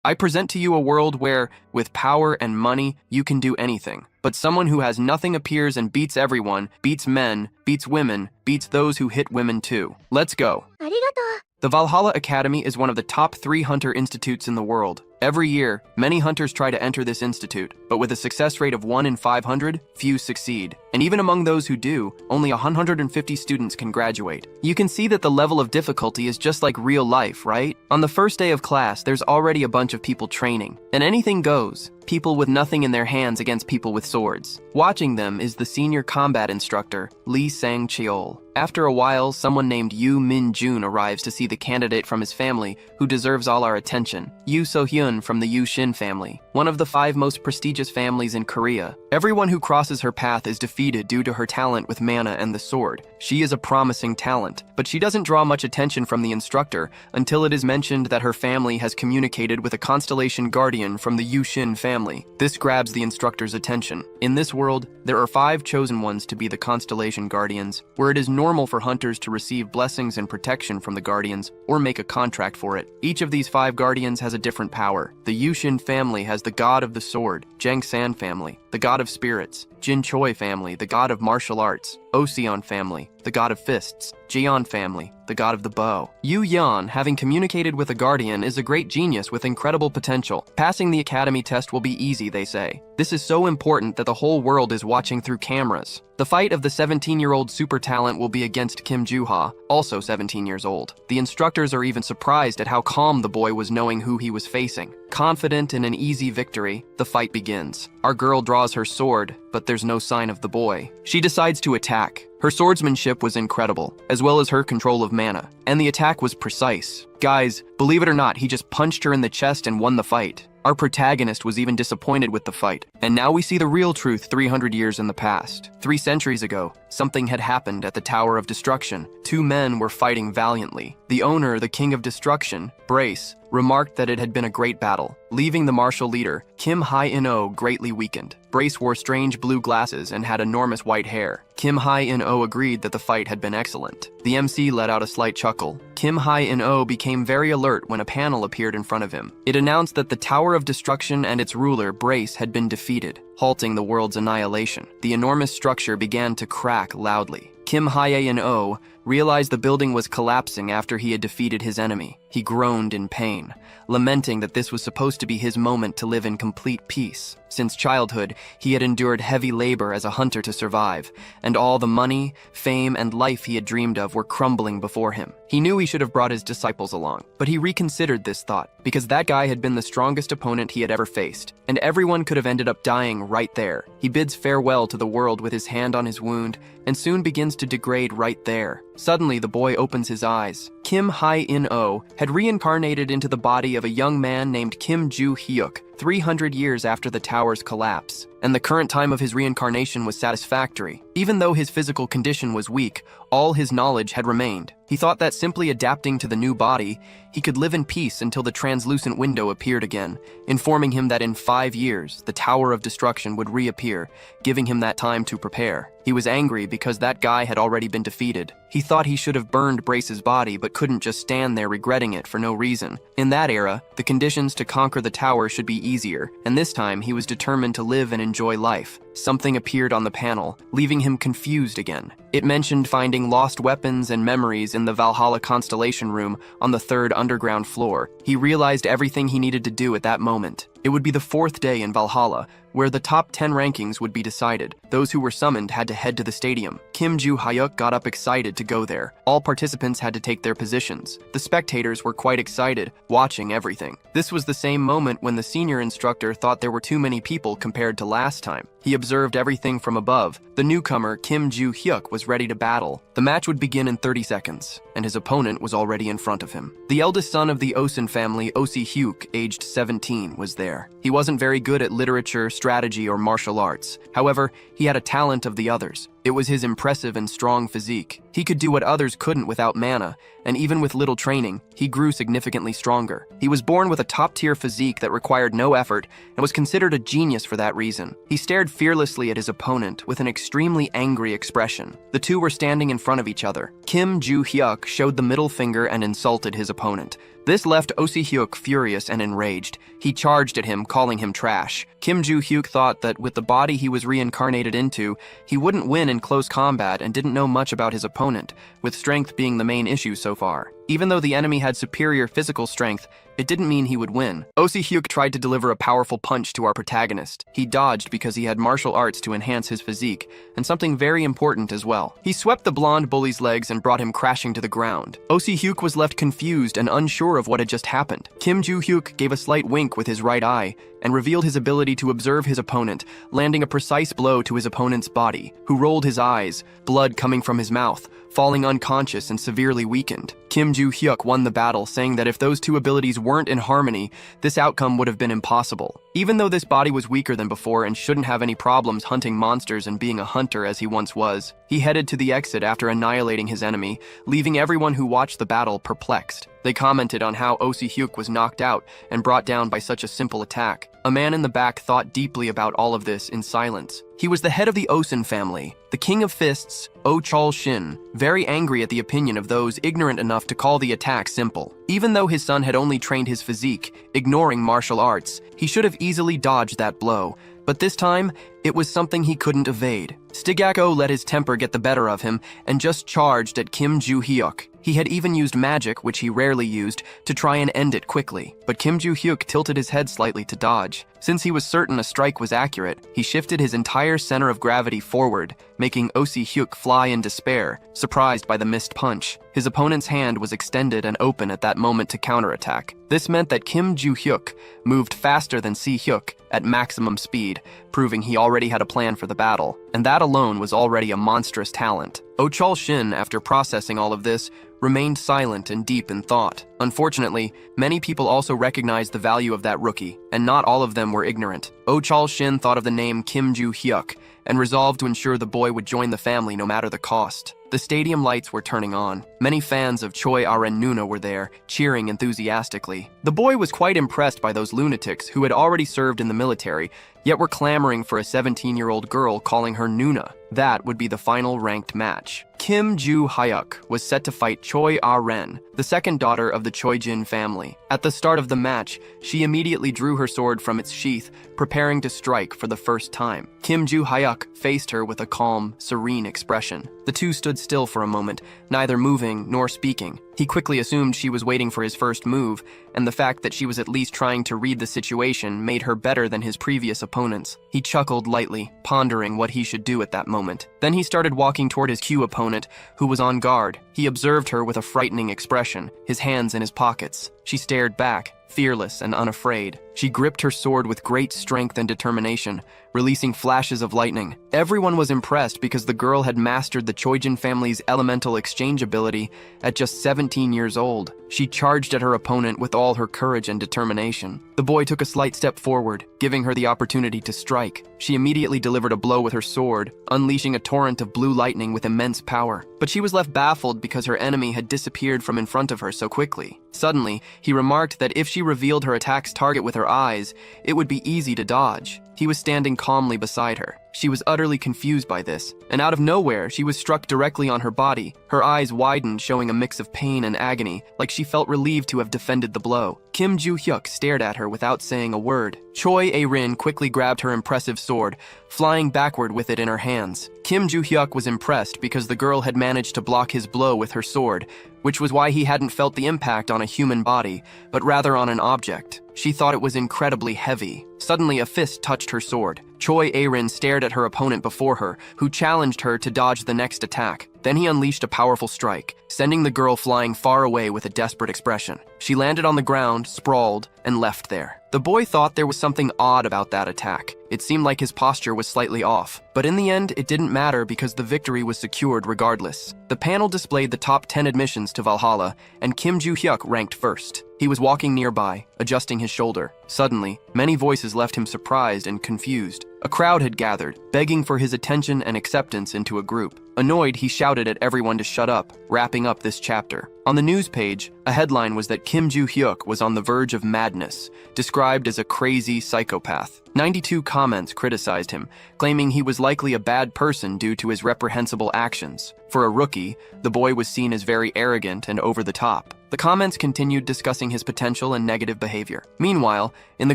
I present to you a world where, with power and money, you can do anything. But someone who has nothing appears and beats everyone, beats men, beats women, beats those who hit women too. Let's go. ありがとう。 The Valhalla Academy is one of the top 3 hunter institutes in the world. Every year, many hunters try to enter this institute, but with a success rate of 1 in 500, few succeed. And even among those who do, only 150 students can graduate. You can see that the level of difficulty is just like real life, right? On the first day of class, there's already a bunch of people training. And anything goes. People with nothing in their hands against people with swords. Watching them is the senior combat instructor, Lee Sang-cheol. After a while, someone named Yu Min-jun arrives to see the candidate from his family who deserves all our attention, Yu So-hyun from the Yu Shin family, one of the 5 most prestigious families in Korea. Everyone who crosses her path is defeated due to her talent with mana and the sword. She is a promising talent, but she doesn't draw much attention from the instructor until it is mentioned that her family has communicated with a Constellation guardian from the Yu Shin family. This grabs the instructor's attention. In this world, there are 5 chosen ones to be the Constellation guardians, where it is normal for hunters to receive blessings and protection from the guardians or make a contract for it. Each of these 5 guardians has a different power. The Yu Shin family has the god of the sword, Jang San family, the god of spirits, Jin Choi family, the god of martial arts, Oseon family, the god of fists, Jeon family, the god of the bow. Yu Yan, having communicated with a guardian, is a great genius with incredible potential. Passing the academy test will be easy, they say. This is so important that the whole world is watching through cameras. The fight of the 17-year-old super talent will be against Kim Joo-ha, also 17 years old. The instructors are even surprised at how calm the boy was knowing who he was facing. Confident in an easy victory, the fight begins. Our girl draws her sword, but there's no sign of the boy. She decides to attack. Her swordsmanship was incredible, as well as her control of mana, and the attack was precise. Guys, believe it or not, he just punched her in the chest and won the fight. Our protagonist was even disappointed with the fight. And now we see the real truth 300 years in the past. 3 centuries ago, something had happened at the Tower of Destruction. 2 men were fighting valiantly. The owner, the King of Destruction, Brace, remarked that it had been a great battle, leaving the martial leader, Kim Hae-in-oh, greatly weakened. Brace wore strange blue glasses and had enormous white hair. Kim Hae-in-oh agreed that the fight had been excellent. The MC let out a slight chuckle. Kim Hae-in-oh became very alert when a panel appeared in front of him. It announced that the Tower of Destruction and its ruler, Brace, had been defeated, halting the world's annihilation. The enormous structure began to crack loudly. Kim Hae-in-oh realized the building was collapsing after he had defeated his enemy. He groaned in pain, lamenting that this was supposed to be his moment to live in complete peace. Since childhood, he had endured heavy labor as a hunter to survive, and all the money, fame, and life he had dreamed of were crumbling before him. He knew he should have brought his disciples along, but he reconsidered this thought, because that guy had been the strongest opponent he had ever faced, and everyone could have ended up dying right there. He bids farewell to the world with his hand on his wound, and soon begins to degrade right there. Suddenly, the boy opens his eyes. Kim Hae-in-oh had reincarnated into the body of a young man named Kim Joo-hyuk 300 years after the tower's collapse, and the current time of his reincarnation was satisfactory. Even though his physical condition was weak, all his knowledge had remained. He thought that simply adapting to the new body, he could live in peace until the translucent window appeared again, informing him that in 5 years, the Tower of Destruction would reappear, giving him that time to prepare. He was angry because that guy had already been defeated. He thought he should have burned Brace's body but couldn't just stand there regretting it for no reason. In that era, the conditions to conquer the tower should be easier, and this time he was determined to live and enjoy life. Something appeared on the panel, leaving him confused again. It mentioned finding lost weapons and memories in the Valhalla Constellation room on the 3rd underground floor. He realized everything he needed to do at that moment. It would be the 4th day in Valhalla, where the top 10 rankings would be decided. Those who were summoned had to head to the stadium. Kim Joo-hyuk got up excited to go there. All participants had to take their positions. The spectators were quite excited, watching everything. This was the same moment when the senior instructor thought there were too many people compared to last time. He observed everything from above. The newcomer, Kim Joo-hyuk, was ready to battle. The match would begin in 30 seconds, and his opponent was already in front of him. The eldest son of the Osen family, Osi-hyuk, aged 17, was there. He wasn't very good at literature, strategy, or martial arts. However, he had a talent of the others. It was his impressive and strong physique. He could do what others couldn't without mana, and even with little training, he grew significantly stronger. He was born with a top-tier physique that required no effort and was considered a genius for that reason. He stared fearlessly at his opponent with an extremely angry expression. The two were standing in front of each other. Kim Joo-hyuk showed the middle finger and insulted his opponent, This left Oh Si-hyuk furious and enraged. He charged at him, calling him trash. Kim Joo-hyuk thought that with the body he was reincarnated into, he wouldn't win in close combat and didn't know much about his opponent, with strength being the main issue so far. Even though the enemy had superior physical strength, it didn't mean he would win. Oh Si-hyuk tried to deliver a powerful punch to our protagonist. He dodged because he had martial arts to enhance his physique, and something very important as well. He swept the blonde bully's legs and brought him crashing to the ground. Oh Si-hyuk was left confused and unsure of what had just happened. Kim Joo-hyuk gave a slight wink with his right eye and revealed his ability to observe his opponent, landing a precise blow to his opponent's body, who rolled his eyes, blood coming from his mouth, falling unconscious and severely weakened. Kim Joo-hyuk won the battle, saying that if those two abilities weren't in harmony, this outcome would have been impossible. Even though this body was weaker than before and shouldn't have any problems hunting monsters and being a hunter as he once was, he headed to the exit after annihilating his enemy, leaving everyone who watched the battle perplexed. They commented on how Oh Si-hyuk was knocked out and brought down by such a simple attack. A man in the back thought deeply about all of this in silence. He was the head of the Osen family, the king of fists, Oh Chol-shin, very angry at the opinion of those ignorant enough to call the attack simple. Even though his son had only trained his physique, ignoring martial arts, he should have easily dodged that blow. But this time, it was something he couldn't evade. Stigako let his temper get the better of him and just charged at Kim Joo-hyuk. He had even used magic, which he rarely used, to try and end it quickly. But Kim Joo-hyuk tilted his head slightly to dodge. Since he was certain a strike was accurate, he shifted his entire center of gravity forward, making Oh Si-hyuk fly in despair, surprised by the missed punch. His opponent's hand was extended and open at that moment to counterattack. This meant that Kim Joo-hyuk moved faster than Si-hyuk at maximum speed, proving he already had a plan for the battle, and that alone was already a monstrous talent. Oh Chol-shin, after processing all of this, remained silent and deep in thought. Unfortunately, many people also recognized the value of that rookie, and not all of them were ignorant. Oh Chol-shin thought of the name Kim Joo-hyuk and resolved to ensure the boy would join the family no matter the cost. The stadium lights were turning on. Many fans of Choi Aren Nuna were there, cheering enthusiastically. The boy was quite impressed by those lunatics who had already served in the military, yet were clamoring for a 17-year-old girl, calling her Nuna. That would be the final ranked match. Kim Joo-hyuk was set to fight Choi Ah-ren, the second daughter of the Choi-jin family. At the start of the match, she immediately drew her sword from its sheath, preparing to strike for the first time. Kim Joo-hyuk faced her with a calm, serene expression. The two stood still for a moment, neither moving nor speaking. He quickly assumed she was waiting for his first move, and the fact that she was at least trying to read the situation made her better than his previous opponents. He chuckled lightly, pondering what he should do at that moment. Then he started walking toward his Q opponent, who was on guard. He observed her with a frightening expression, his hands in his pockets. She stared back, fearless and unafraid. She gripped her sword with great strength and determination, releasing flashes of lightning. Everyone was impressed because the girl had mastered the Choi-jin family's elemental exchange ability at just 17 years old. She charged at her opponent with all her courage and determination. The boy took a slight step forward, giving her the opportunity to strike. She immediately delivered a blow with her sword, unleashing a torrent of blue lightning with immense power. But she was left baffled because her enemy had disappeared from in front of her so quickly. Suddenly, he remarked that if she revealed her attack's target with her eyes, it would be easy to dodge. He was standing calmly beside her. She was utterly confused by this, and out of nowhere, she was struck directly on her body. Her eyes widened, showing a mix of pain and agony, like she felt relieved to have defended the blow. Kim Joo-hyuk stared at her without saying a word. Choi A-rin quickly grabbed her impressive sword, flying backward with it in her hands. Kim Joo-hyuk was impressed because the girl had managed to block his blow with her sword, which was why he hadn't felt the impact on a human body, but rather on an object. She thought it was incredibly heavy. Suddenly, a fist touched her sword. Choi A-rin stared at her opponent before her, who challenged her to dodge the next attack. Then he unleashed a powerful strike, sending the girl flying far away with a desperate expression. She landed on the ground, sprawled, and left there. The boy thought there was something odd about that attack. It seemed like his posture was slightly off. But in the end, it didn't matter because the victory was secured regardless. The panel displayed the top 10 admissions to Valhalla, and Kim Joo-hyuk ranked first. He was walking nearby, adjusting his shoulder. Suddenly, many voices left him surprised and confused. A crowd had gathered, begging for his attention and acceptance into a group. Annoyed, he shouted at everyone to shut up, wrapping up this chapter. On the news page, a headline was that Kim Joo-hyuk was on the verge of madness, described as a crazy psychopath. 92 comments criticized him, claiming he was likely a bad person due to his reprehensible actions. For a rookie, the boy was seen as very arrogant and over the top. The comments continued discussing his potential and negative behavior. Meanwhile, in the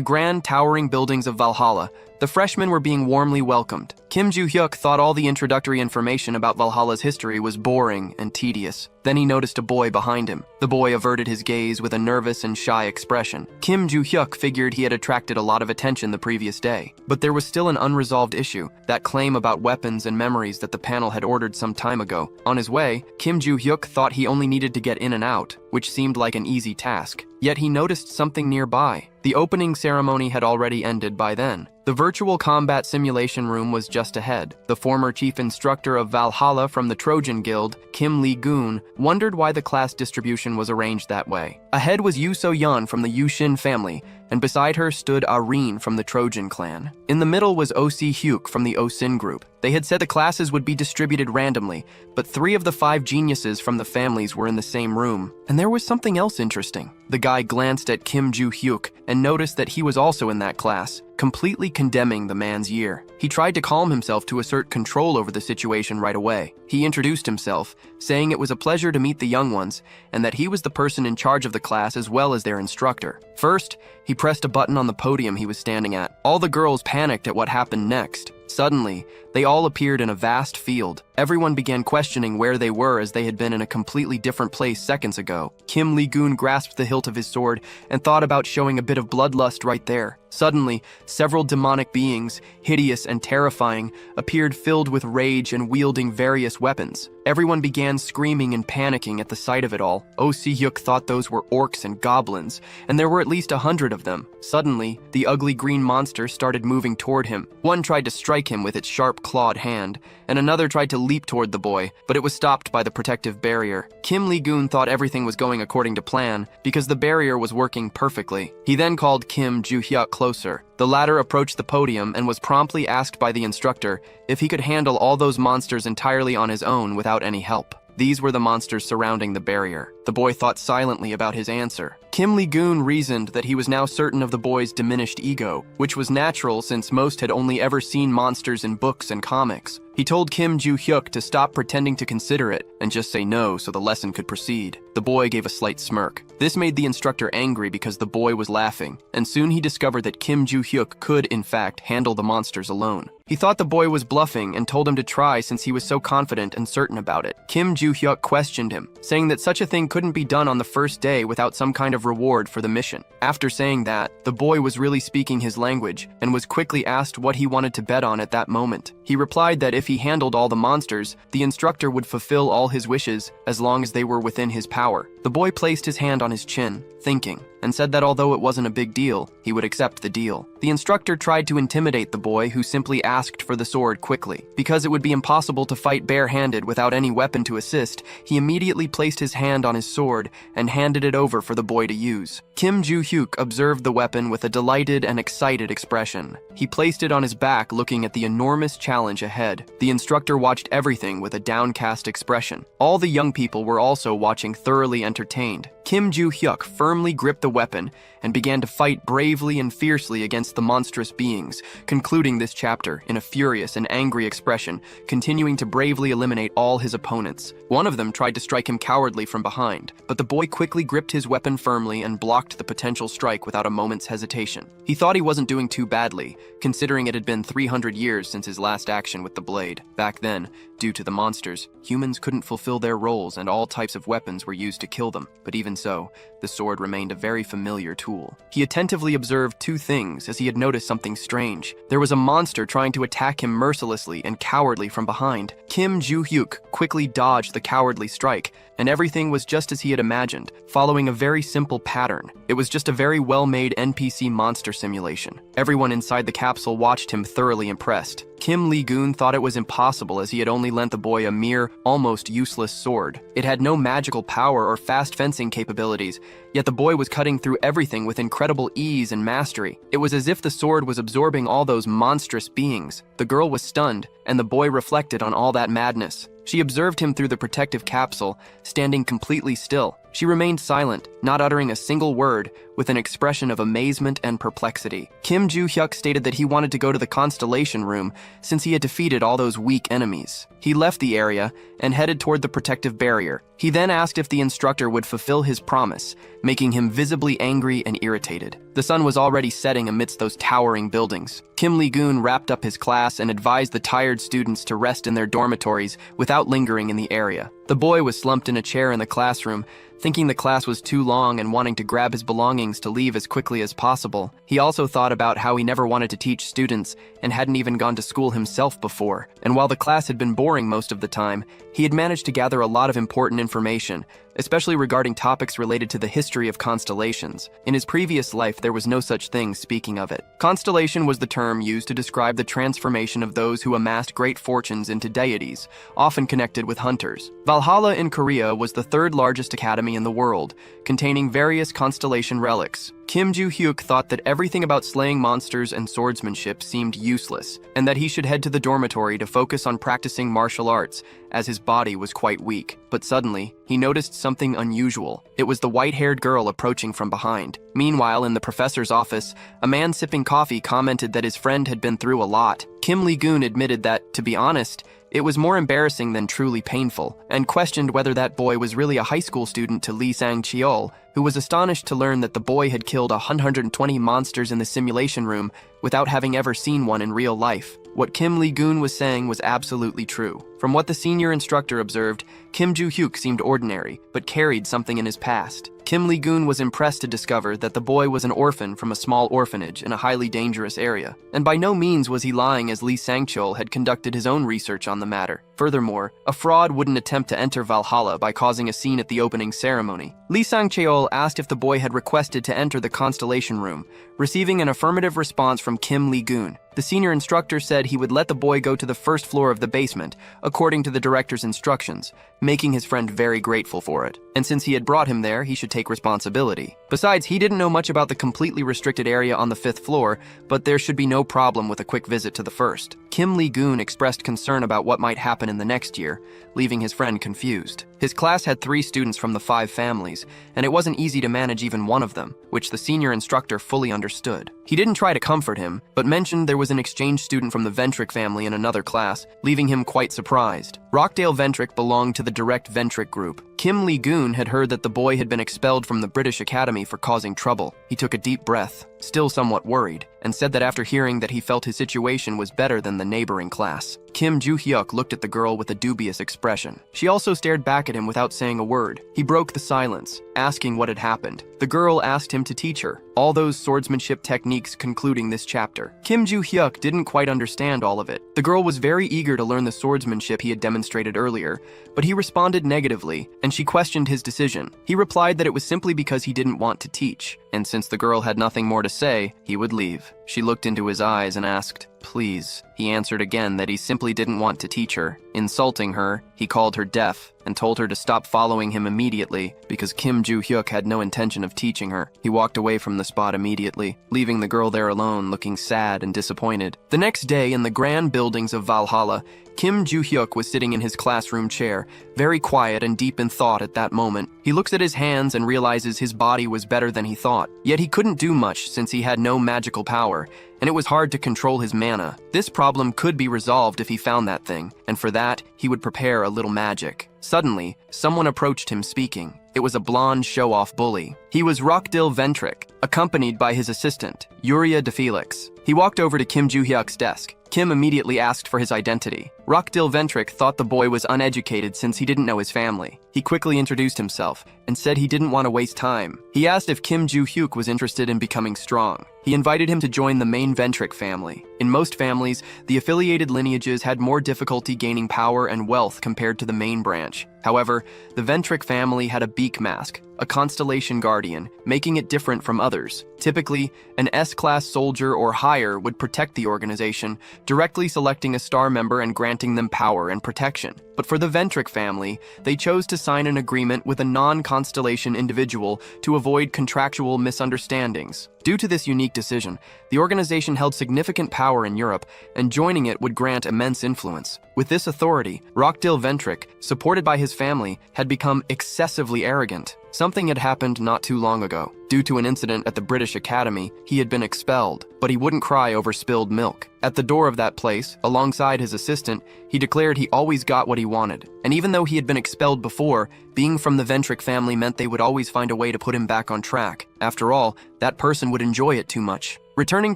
grand towering buildings of Valhalla, the freshmen were being warmly welcomed. Kim Joo-hyuk thought all the introductory information about Valhalla's history was boring and tedious. Then he noticed a boy behind him. The boy averted his gaze with a nervous and shy expression. Kim Joo-hyuk figured he had attracted a lot of attention the previous day. But there was still an unresolved issue, that claim about weapons and memories that the panel had ordered some time ago. On his way, Kim Joo-hyuk thought he only needed to get in and out, which seemed like an easy task. Yet he noticed something nearby. The opening ceremony had already ended by then. The virtual combat simulation room was just ahead. The former chief instructor of Valhalla from the Trojan Guild, Kim Lee-goon, wondered why the class distribution was arranged that way. Ahead was Yu So-yeon from the Yushin family, and beside her stood Areen from the Trojan clan. In the middle was Oh Si-hyuk from the Osin group. They had said the classes would be distributed randomly, but 3 of the 5 geniuses from the families were in the same room. And there was something else interesting. The guy glanced at Kim Joo-hyuk and noticed that he was also in that class, completely condemning the man's year. He tried to calm himself to assert control over the situation right away. He introduced himself, saying it was a pleasure to meet the young ones, and that he was the person in charge of the class as well as their instructor. First, he pressed a button on the podium he was standing at. All the girls panicked at what happened next. Suddenly, they all appeared in a vast field. Everyone began questioning where they were as they had been in a completely different place seconds ago. Kim Lee-goon grasped the hilt of his sword and thought about showing a bit of bloodlust right there. Suddenly, several demonic beings, hideous and terrifying, appeared filled with rage and wielding various weapons. Everyone began screaming and panicking at the sight of it all. Oh Si-hyuk thought those were orcs and goblins, and there were at least 100 of them. Suddenly, the ugly green monster started moving toward him. One tried to strike him with its sharp clawed hand, and another tried to leap toward the boy, but it was stopped by the protective barrier. Kim Lee-goon thought everything was going according to plan because the barrier was working perfectly. He then called Kim Joo-hyuk closer. The latter approached the podium and was promptly asked by the instructor if he could handle all those monsters entirely on his own without any help. These were the monsters surrounding the barrier. The boy thought silently about his answer. Kim Lee-goon reasoned that he was now certain of the boy's diminished ego, which was natural since most had only ever seen monsters in books and comics. He told Kim Joo-hyuk to stop pretending to consider it and just say no so the lesson could proceed. The boy gave a slight smirk. This made the instructor angry because the boy was laughing, and soon he discovered that Kim Joo-hyuk could, in fact, handle the monsters alone. He thought the boy was bluffing and told him to try since he was so confident and certain about it. Kim Joo-hyuk questioned him, saying that such a thing couldn't be done on the first day without some kind of reward for the mission. After saying that, the boy was really speaking his language and was quickly asked what he wanted to bet on at that moment. He replied that if he handled all the monsters, the instructor would fulfill all his wishes as long as they were within his power. The boy placed his hand on his chin, thinking, and said that although it wasn't a big deal, he would accept the deal. The instructor tried to intimidate the boy, who simply asked for the sword quickly. Because it would be impossible to fight bare-handed without any weapon to assist, he immediately placed his hand on his sword and handed it over for the boy to use. Kim Joo-hyuk observed the weapon with a delighted and excited expression. He placed it on his back, looking at the enormous challenge ahead. The instructor watched everything with a downcast expression. All the young people were also watching, thoroughly entertained. Kim Joo-hyuk firmly gripped the weapon and began to fight bravely and fiercely against the monstrous beings, concluding this chapter in a furious and angry expression, continuing to bravely eliminate all his opponents. One of them tried to strike him cowardly from behind, but the boy quickly gripped his weapon firmly and blocked the potential strike without a moment's hesitation. He thought he wasn't doing too badly, considering it had been 300 years since his last action with the blade. Back then, due to the monsters, humans couldn't fulfill their roles and all types of weapons were used to kill them, but even so, the sword remained a very familiar tool. He attentively observed 2 things as he had noticed something strange. There was a monster trying to attack him mercilessly and cowardly from behind. Kim Joo-hyuk quickly dodged the cowardly strike, and everything was just as he had imagined, following a very simple pattern. It was just a very well-made NPC monster simulation. Everyone inside the capsule watched him, thoroughly impressed. Kim Lee-goon thought it was impossible as he had only lent the boy a mere, almost useless sword. It had no magical power or fast fencing capabilities, yet the boy was cutting through everything with incredible ease and mastery. It was as if the sword was absorbing all those monstrous beings. The girl was stunned, and the boy reflected on all that madness. She observed him through the protective capsule, standing completely still. She remained silent, not uttering a single word, with an expression of amazement and perplexity. Kim Joo-hyuk stated that he wanted to go to the Constellation room since he had defeated all those weak enemies. He left the area and headed toward the protective barrier. He then asked if the instructor would fulfill his promise, making him visibly angry and irritated. The sun was already setting amidst those towering buildings. Kim Lee-gun wrapped up his class and advised the tired students to rest in their dormitories without lingering in the area. The boy was slumped in a chair in the classroom, thinking the class was too long and wanting to grab his belongings to leave as quickly as possible. He also thought about how he never wanted to teach students and hadn't even gone to school himself before. And while the class had been boring most of the time, he had managed to gather a lot of important information, especially regarding topics related to the history of constellations. In his previous life, there was no such thing, speaking of it. Constellation was the term used to describe the transformation of those who amassed great fortunes into deities, often connected with hunters. Valhalla in Korea was the third largest academy in the world, containing various constellation relics. Kim Joo-hyuk thought that everything about slaying monsters and swordsmanship seemed useless, and that he should head to the dormitory to focus on practicing martial arts, as his body was quite weak. But suddenly, he noticed something unusual. It was the white-haired girl approaching from behind. Meanwhile, in the professor's office, a man sipping coffee commented that his friend had been through a lot. Kim Lee-gun admitted that, to be honest, it was more embarrassing than truly painful, and questioned whether that boy was really a high school student to Lee Sang-cheol, who was astonished to learn that the boy had killed 120 monsters in the simulation room without having ever seen one in real life. What Kim Lee-gun was saying was absolutely true. From what the senior instructor observed, Kim Joo-hyuk seemed ordinary, but carried something in his past. Kim Lee-gun was impressed to discover that the boy was an orphan from a small orphanage in a highly dangerous area. And by no means was he lying, as Lee Sang-cheol had conducted his own research on the matter. Furthermore, a fraud wouldn't attempt to enter Valhalla by causing a scene at the opening ceremony. Lee Sang-cheol asked if the boy had requested to enter the Constellation room, receiving an affirmative response from Kim Lee-gun. The senior instructor said he would let the boy go to the first floor of the basement, according to the director's instructions, making his friend very grateful for it. And since he had brought him there, he should take responsibility. Besides, he didn't know much about the completely restricted area on the 5th floor, but there should be no problem with a quick visit to the first. Kim Lee-gun expressed concern about what might happen in the next year, leaving his friend confused. His class had 3 students from the 5 families, and it wasn't easy to manage even one of them, which the senior instructor fully understood. He didn't try to comfort him, but mentioned there was an exchange student from the Ventric family in another class, leaving him quite surprised. Rockdale Ventric belonged to the Direct Ventric group. Kim Lee-gun had heard that the boy had been expelled from the British Academy for causing trouble. He took a deep breath, still somewhat worried, and said that after hearing that he felt his situation was better than the neighboring class. Kim Joo-hyuk looked at the girl with a dubious expression. She also stared back at him without saying a word. He broke the silence, asking what had happened. The girl asked him to teach her all those swordsmanship techniques concluding this chapter. Kim Joo-hyuk didn't quite understand all of it. The girl was very eager to learn the swordsmanship he had demonstrated earlier, but he responded negatively, and she questioned his decision. He replied that it was simply because he didn't want to teach, and since the girl had nothing more to say, he would leave. She looked into his eyes and asked, "Please." He answered again that he simply didn't want to teach her. Insulting her, he called her deaf and told her to stop following him immediately because Kim Joo-hyuk had no intention of teaching her. He walked away from the spot immediately, leaving the girl there alone, looking sad and disappointed. The next day, in the grand buildings of Valhalla, Kim Joo-hyuk was sitting in his classroom chair, very quiet and deep in thought at that moment. He looks at his hands and realizes his body was better than he thought. Yet he couldn't do much since he had no magical power, and it was hard to control his mana. This problem could be resolved if he found that thing, and for that, he would prepare a little magic. Suddenly, someone approached him speaking. It was a blonde show-off bully. He was Rockdale Ventric, accompanied by his assistant, Yuria de Felix. He walked over to Kim Joo-hyuk's desk. Kim immediately asked for his identity. Rockdale Ventric thought the boy was uneducated since he didn't know his family. He quickly introduced himself and said he didn't want to waste time. He asked if Kim Joo-hyuk was interested in becoming strong. He invited him to join the main Ventric family. In most families, the affiliated lineages had more difficulty gaining power and wealth compared to the main branch. However, the Ventric family had a beak mask, a constellation guardian, making it different from others. Typically, an S-class soldier or higher would protect the organization, directly selecting a star member and granting them power and protection. But for the Ventric family, they chose to sign an agreement with a non-constellation individual to avoid contractual misunderstandings. Due to this unique decision, the organization held significant power in Europe, and joining it would grant immense influence. With this authority, Rockdale Ventric, supported by his family, had become excessively arrogant. Something had happened not too long ago. Due to an incident at the British Academy, he had been expelled, but he wouldn't cry over spilled milk. At the door of that place, alongside his assistant, he declared he always got what he wanted. And even though he had been expelled before, being from the Ventric family meant they would always find a way to put him back on track. After all, that person would enjoy it too much. Returning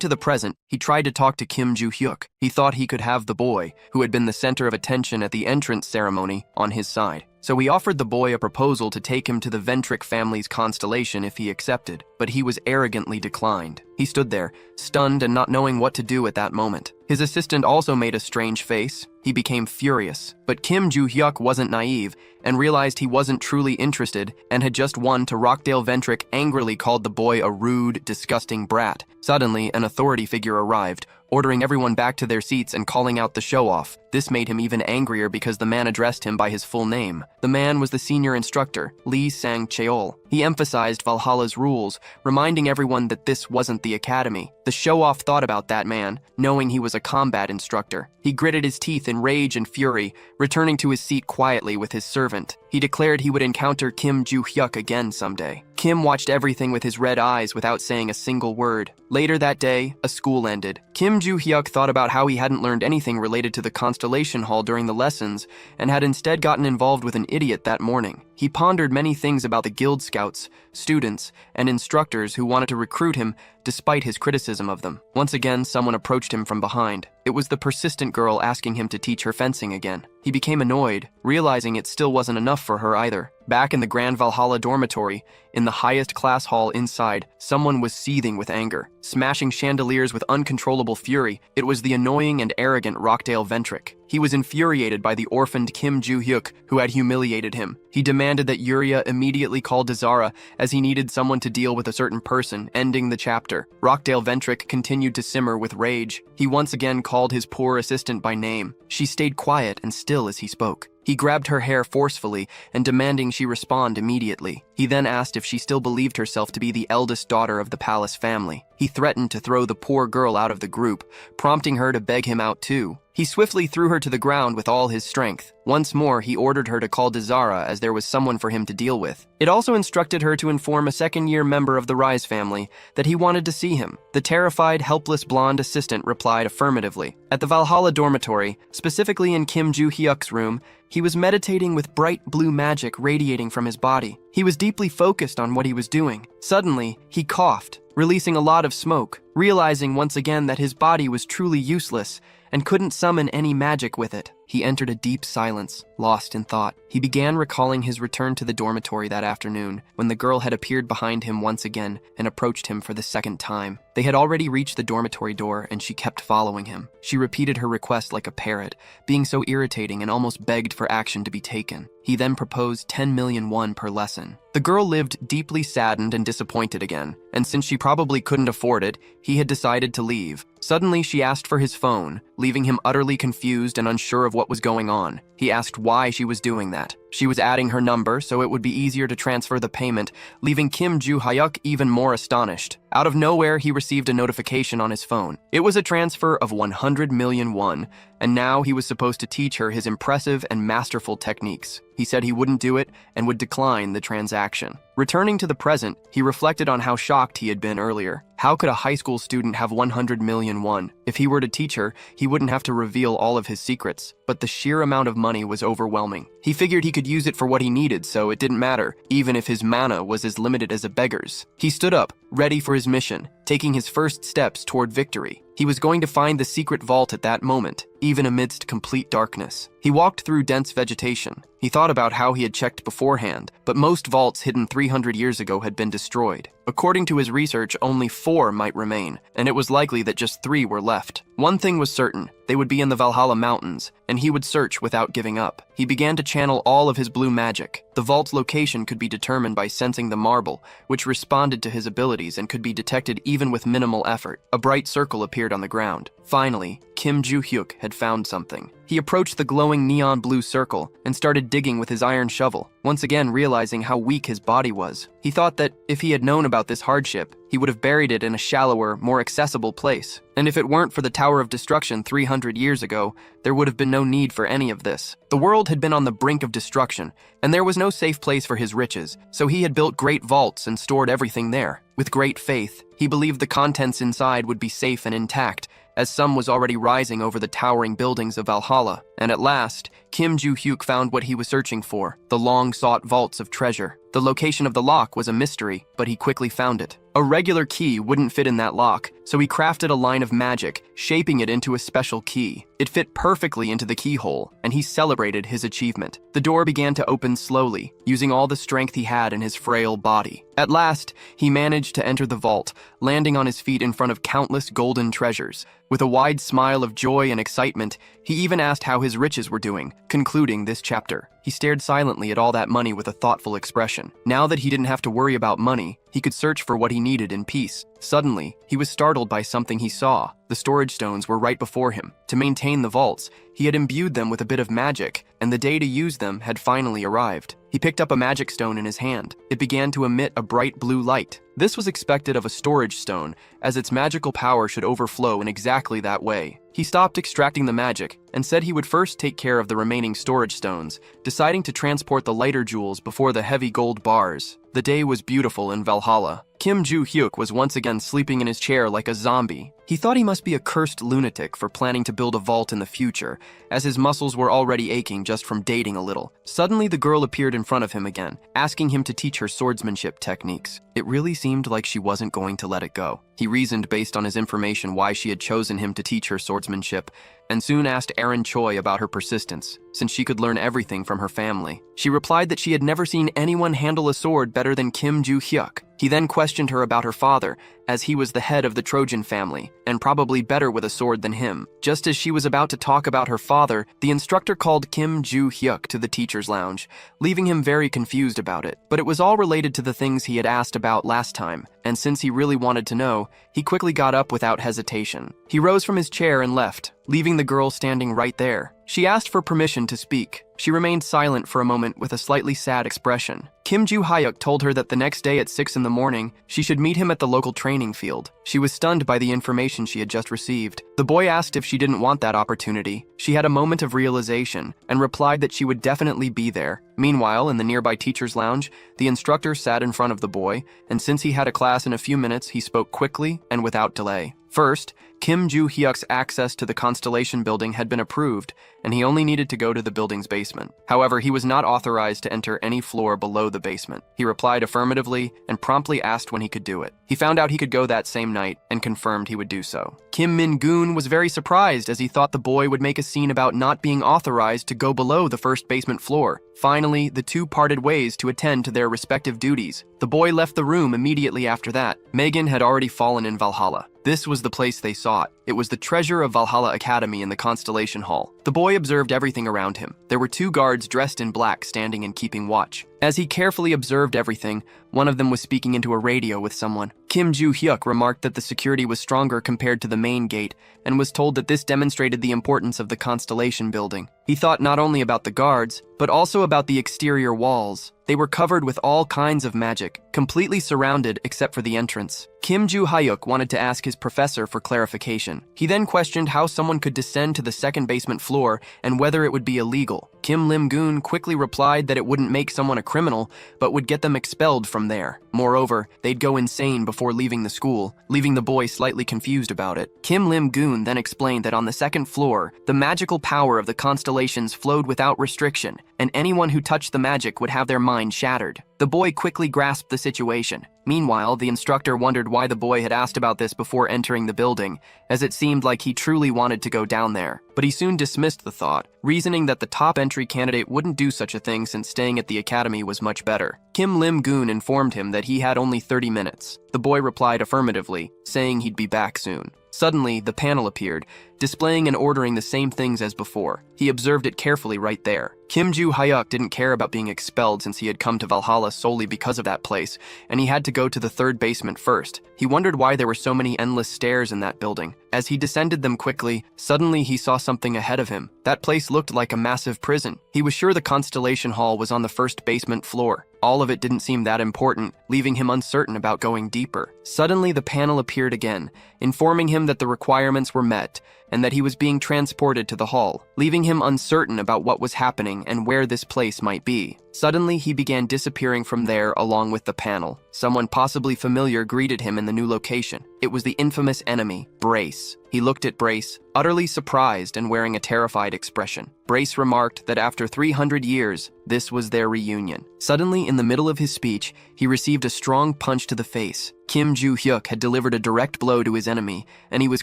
to the present, he tried to talk to Kim Joo-hyuk. He thought he could have the boy, who had been the center of attention at the entrance ceremony, on his side. So he offered the boy a proposal to take him to the Ventric family's Constellation if he accepted, but he was arrogantly declined. He stood there, stunned and not knowing what to do at that moment. His assistant also made a strange face. He became furious, but Kim Joo-hyuk wasn't naive and realized he wasn't truly interested and had just won to Rockdale Ventric angrily called the boy a rude, disgusting brat. Suddenly, an authority figure arrived, ordering everyone back to their seats and calling out the show-off. This made him even angrier because the man addressed him by his full name. The man was the senior instructor, Lee Sang-cheol. He emphasized Valhalla's rules, reminding everyone that this wasn't the academy. The show-off thought about that man, knowing he was a combat instructor. He gritted his teeth in rage and fury, returning to his seat quietly with his servant. He declared he would encounter Kim Joo-hyuk again someday. Kim watched everything with his red eyes without saying a single word. Later that day, a school ended. Kim Joo-hyuk thought about how he hadn't learned anything related to the Constellation Hall during the lessons and had instead gotten involved with an idiot that morning. He pondered many things about the guild scouts, students, and instructors who wanted to recruit him despite his criticism of them. Once again, someone approached him from behind. It was the persistent girl asking him to teach her fencing again. He became annoyed, realizing it still wasn't enough for her either. Back in the Grand Valhalla dormitory, in the highest class hall inside, someone was seething with anger, smashing chandeliers with uncontrollable fury. It was the annoying and arrogant Rockdale Ventric. He was infuriated by the orphaned Kim Joo-hyuk, who had humiliated him. He demanded that Yuria immediately call Dazara, as he needed someone to deal with a certain person, ending the chapter. Rockdale Ventric continued to simmer with rage. He once again called his poor assistant by name. She stayed quiet and still as he spoke. He grabbed her hair forcefully and demanding she respond immediately. He then asked if she still believed herself to be the eldest daughter of the palace family. He threatened to throw the poor girl out of the group, prompting her to beg him out too. He swiftly threw her to the ground with all his strength. Once more, he ordered her to call Dazara as there was someone for him to deal with. It also instructed her to inform a second-year member of the Rise family that he wanted to see him. The terrified, helpless blonde assistant replied affirmatively. At the Valhalla dormitory, specifically in Kim Joo-hyuk's room, he was meditating with bright blue magic radiating from his body. He was deeply focused on what he was doing. Suddenly, he coughed, releasing a lot of smoke, realizing once again that his body was truly useless and couldn't summon any magic with it. He entered a deep silence, lost in thought. He began recalling his return to the dormitory that afternoon, when the girl had appeared behind him once again and approached him for the second time. They had already reached the dormitory door, and she kept following him. She repeated her request like a parrot, being so irritating and almost begged for action to be taken. He then proposed 10 million won per lesson. The girl lived deeply saddened and disappointed again, and since she probably couldn't afford it, he had decided to leave. Suddenly, she asked for his phone, leaving him utterly confused and unsure of what was going on. He asked why she was doing that. She was adding her number so it would be easier to transfer the payment, leaving Kim Joo-hyuk even more astonished. Out of nowhere, he received a notification on his phone. It was a transfer of 100 million won, and now he was supposed to teach her his impressive and masterful techniques. He said he wouldn't do it and would decline the transaction. Returning to the present, he reflected on how shocked he had been earlier. How could a high school student have 100 million won? If he were to teach her, he wouldn't have to reveal all of his secrets, but the sheer amount of money was overwhelming. He figured he could use it for what he needed, so it didn't matter, even if his mana was as limited as a beggar's. He stood up, ready for his mission, taking his first steps toward victory. He was going to find the secret vault at that moment, even amidst complete darkness. He walked through dense vegetation. He thought about how he had checked beforehand, but most vaults hidden 300 years ago had been destroyed. According to his research, only 4 might remain, and it was likely that just 3 were left. One thing was certain, they would be in the Valhalla Mountains, and he would search without giving up. He began to channel all of his blue magic. The vault's location could be determined by sensing the marble, which responded to his abilities and could be detected even with minimal effort. A bright circle appeared on the ground. Finally, Kim Joo-hyuk had found something. He approached the glowing neon blue circle and started digging with his iron shovel, once again realizing how weak his body was. He thought that if he had known about this hardship, he would have buried it in a shallower, more accessible place. And if it weren't for the Tower of Destruction 300 years ago, there would have been no need for any of this. The world had been on the brink of destruction, and there was no safe place for his riches, so he had built great vaults and stored everything there. With great faith, he believed the contents inside would be safe and intact, as sun was already rising over the towering buildings of Valhalla. And at last, Kim Joo-hyuk found what he was searching for, the long-sought vaults of treasure. The location of the lock was a mystery, but he quickly found it. A regular key wouldn't fit in that lock, so he crafted a line of magic, shaping it into a special key. It fit perfectly into the keyhole, and he celebrated his achievement. The door began to open slowly, using all the strength he had in his frail body. At last, he managed to enter the vault, landing on his feet in front of countless golden treasures. With a wide smile of joy and excitement, he even asked how his riches were doing, concluding this chapter. He stared silently at all that money with a thoughtful expression. Now that he didn't have to worry about money, he could search for what he needed in peace. Suddenly, he was startled by something he saw. The storage stones were right before him. To maintain the vaults, he had imbued them with a bit of magic, and the day to use them had finally arrived. He picked up a magic stone in his hand. It began to emit a bright blue light. This was expected of a storage stone, as its magical power should overflow in exactly that way. He stopped extracting the magic and said he would first take care of the remaining storage stones, deciding to transport the lighter jewels before the heavy gold bars. The day was beautiful in Valhalla. Kim Joo-hyuk was once again sleeping in his chair like a zombie. He thought he must be a cursed lunatic for planning to build a vault in the future, as his muscles were already aching just from dating a little. Suddenly, the girl appeared in front of him again, asking him to teach her swordsmanship techniques. It really seemed like she wasn't going to let it go. He reasoned based on his information why she had chosen him to teach her swordsmanship, and soon asked Erin Choi about her persistence, since she could learn everything from her family. She replied that she had never seen anyone handle a sword better than Kim Joo-hyuk. He then questioned her about her father, as he was the head of the Trojan family, and probably better with a sword than him. Just as she was about to talk about her father, the instructor called Kim Joo-hyuk to the teacher's lounge, leaving him very confused about it. But it was all related to the things he had asked about last time, and since he really wanted to know, he quickly got up without hesitation. He rose from his chair and left, leaving the girl standing right there. She asked for permission to speak. She remained silent for a moment with a slightly sad expression. Kim Joo-hyuk told her that the next day at 6 in the morning, she should meet him at the local training field. She was stunned by the information she had just received. The boy asked if she didn't want that opportunity. She had a moment of realization and replied that she would definitely be there. Meanwhile, in the nearby teacher's lounge, the instructor sat in front of the boy, and since he had a class in a few minutes, he spoke quickly and without delay. First, Kim Joo-hyuk's access to the Constellation building had been approved, and he only needed to go to the building's basement. However, he was not authorized to enter any floor below the basement. He replied affirmatively and promptly asked when he could do it. He found out he could go that same night and confirmed he would do so. Kim Min-goon was very surprised as he thought the boy would make a scene about not being authorized to go below the first basement floor. Finally, the two parted ways to attend to their respective duties. The boy left the room immediately after that. Megan had already fallen in Valhalla. This was the place they sought. It was the treasure of Valhalla Academy in the Constellation Hall. The boy observed everything around him. There were two guards dressed in black standing and keeping watch. As he carefully observed everything, one of them was speaking into a radio with someone. Kim Joo-hyuk remarked that the security was stronger compared to the main gate and was told that this demonstrated the importance of the Constellation building. He thought not only about the guards, but also about the exterior walls. They were covered with all kinds of magic, completely surrounded except for the entrance. Kim Joo-hyuk wanted to ask his professor for clarification. He then questioned how someone could descend to the second basement floor and whether it would be illegal. Kim Lim-goon quickly replied that it wouldn't make someone a criminal, but would get them expelled from there. Moreover, they'd go insane before leaving the school, leaving the boy slightly confused about it. Kim Lim-goon then explained that on the second floor, the magical power of the constellations flowed without restriction, and anyone who touched the magic would have their mind shattered. The boy quickly grasped the situation. Meanwhile, the instructor wondered why the boy had asked about this before entering the building, as it seemed like he truly wanted to go down there. But he soon dismissed the thought, reasoning that the top entry candidate wouldn't do such a thing since staying at the academy was much better. Kim Lim-goon informed him that he had only 30 minutes. The boy replied affirmatively, saying he'd be back soon. Suddenly, the panel appeared, displaying and ordering the same things as before. He observed it carefully right there. Kim Joo-hyuk didn't care about being expelled since he had come to Valhalla solely because of that place, and he had to go to the third basement first. He wondered why there were so many endless stairs in that building. As he descended them quickly, suddenly he saw something ahead of him. That place looked like a massive prison. He was sure the Constellation Hall was on the first basement floor. All of it didn't seem that important, leaving him uncertain about going deeper. Suddenly, the panel appeared again, informing him that the requirements were met and that he was being transported to the hall, leaving him uncertain about what was happening and where this place might be. Suddenly, he began disappearing from there along with the panel. Someone possibly familiar greeted him in the new location. It was the infamous enemy, Brace. He looked at Brace, utterly surprised and wearing a terrified expression. Brace remarked that after 300 years, this was their reunion. Suddenly, in the middle of his speech, he received a strong punch to the face. Kim Joo-hyuk had delivered a direct blow to his enemy, and he was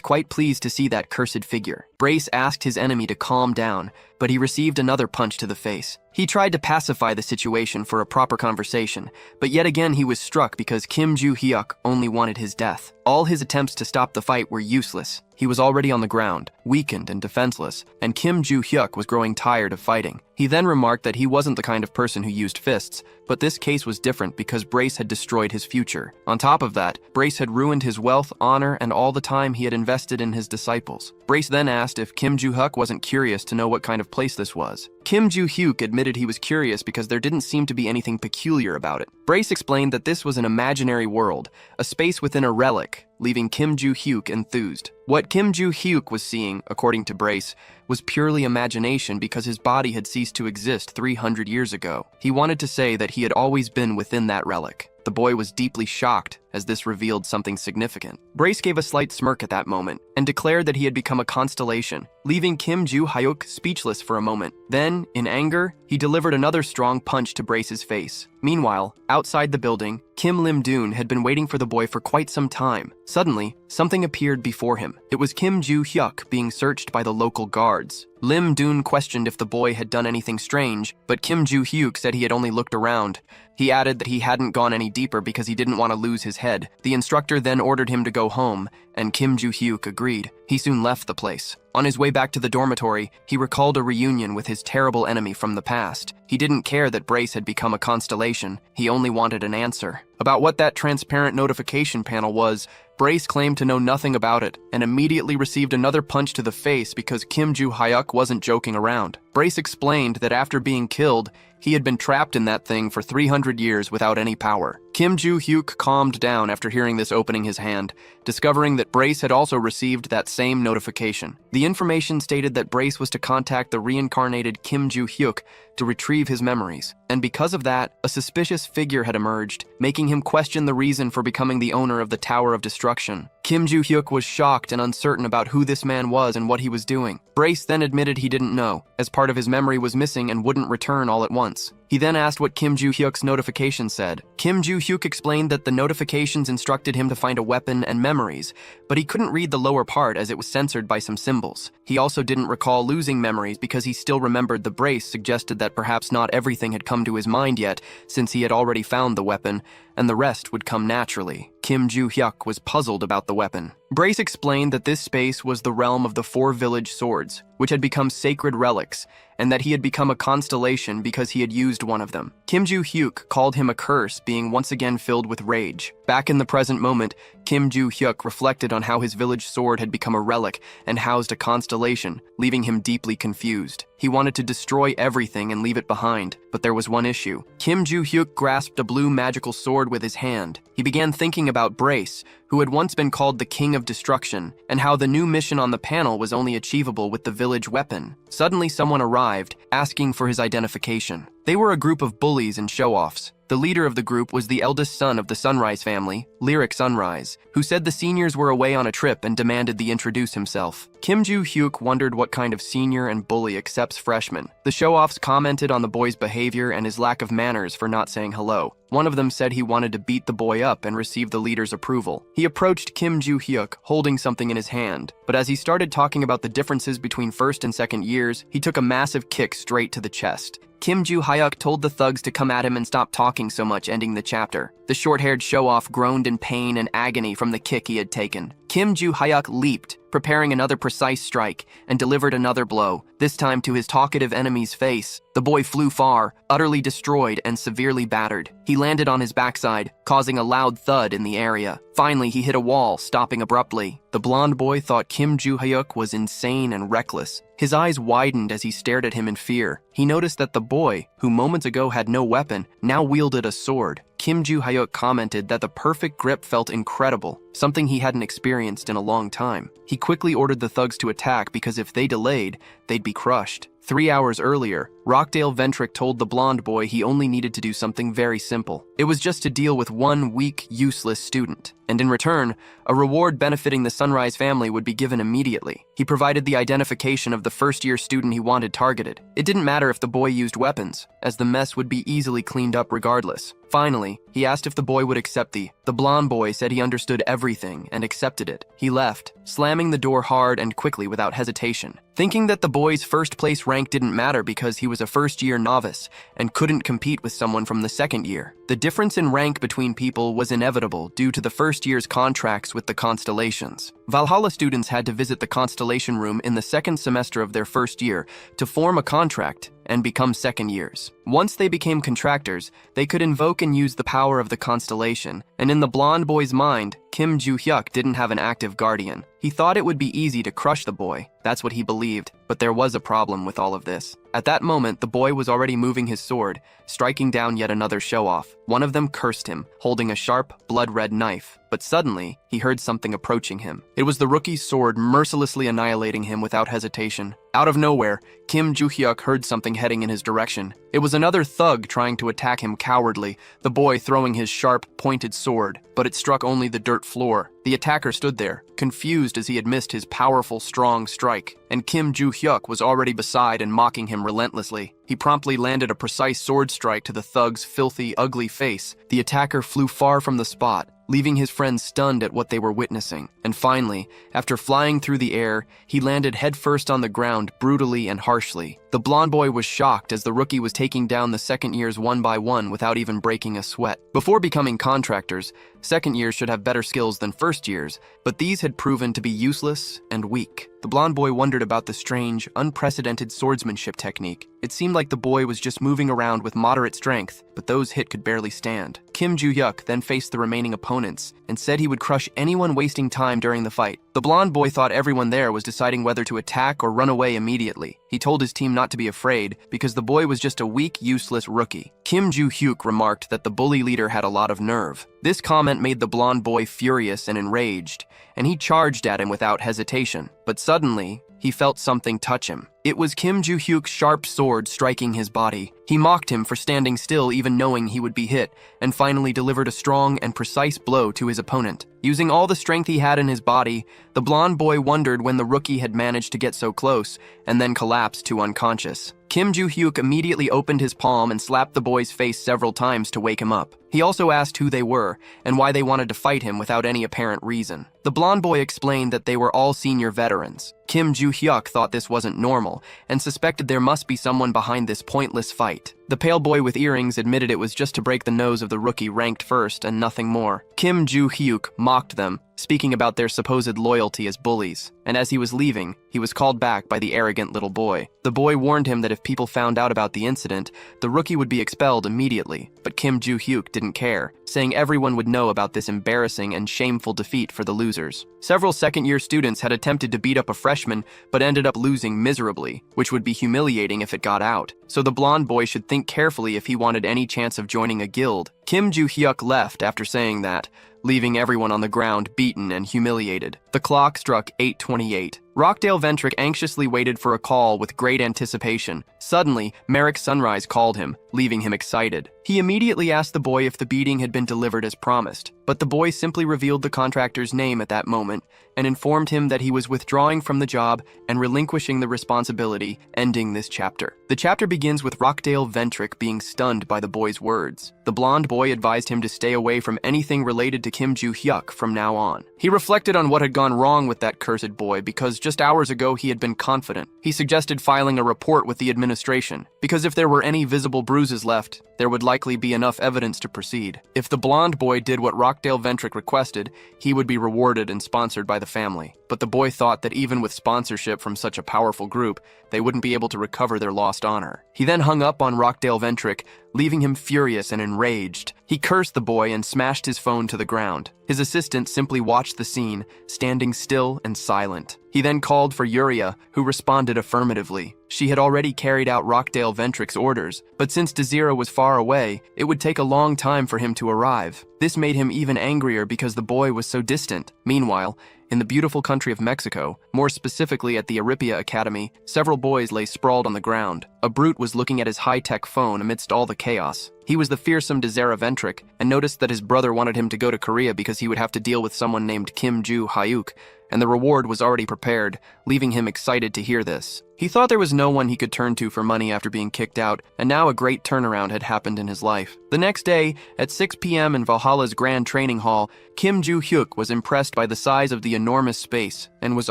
quite pleased to see that cursed figure. Brace asked his enemy to calm down, but he received another punch to the face. He tried to pacify the situation for a proper conversation, but yet again he was struck because Kim Joo-hyuk only wanted his death. All his attempts to stop the fight were useless. He was already on the ground, weakened and defenseless, and Kim Joo-hyuk was growing tired of fighting. He then remarked that he wasn't the kind of person who used fists, but this case was different because Brace had destroyed his future. On top of that, Brace had ruined his wealth, honor, and all the time he had invested in his disciples. Brace then asked if Kim Joo-hyuk wasn't curious to know what kind of place this was. Kim Joo-hyuk admitted he was curious because there didn't seem to be anything peculiar about it. Brace explained that this was an imaginary world, a space within a relic, leaving Kim Joo-hyuk enthused. What Kim Joo-hyuk was seeing, according to Brace, was purely imagination because his body had ceased to exist 300 years ago. He wanted to say that he had always been within that relic. The boy was deeply shocked as this revealed something significant. Brace gave a slight smirk at that moment and declared that he had become a constellation, leaving Kim Joo-hyuk speechless for a moment. Then, in anger, he delivered another strong punch to Brace's face. Meanwhile, outside the building, Kim Lim-doon had been waiting for the boy for quite some time. Suddenly, something appeared before him. It was Kim Joo-hyuk being searched by the local guards. Lim-doon questioned if the boy had done anything strange, but Kim Joo-hyuk said he had only looked around. He added that he hadn't gone any deeper because he didn't want to lose his head. The instructor then ordered him to go home, and Kim Joo-hyuk agreed. He soon left the place. On his way back to the dormitory, he recalled a reunion with his terrible enemy from the past. He didn't care that Brace had become a constellation. He only wanted an answer. About what that transparent notification panel was, Brace claimed to know nothing about it and immediately received another punch to the face because Kim Joo-hyuk wasn't joking around. Brace explained that after being killed, he had been trapped in that thing for 300 years without any power. Kim Joo-hyuk calmed down after hearing this, opening his hand, discovering that Brace had also received that same notification. The information stated that Brace was to contact the reincarnated Kim Joo-hyuk to retrieve his memories, and because of that, a suspicious figure had emerged, making him question the reason for becoming the owner of the Tower of Destruction. Kim Joo-hyuk was shocked and uncertain about who this man was and what he was doing. Brace then admitted he didn't know, as part of his memory was missing and wouldn't return all at once. He then asked what Kim Joo-hyuk's notification said. Kim Joo-hyuk explained that the notifications instructed him to find a weapon and memories, but he couldn't read the lower part as it was censored by some symbols. He also didn't recall losing memories because he still remembered the Brace suggested that perhaps not everything had come to his mind yet, since he had already found the weapon, and the rest would come naturally. Kim Joo-hyuk was puzzled about the weapon. Brace explained that this space was the realm of the 4 village swords, which had become sacred relics, and that he had become a constellation because he had used one of them. Kim Joo-hyuk called him a curse, being once again filled with rage. Back in the present moment, Kim Joo-hyuk reflected on how his village sword had become a relic and housed a constellation, leaving him deeply confused. He wanted to destroy everything and leave it behind, but there was one issue. Kim Joo-hyuk grasped a blue magical sword with his hand. He began thinking about Brace, who had once been called the King of Destruction, and how the new mission on the panel was only achievable with the village weapon. Suddenly someone arrived, asking for his identification. They were a group of bullies and show-offs. The leader of the group was the eldest son of the Sunrise family, Lyric Sunrise, who said the seniors were away on a trip and demanded the introduce himself. Kim Joo-hyuk wondered what kind of senior and bully accepts freshmen. The show-offs commented on the boy's behavior and his lack of manners for not saying hello. One of them said he wanted to beat the boy up and receive the leader's approval. He approached Kim Joo-hyuk, holding something in his hand, but as he started talking about the differences between first and second years, he took a massive kick straight to the chest. Kim Joo-hyuk told the thugs to come at him and stop talking so much, ending the chapter. The short-haired show-off groaned in pain and agony from the kick he had taken. Kim Joo-hyuk leaped, preparing another precise strike, and delivered another blow, this time to his talkative enemy's face. The boy flew far, utterly destroyed and severely battered. He landed on his backside, causing a loud thud in the area. Finally, he hit a wall, stopping abruptly. The blonde boy thought Kim Joo-hyuk was insane and reckless. His eyes widened as he stared at him in fear. He noticed that the boy, who moments ago had no weapon, now wielded a sword. Kim Joo-hyuk commented that the perfect grip felt incredible, something he hadn't experienced in a long time. He quickly ordered the thugs to attack because if they delayed, they'd be crushed. 3 hours earlier, Rockdale Ventrick told the blonde boy he only needed to do something very simple. It was just to deal with one weak, useless student. And in return, a reward benefiting the Sunrise family would be given immediately. He provided the identification of the first-year student he wanted targeted. It didn't matter if the boy used weapons, as the mess would be easily cleaned up regardless. Finally, he asked if the boy would accept the blonde boy said he understood everything and accepted it. He left, slamming the door hard and quickly without hesitation. Thinking that the boy's first-place rank didn't matter because he was a first-year novice and couldn't compete with someone from the second year. The difference in rank between people was inevitable due to the first year's contracts with the Constellations. Valhalla students had to visit the Constellation room in the second semester of their first year to form a contract and become second years. Once they became contractors, they could invoke and use the power of the Constellation, and in the blonde boy's mind, Kim Joo-hyuk didn't have an active guardian. He thought it would be easy to crush the boy, that's what he believed, but there was a problem with all of this. At that moment, the boy was already moving his sword, striking down yet another show-off. One of them cursed him, holding a sharp, blood-red knife, but suddenly, he heard something approaching him. It was the rookie's sword mercilessly annihilating him without hesitation. Out of nowhere, Kim Joo-hyuk heard something heading in his direction. It was another thug trying to attack him cowardly, the boy throwing his sharp, pointed sword, but it struck only the dirt floor. The attacker stood there, confused as he had missed his powerful, strong strike, and Kim Joo-hyuk was already beside and mocking him relentlessly. He promptly landed a precise sword strike to the thug's filthy, ugly face. The attacker flew far from the spot, leaving his friends stunned at what they were witnessing. And finally, after flying through the air, he landed headfirst on the ground brutally and harshly. The blonde boy was shocked as the rookie was taking down the second years one by one without even breaking a sweat. Before becoming contractors, second years should have better skills than first years, but these had proven to be useless and weak. The blonde boy wondered about the strange, unprecedented swordsmanship technique. It seemed like the boy was just moving around with moderate strength, but those hit could barely stand. Kim Joo-hyuk then faced the remaining opponents and said he would crush anyone wasting time during the fight. The blonde boy thought everyone there was deciding whether to attack or run away immediately. He told his team not to be afraid because the boy was just a weak, useless rookie. Kim Joo-hyuk remarked that the bully leader had a lot of nerve. This comment made the blonde boy furious and enraged, and he charged at him without hesitation. But suddenly, he felt something touch him. It was Kim Joo-hyuk's sharp sword striking his body. He mocked him for standing still even knowing he would be hit, and finally delivered a strong and precise blow to his opponent. Using all the strength he had in his body, the blonde boy wondered when the rookie had managed to get so close, and then collapsed to unconscious. Kim Joo-hyuk immediately opened his palm and slapped the boy's face several times to wake him up. He also asked who they were, and why they wanted to fight him without any apparent reason. The blonde boy explained that they were all senior veterans. Kim Joo-hyuk thought this wasn't normal, and suspected there must be someone behind this pointless fight. The pale boy with earrings admitted it was just to break the nose of the rookie ranked first and nothing more. Kim Joo-hyuk mocked them, speaking about their supposed loyalty as bullies, and as he was leaving, he was called back by the arrogant little boy. The boy warned him that if people found out about the incident, the rookie would be expelled immediately, but Kim Joo-hyuk didn't care, saying everyone would know about this embarrassing and shameful defeat for the losers. Several second-year students had attempted to beat up a freshman, but ended up losing miserably, which would be humiliating if it got out. So the blonde boy should think carefully if he wanted any chance of joining a guild. Kim Joo-hyuk left after saying that, leaving everyone on the ground beaten and humiliated. The clock struck 8:28. Rockdale Ventrick anxiously waited for a call with great anticipation. Suddenly, Merrick Sunrise called him, leaving him excited. He immediately asked the boy if the beating had been delivered as promised, but the boy simply revealed the contractor's name at that moment and informed him that he was withdrawing from the job and relinquishing the responsibility, ending this chapter. The chapter begins with Rockdale Ventrick being stunned by the boy's words. The blonde boy advised him to stay away from anything related to Kim Joo-hyuk from now on. He reflected on what had gone wrong with that cursed boy because just hours ago he had been confident. He suggested filing a report with the administration, because if there were any visible bruises left, there would likely be enough evidence to proceed. If the blonde boy did what Rockdale Ventrick requested, he would be rewarded and sponsored by the family. But the boy thought that even with sponsorship from such a powerful group, they wouldn't be able to recover their lost honor. He then hung up on Rockdale Ventrick, leaving him furious and enraged. He cursed the boy and smashed his phone to the ground. His assistant simply watched the scene, standing still and silent. He then called for Yuria, who responded affirmatively. She had already carried out Rockdale Ventrick's orders, but since Desira was far away, it would take a long time for him to arrive. This made him even angrier because the boy was so distant. Meanwhile, in the beautiful country of Mexico, more specifically at the Aripia Academy, several boys lay sprawled on the ground. A brute was looking at his high-tech phone amidst all the chaos. He was the fearsome Desira Ventrick and noticed that his brother wanted him to go to Korea because he would have to deal with someone named Kim Ju Hyuk, and the reward was already prepared, leaving him excited to hear this. He thought there was no one he could turn to for money after being kicked out, and now a great turnaround had happened in his life. The next day, at 6 p.m. in Valhalla's Grand Training Hall, Kim Ju Hyuk was impressed by the size of the enormous space and was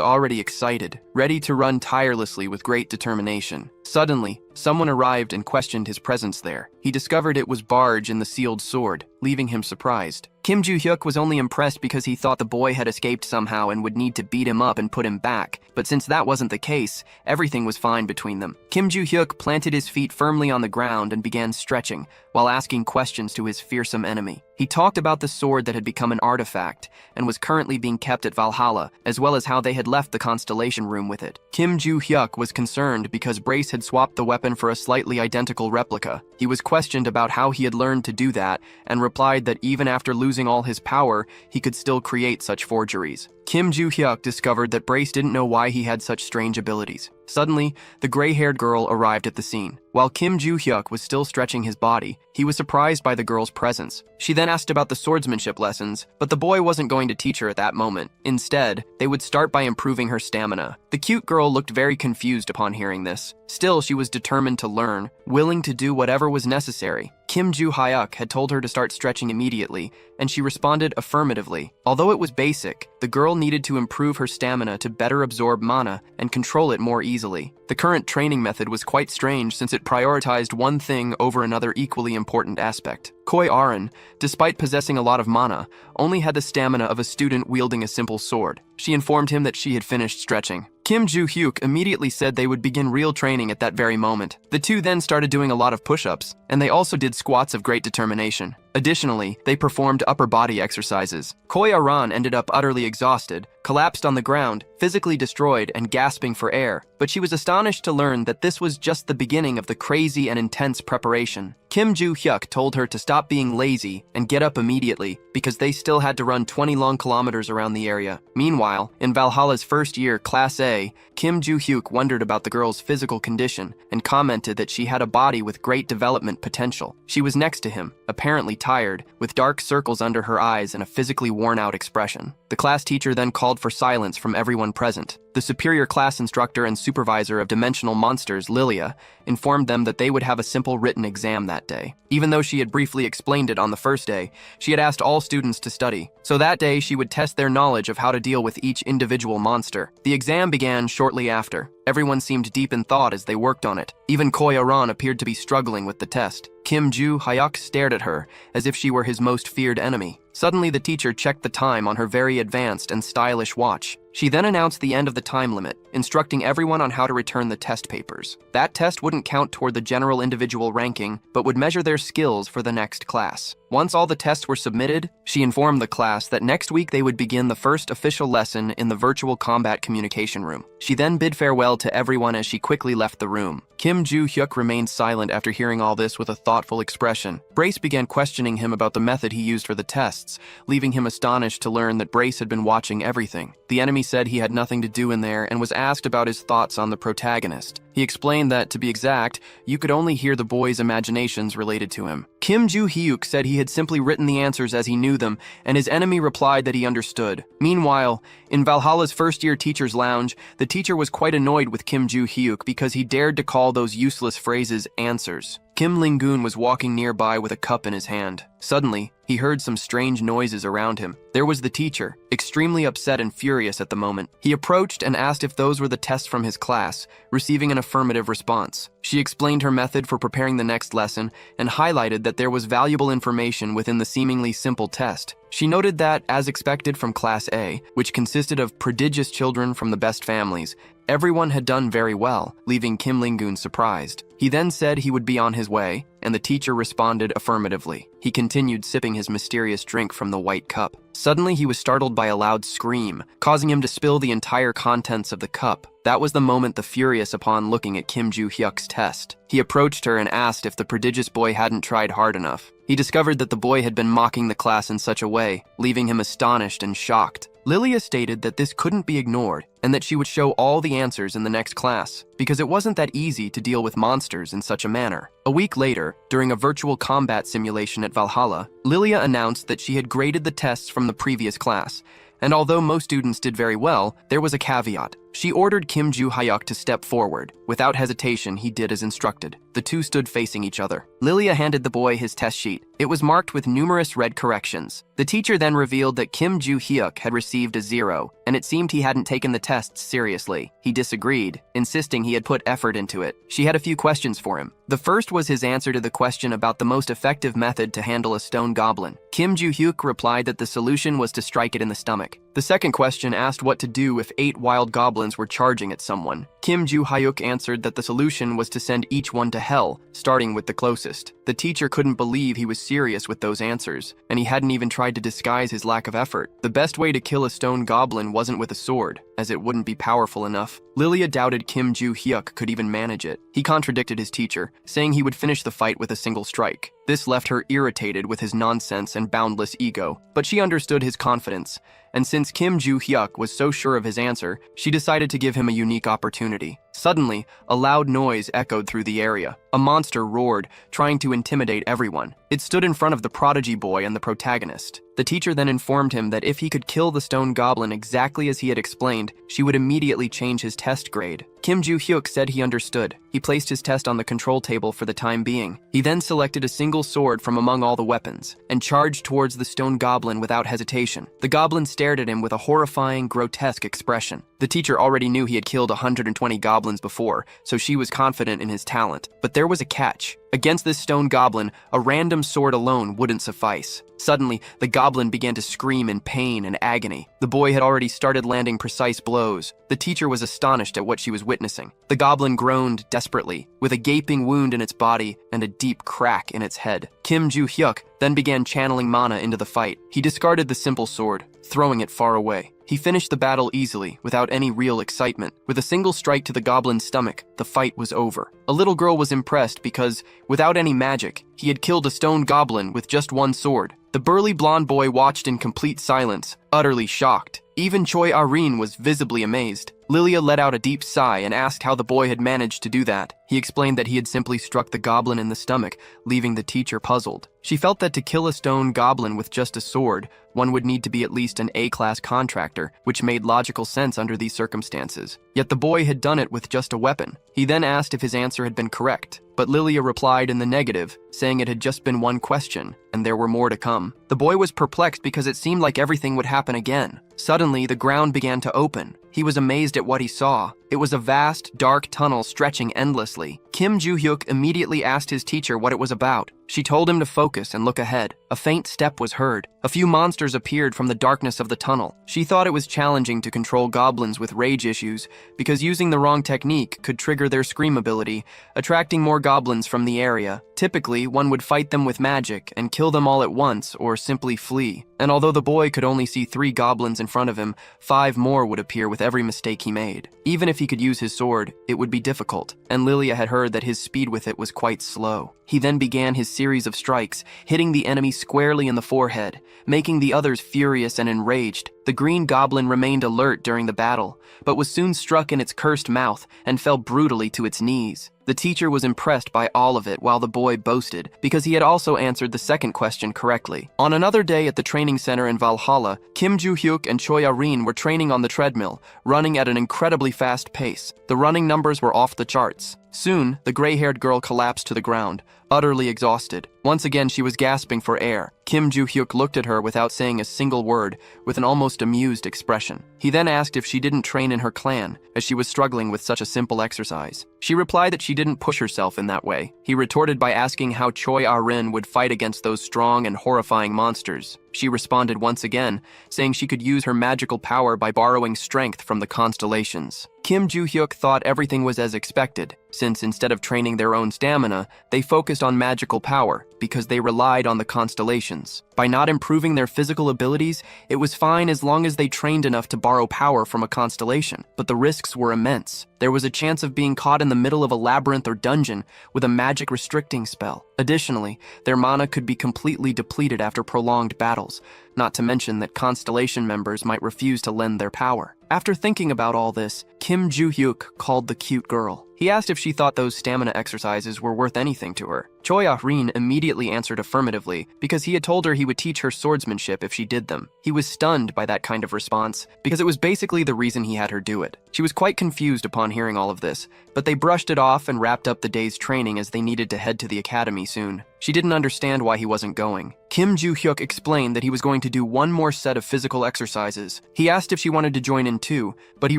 already excited, ready to run tirelessly with great determination. Suddenly, someone arrived and questioned his presence there. He discovered it was Barge in the sealed sword, leaving him surprised. Kim Ju Hyuk was only impressed because he thought the boy had escaped somehow and would need to beat him up and put him back. But since that wasn't the case, everything was fine between them. Kim Ju Hyuk planted his feet firmly on the ground and began stretching, while asking questions to his fearsome enemy. He talked about the sword that had become an artifact and was currently being kept at Valhalla, as well as how they had left the Constellation room with it. Kim Ju Hyuk was concerned because Brace had swapped the weapon for a slightly identical replica. He was questioned about how he had learned to do that and replied that even after losing all his power, he could still create such forgeries. Kim Ju Hyuk discovered that Brace didn't know why he had such strange abilities. Suddenly, the gray-haired girl arrived at the scene. While Kim Ju Hyuk was still stretching his body, he was surprised by the girl's presence. She then asked about the swordsmanship lessons, but the boy wasn't going to teach her at that moment. Instead, they would start by improving her stamina. The cute girl looked very confused upon hearing this. Still, she was determined to learn, willing to do whatever was necessary. Kim Ju Hyuk had told her to start stretching immediately, and she responded affirmatively. Although it was basic, the girl needed to improve her stamina to better absorb mana and control it more easily. The current training method was quite strange since it prioritized one thing over another equally important aspect. Koi Aran, despite possessing a lot of mana, only had the stamina of a student wielding a simple sword. She informed him that she had finished stretching. Kim Ju Hyuk immediately said they would begin real training at that very moment. The two then started doing a lot of push-ups, and they also did squats of great determination. Additionally, they performed upper body exercises. Koi Aran ended up utterly exhausted, collapsed on the ground, physically destroyed, and gasping for air, but she was astonished to learn that this was just the beginning of the crazy and intense preparation. Kim Ju Hyuk told her to stop being lazy and get up immediately because they still had to run 20 long kilometers around the area. Meanwhile, in Valhalla's first year, Class A, Kim Ju Hyuk wondered about the girl's physical condition and commented that she had a body with great development potential. She was next to him, apparently tired, with dark circles under her eyes and a physically worn-out expression. The class teacher then called for silence from everyone present. The superior class instructor and supervisor of dimensional monsters, Lilia, informed them that they would have a simple written exam that day. Even though she had briefly explained it on the first day, she had asked all students to study. So that day, she would test their knowledge of how to deal with each individual monster. The exam began shortly after. Everyone seemed deep in thought as they worked on it. Even Koi Aran appeared to be struggling with the test. Kim Ju Hyuk stared at her as if she were his most feared enemy. Suddenly, the teacher checked the time on her very advanced and stylish watch. She then announced the end of the time limit, instructing everyone on how to return the test papers. That test wouldn't count toward the general individual ranking, but would measure their skills for the next class. Once all the tests were submitted, she informed the class that next week they would begin the first official lesson in the virtual combat communication room. She then bid farewell to everyone as she quickly left the room. Kim Ju Hyuk remained silent after hearing all this with a thoughtful expression. Brace began questioning him about the method he used for the tests, leaving him astonished to learn that Brace had been watching everything. The enemy said he had nothing to do in there and was asked about his thoughts on the protagonist. He explained that, to be exact, you could only hear the boy's imaginations related to him. Kim Ju Hyuk said he had simply written the answers as he knew them, and his enemy replied that he understood. Meanwhile, in Valhalla's first-year teacher's lounge, the teacher was quite annoyed with Kim Ju Hyuk because he dared to call those useless phrases answers. Kim Ling-gun was walking nearby with a cup in his hand. Suddenly, he heard some strange noises around him. There was the teacher, extremely upset and furious at the moment. He approached and asked if those were the tests from his class, receiving an affirmative response. She explained her method for preparing the next lesson and highlighted that there was valuable information within the seemingly simple test. She noted that, as expected from Class A, which consisted of prodigious children from the best families, everyone had done very well, leaving Kim Ling-gun surprised. He then said he would be on his way, and the teacher responded affirmatively. He continued sipping his mysterious drink from the white cup. Suddenly, he was startled by a loud scream, causing him to spill the entire contents of the cup. That was the moment the furious upon looking at Kim Joo-hyuk's test. He approached her and asked if the prodigious boy hadn't tried hard enough. He discovered that the boy had been mocking the class in such a way, leaving him astonished and shocked. Lilia stated that this couldn't be ignored and that she would show all the answers in the next class, because it wasn't that easy to deal with monsters in such a manner. A week later, during a virtual combat simulation at Valhalla, Lilia announced that she had graded the tests from the previous class, and although most students did very well, there was a caveat. She ordered Kim Joo-hyuk to step forward. Without hesitation, he did as instructed. The two stood facing each other. Lilia handed the boy his test sheet. It was marked with numerous red corrections. The teacher then revealed that Kim Joo-hyuk had received a 0, and it seemed he hadn't taken the tests seriously. He disagreed, insisting he had put effort into it. She had a few questions for him. The first was his answer to the question about the most effective method to handle a stone goblin. Kim Joo-hyuk replied that the solution was to strike it in the stomach. The second question asked what to do if 8 wild goblins were charging at someone. Kim Joo-hyuk answered that the solution was to send each one to hell, starting with the closest. The teacher couldn't believe he was serious with those answers, and he hadn't even tried to disguise his lack of effort. The best way to kill a stone goblin wasn't with a sword, as it wouldn't be powerful enough. Lilia doubted Kim Joo-hyuk could even manage it. He contradicted his teacher, saying he would finish the fight with a single strike. This left her irritated with his nonsense and boundless ego, but she understood his confidence, and since Kim Joo-hyuk was so sure of his answer, she decided to give him a unique opportunity. Suddenly, a loud noise echoed through the area. A monster roared, trying to intimidate everyone. It stood in front of the prodigy boy and the protagonist. The teacher then informed him that if he could kill the stone goblin exactly as he had explained, she would immediately change his test grade. Kim Joo-hyuk said he understood. He placed his test on the control table for the time being. He then selected a single sword from among all the weapons and charged towards the stone goblin without hesitation. The goblin stared at him with a horrifying, grotesque expression. The teacher already knew he had killed 120 goblins before, so she was confident in his talent. But there was a catch. Against this stone goblin, a random sword alone wouldn't suffice. Suddenly, the goblin began to scream in pain and agony. The boy had already started landing precise blows. The teacher was astonished at what she was witnessing. The goblin groaned desperately, with a gaping wound in its body and a deep crack in its head. Kim Joo-hyuk then began channeling mana into the fight. He discarded the simple sword, throwing it far away. He finished the battle easily, without any real excitement. With a single strike to the goblin's stomach, the fight was over. A little girl was impressed because, without any magic, he had killed a stone goblin with just one sword. The burly blonde boy watched in complete silence, utterly shocked. Even Choi Arin was visibly amazed. Lilia let out a deep sigh and asked how the boy had managed to do that. He explained that he had simply struck the goblin in the stomach, leaving the teacher puzzled. She felt that to kill a stone goblin with just a sword, one would need to be at least an A-class contractor, which made logical sense under these circumstances. Yet the boy had done it with just a weapon. He then asked if his answer had been correct, but Lilia replied in the negative, saying it had just been one question, and there were more to come. The boy was perplexed because it seemed like everything would happen again. Suddenly, the ground began to open. He was amazed at what he saw. It was a vast, dark tunnel stretching endlessly. Kim Joo-hyuk immediately asked his teacher what it was about. She told him to focus and look ahead. A faint step was heard. A few monsters appeared from the darkness of the tunnel. She thought it was challenging to control goblins with rage issues because using the wrong technique could trigger their scream ability, attracting more goblins from the area. Typically, one would fight them with magic and kill them all at once or simply flee. And although the boy could only see 3 goblins in front of him, 5 more would appear with every mistake he made. Even if he could use his sword, it would be difficult, and Lilia had heard that his speed with it was quite slow. He then began his series of strikes, hitting the enemy squarely in the forehead, making the others furious and enraged. The green goblin remained alert during the battle, but was soon struck in its cursed mouth and fell brutally to its knees. The teacher was impressed by all of it while the boy boasted, because he had also answered the second question correctly. On another day at the training center in Valhalla, Kim Joo-hyuk and Choi Arin were training on the treadmill, running at an incredibly fast pace. The running numbers were off the charts. Soon, the gray-haired girl collapsed to the ground, utterly exhausted. Once again, she was gasping for air. Kim Joo-hyuk looked at her without saying a single word, with an almost amused expression. He then asked if she didn't train in her clan, as she was struggling with such a simple exercise. She replied that she didn't push herself in that way. He retorted by asking how Choi Ah-rin would fight against those strong and horrifying monsters. She responded once again, saying she could use her magical power by borrowing strength from the constellations. Kim Joo-hyuk thought everything was as expected, since instead of training their own stamina, they focused on magical power because they relied on the constellations. By not improving their physical abilities, it was fine as long as they trained enough to borrow power from a constellation, but the risks were immense. There was a chance of being caught in the middle of a labyrinth or dungeon with a magic restricting spell. Additionally, their mana could be completely depleted after prolonged battles, not to mention that constellation members might refuse to lend their power. After thinking about all this, Kim Joo-hyuk called the cute girl. He asked if she thought those stamina exercises were worth anything to her. Choi Ah-rin immediately answered affirmatively because he had told her he would teach her swordsmanship if she did them. He was stunned by that kind of response because it was basically the reason he had her do it. She was quite confused upon hearing all of this, but they brushed it off and wrapped up the day's training as they needed to head to the academy soon. She didn't understand why he wasn't going. Kim Joo-hyuk explained that he was going to do one more set of physical exercises. He asked if she wanted to join in too, but he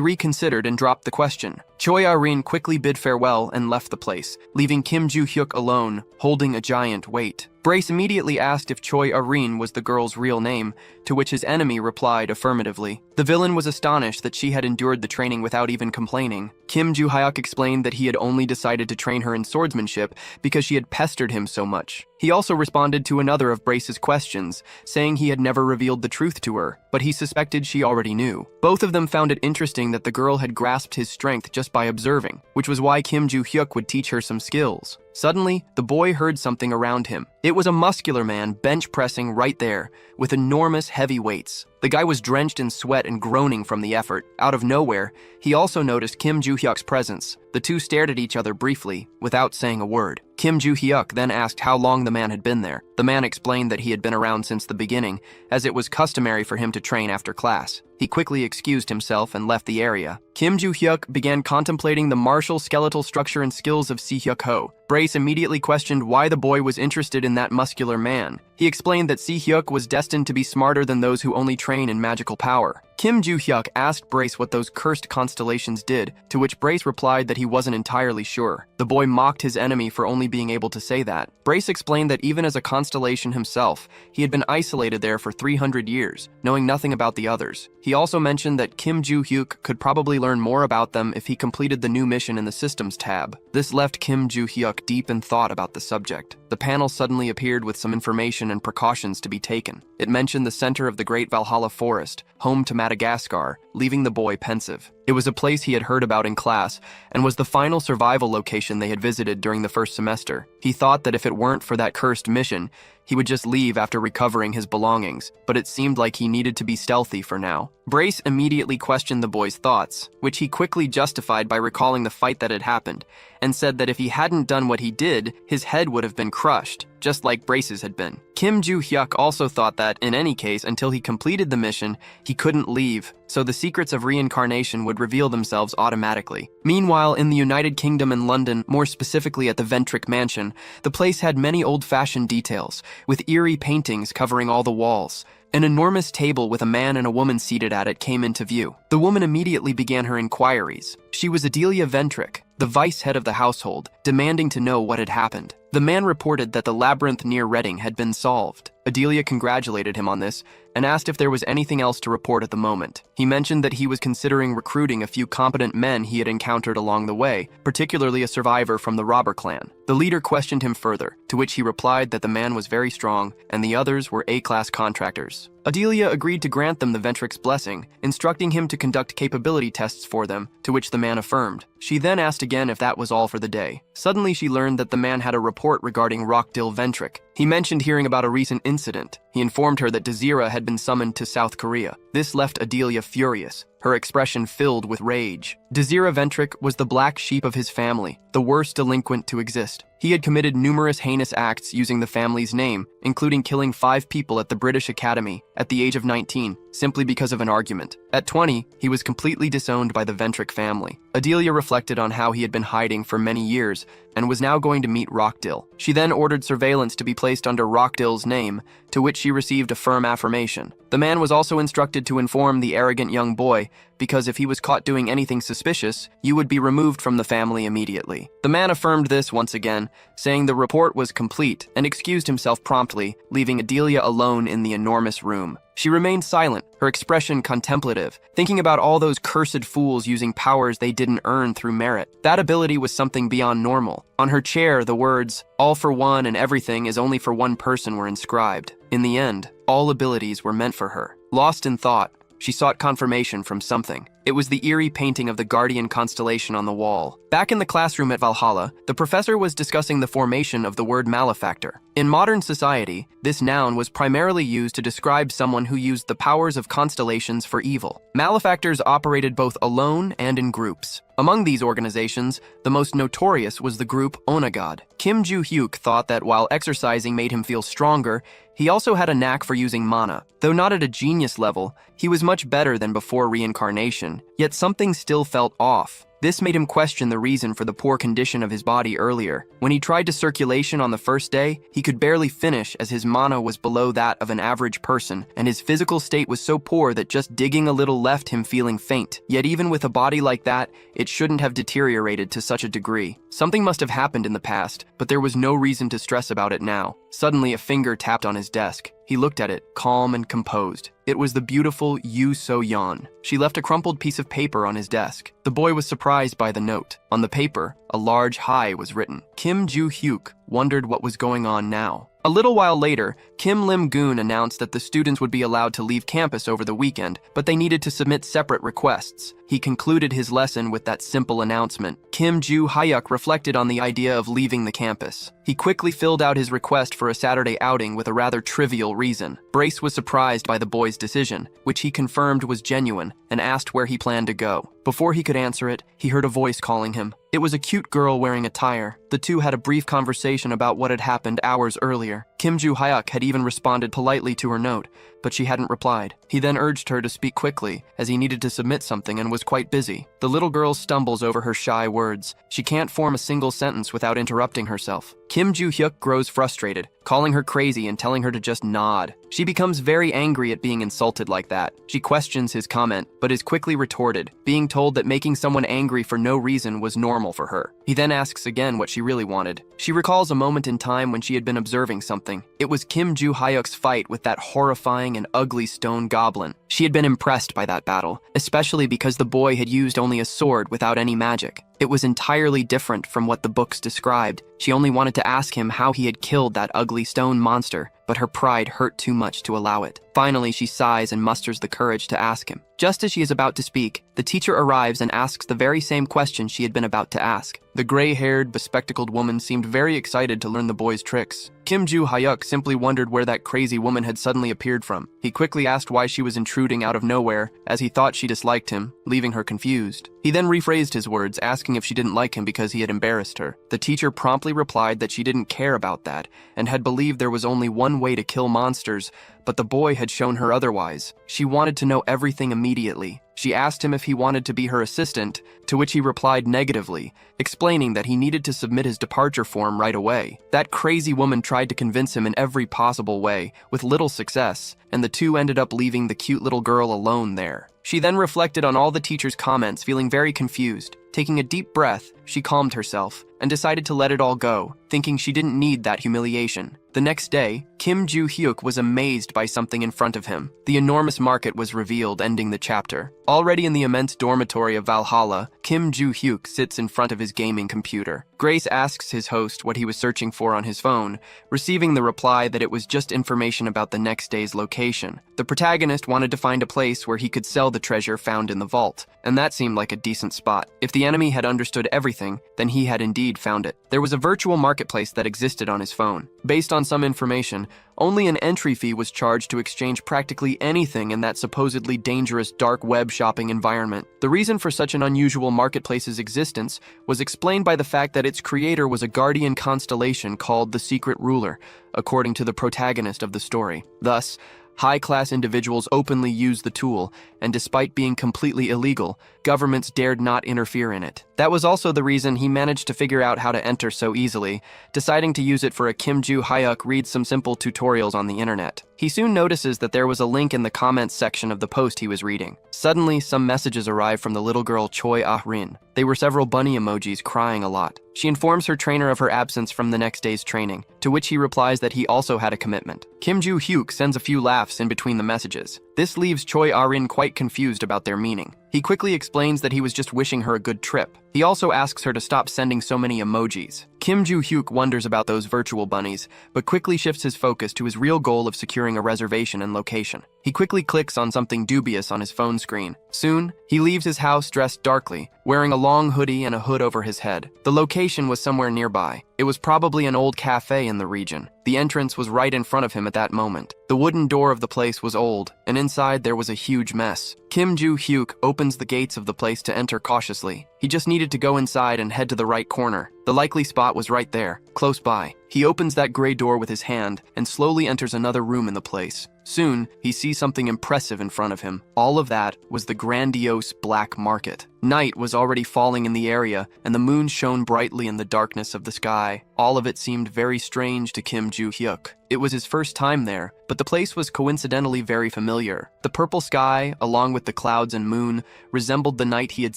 reconsidered and dropped the question. Choi Ah-rin quickly bid farewell and left the place, leaving Kim Joo-hyuk alone, holding a giant weight. Brace immediately asked if Choi Ah-rin was the girl's real name, to which his enemy replied affirmatively. The villain was astonished that she had endured the training without even complaining. Kim Joo-hyuk explained that he had only decided to train her in swordsmanship because she had pestered him so much. He also responded to another of Brace's questions, saying he had never revealed the truth to her, but he suspected she already knew. Both of them found it interesting that the girl had grasped his strength just by observing, which was why Kim Joo-hyuk would teach her some skills. Suddenly, the boy heard something around him. It was a muscular man bench pressing right there, with enormous heavy weights. The guy was drenched in sweat and groaning from the effort. Out of nowhere, he also noticed Kim Joo-hyuk's presence. The two stared at each other briefly, without saying a word. Kim Joo-hyuk then asked how long the man had been there. The man explained that he had been around since the beginning, as it was customary for him to train after class. He quickly excused himself and left the area. Kim Joo-hyuk began contemplating the martial skeletal structure and skills of Si-hyuk-ho. Brace immediately questioned why the boy was interested in that muscular man. He explained that Si-hyuk was destined to be smarter than those who only train in magical power. Kim Joo-hyuk asked Brace what those cursed constellations did, to which Brace replied that he wasn't entirely sure. The boy mocked his enemy for only being able to say that. Brace explained that even as a constellation himself, he had been isolated there for 300 years, knowing nothing about the others. He also mentioned that Kim Joo-hyuk could probably learn more about them if he completed the new mission in the Systems tab. This left Kim Joo-hyuk deep in thought about the subject. The panel suddenly appeared with some information and precautions to be taken. It mentioned the center of the Great Valhalla Forest, home to Madagascar, leaving the boy pensive. It was a place he had heard about in class, and was the final survival location they had visited during the first semester. He thought that if it weren't for that cursed mission, he would just leave after recovering his belongings, but it seemed like he needed to be stealthy for now. Brace immediately questioned the boy's thoughts, which he quickly justified by recalling the fight that had happened, and said that if he hadn't done what he did, his head would have been crushed, just like Brace's had been. Kim Joo-hyuk also thought that, in any case, until he completed the mission, he couldn't leave, so the secrets of reincarnation would reveal themselves automatically. Meanwhile, in the United Kingdom and London, more specifically at the Ventric Mansion, the place had many old-fashioned details, with eerie paintings covering all the walls. An enormous table with a man and a woman seated at it came into view. The woman immediately began her inquiries. She was Adelia Ventric, the vice head of the household, demanding to know what had happened. The man reported that the labyrinth near Reading had been solved. Adelia congratulated him on this and asked if there was anything else to report at the moment. He mentioned that he was considering recruiting a few competent men he had encountered along the way, particularly a survivor from the robber clan. The leader questioned him further, to which he replied that the man was very strong and the others were A-class contractors. Adelia agreed to grant them the Ventric's blessing, instructing him to conduct capability tests for them, to which the man affirmed. She then asked again if that was all for the day. Suddenly she learned that the man had a report regarding Rockdill Ventric. He mentioned hearing about a recent incident. He informed her that Desira had been summoned to South Korea. This left Adelia furious, her expression filled with rage. Desira Ventric was the black sheep of his family, the worst delinquent to exist. He had committed numerous heinous acts using the family's name, including killing 5 people at the British Academy at the age of 19, simply because of an argument. At 20, he was completely disowned by the Ventric family. Adelia reflected on how he had been hiding for many years and was now going to meet Rockdill. She then ordered surveillance to be placed under Rockdill's name, to which she received a firm affirmation. The man was also instructed to inform the arrogant young boy, because if he was caught doing anything suspicious, you would be removed from the family immediately. The man affirmed this once again, saying the report was complete, and excused himself promptly, leaving Adelia alone in the enormous room. She remained silent, her expression contemplative, thinking about all those cursed fools using powers they didn't earn through merit. That ability was something beyond normal. On her chair, the words, "All for one and everything is only for one person" were inscribed. In the end, all abilities were meant for her. Lost in thought, she sought confirmation from something. It was the eerie painting of the guardian constellation on the wall. Back in the classroom at Valhalla, the professor was discussing the formation of the word malefactor. In modern society, this noun was primarily used to describe someone who used the powers of constellations for evil. Malefactors operated both alone and in groups. Among these organizations, the most notorious was the group Onagad. Kim Joo-hyuk thought that while exercising made him feel stronger, he also had a knack for using mana. Though not at a genius level, he was much better than before reincarnation, yet something still felt off. This made him question the reason for the poor condition of his body earlier. When he tried to circulation on the first day, he could barely finish as his mana was below that of an average person, and his physical state was so poor that just digging a little left him feeling faint. Yet even with a body like that, it shouldn't have deteriorated to such a degree. Something must have happened in the past, but there was no reason to stress about it now. Suddenly, a finger tapped on his desk. He looked at it, calm and composed. It was the beautiful Yu So-yeon. She left a crumpled piece of paper on his desk. The boy was surprised by the note. On the paper, a large "hi" was written. Kim Joo-hyuk wondered what was going on now. A little while later, Kim Lim-goon announced that the students would be allowed to leave campus over the weekend, but they needed to submit separate requests. He concluded his lesson with that simple announcement. Kim Joo-hyuk reflected on the idea of leaving the campus. He quickly filled out his request for a Saturday outing with a rather trivial reason. Brace was surprised by the boy's decision, which he confirmed was genuine, and asked where he planned to go. Before he could answer it, he heard a voice calling him. It was a cute girl wearing a tire. The two had a brief conversation about what had happened hours earlier. Kim Joo-hyuk had even responded politely to her note, but she hadn't replied. He then urged her to speak quickly, as he needed to submit something and was quite busy. The little girl stumbles over her shy words. She can't form a single sentence without interrupting herself. Kim Joo-hyuk grows frustrated, calling her crazy and telling her to just nod. She becomes very angry at being insulted like that. She questions his comment, but is quickly retorted, being told that making someone angry for no reason was normal for her. He then asks again what she really wanted. She recalls a moment in time when she had been observing something. It was Kim Joo-hyuk's fight with that horrifying and ugly stone goblin. She had been impressed by that battle, especially because the boy had used only a sword without any magic. It was entirely different from what the books described. She only wanted to ask him how he had killed that ugly stone monster, but her pride hurt too much to allow it. Finally, she sighs and musters the courage to ask him. Just as she is about to speak, the teacher arrives and asks the very same question she had been about to ask. The gray-haired, bespectacled woman seemed very excited to learn the boy's tricks. Kim Joo-hyuk simply wondered where that crazy woman had suddenly appeared from. He quickly asked why she was intruding out of nowhere, as he thought she disliked him, leaving her confused. He then rephrased his words, asking if she didn't like him because he had embarrassed her. The teacher promptly replied that she didn't care about that, and had believed there was only one way to kill monsters, but the boy had shown her otherwise. She wanted to know everything immediately. She asked him if he wanted to be her assistant, to which he replied negatively, explaining that he needed to submit his departure form right away. That crazy woman tried to convince him in every possible way, with little success, and the two ended up leaving the cute little girl alone there. She then reflected on all the teacher's comments, feeling very confused. Taking a deep breath, she calmed herself and decided to let it all go, thinking she didn't need that humiliation. The next day, Kim Joo-hyuk was amazed by something in front of him. The enormous market was revealed, ending the chapter. Already in the immense dormitory of Valhalla, Kim Joo-hyuk sits in front of his gaming computer. Grace asks his host what he was searching for on his phone, receiving the reply that it was just information about the next day's location. The protagonist wanted to find a place where he could sell the treasure found in the vault, and that seemed like a decent spot. If the enemy had understood everything, then he had indeed found it. There was a virtual marketplace that existed on his phone. Based on some information, only an entry fee was charged to exchange practically anything in that supposedly dangerous dark web shopping environment. The reason for such an unusual marketplace's existence was explained by the fact that its creator was a guardian constellation called the Secret Ruler, according to the protagonist of the story. Thus, high-class individuals openly used the tool, and despite being completely illegal, governments dared not interfere in it. That was also the reason he managed to figure out how to enter so easily, deciding to use it for a Kim Joo-hyuk reads some simple tutorials on the internet. He soon notices that there was a link in the comments section of the post he was reading. Suddenly, some messages arrive from the little girl Choi Ah-rin. They were several bunny emojis crying a lot. She informs her trainer of her absence from the next day's training, to which he replies that he also had a commitment. Kim Joo-hyuk sends a few laughs in between the messages. This leaves Choi Ah-rin quite confused about their meaning. He quickly explains that he was just wishing her a good trip. He also asks her to stop sending so many emojis. Kim Joo-hyuk wonders about those virtual bunnies, but quickly shifts his focus to his real goal of securing a reservation and location. He quickly clicks on something dubious on his phone screen. Soon, he leaves his house dressed darkly, wearing a long hoodie and a hood over his head. The location was somewhere nearby. It was probably an old cafe in the region. The entrance was right in front of him at that moment. The wooden door of the place was old, and inside there was a huge mess. Kim Joo-hyuk opens the gates of the place to enter cautiously. He just needed to go inside and head to the right corner. The likely spot was right there, close by. He opens that gray door with his hand and slowly enters another room in the place. Soon, he sees something impressive in front of him. All of that was the grandiose black market. Night was already falling in the area, and the moon shone brightly in the darkness of the sky. All of it seemed very strange to Kim Joo-hyuk. It was his first time there, but the place was coincidentally very familiar. The purple sky, along with the clouds and moon, resembled the night he had